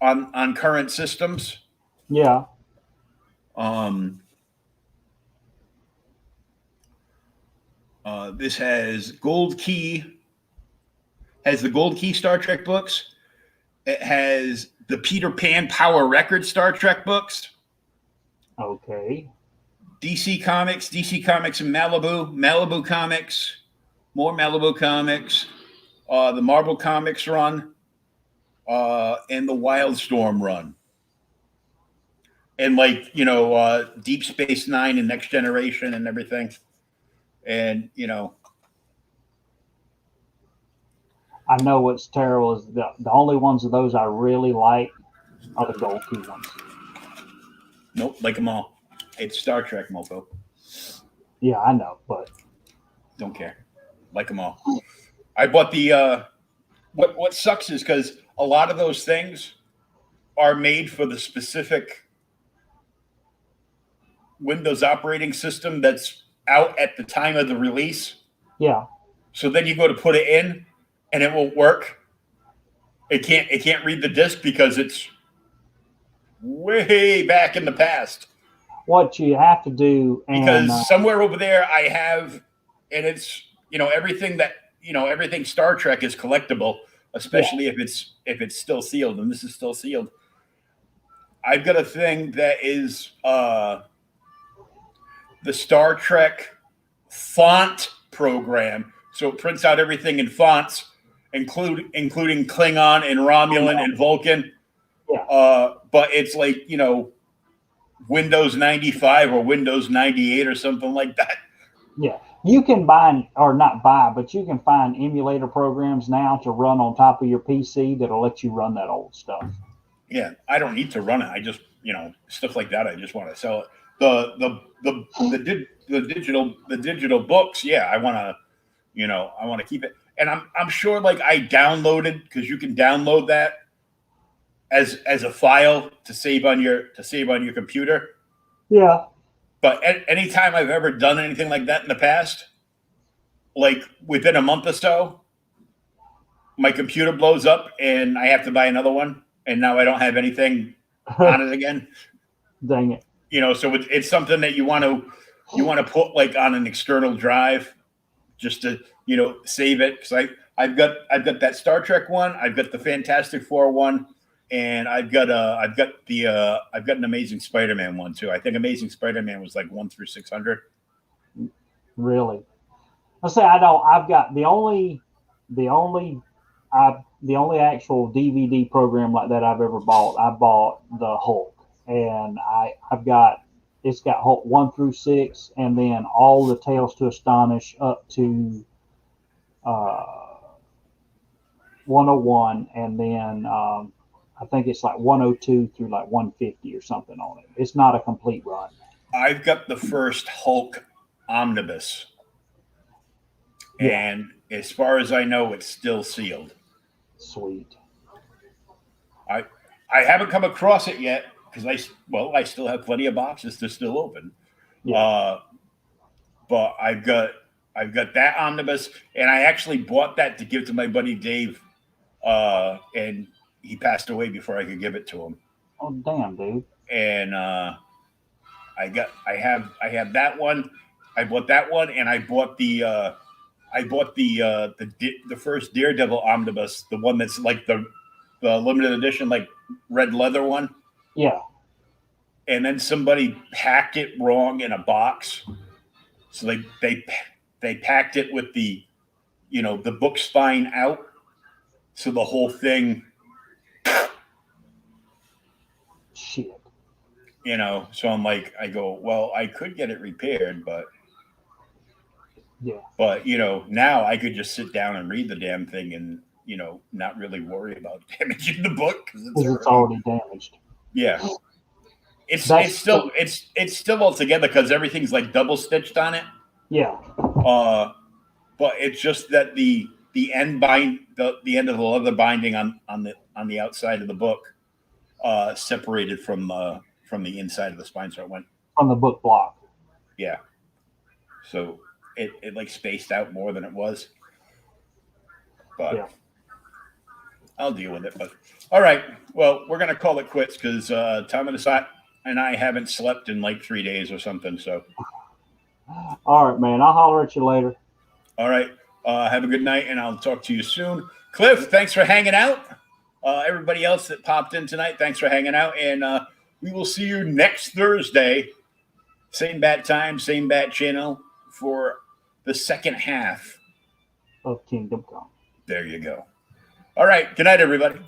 on current systems. Yeah. This has the Gold Key Star Trek books. It has the Peter Pan Power Records Star Trek books. Okay. DC Comics in Malibu Comics, more Malibu Comics, the Marvel Comics run, and the Wildstorm run. And Deep Space Nine and Next Generation and everything. And, I know what's terrible is the only ones of those I really like are the Gold Key ones. Nope, like them all. It's Star Trek, mofo. Yeah, I know, but don't care. Like them all. I bought the what sucks is because a lot of those things are made for the specific Windows operating system that's out at the time of the release. Yeah. So then you go to put it in, and it won't work. It can't read the disc because it's way back in the past. What you have to do, and Because somewhere over there I have, and it's everything everything Star Trek is collectible, especially if it's still sealed, and this is still sealed. I've got a thing that is the Star Trek font program, so it prints out everything in fonts, including Klingon and Romulan and Vulcan. Yeah. But it's like Windows 95 or Windows 98 or something like that. Yeah, you can buy, or not buy, but you can find emulator programs now to run on top of your PC that'll let you run that old stuff. Yeah, I don't need to run it. I just, stuff like that. I just want to sell it. The digital books. Yeah, I want to keep it. And I'm sure like I downloaded, because you can download that as a file to save on your computer. Yeah. But anytime I've ever done anything like that in the past, like within a month or so, my computer blows up and I have to buy another one, and now I don't have anything on it again. Dang it. So it's something that you want to put like on an external drive, just to save it. Because I've got that Star Trek one, I've got the Fantastic Four one, and I've got an Amazing Spider-Man one too. I think Amazing Spider-Man was like 1 through 600. Really? I say I don't. I've got the only actual DVD program like that I've ever bought. I bought the Hulk, and it's got Hulk 1 through 6, and then all the Tales to Astonish up to 101, and then I think it's like 102 through like 150 or something on it. It's not a complete run. I've got the first Hulk omnibus. Yeah. And as far as I know, it's still sealed. Sweet. I haven't come across it yet because I still have plenty of boxes to still open. Yeah. But I've got that omnibus, and I actually bought that to give to my buddy Dave, and he passed away before I could give it to him. Oh damn, dude! And I have that one. I bought that one, and I bought the first Daredevil omnibus, the one that's like the limited edition, like red leather one. Yeah. And then somebody packed it wrong in a box, so they packed it with the book spine out, so the whole thing. Shit. So I'm like, I go, well, I could get it repaired, but. Yeah. But now I could just sit down and read the damn thing and not really worry about damaging the book because it's already damaged. Yeah. It's still all together because everything's like double stitched on it. Yeah. But it's just that the end the end of the leather binding on the outside of the book separated from the inside of the spine, so it went from the book block. Yeah. So it like spaced out more than it was. But yeah. I'll deal with it. But all right. Well, we're gonna call it quits because Tom and I haven't slept in like 3 days or something. So all right, man. I'll holler at you later. All right. Have a good night, and I'll talk to you soon. Cliff, thanks for hanging out. Everybody else that popped in tonight, thanks for hanging out. And we will see you next Thursday. Same bat time, same bat channel for the second half of Kingdom Come. There you go. All right. Good night, everybody.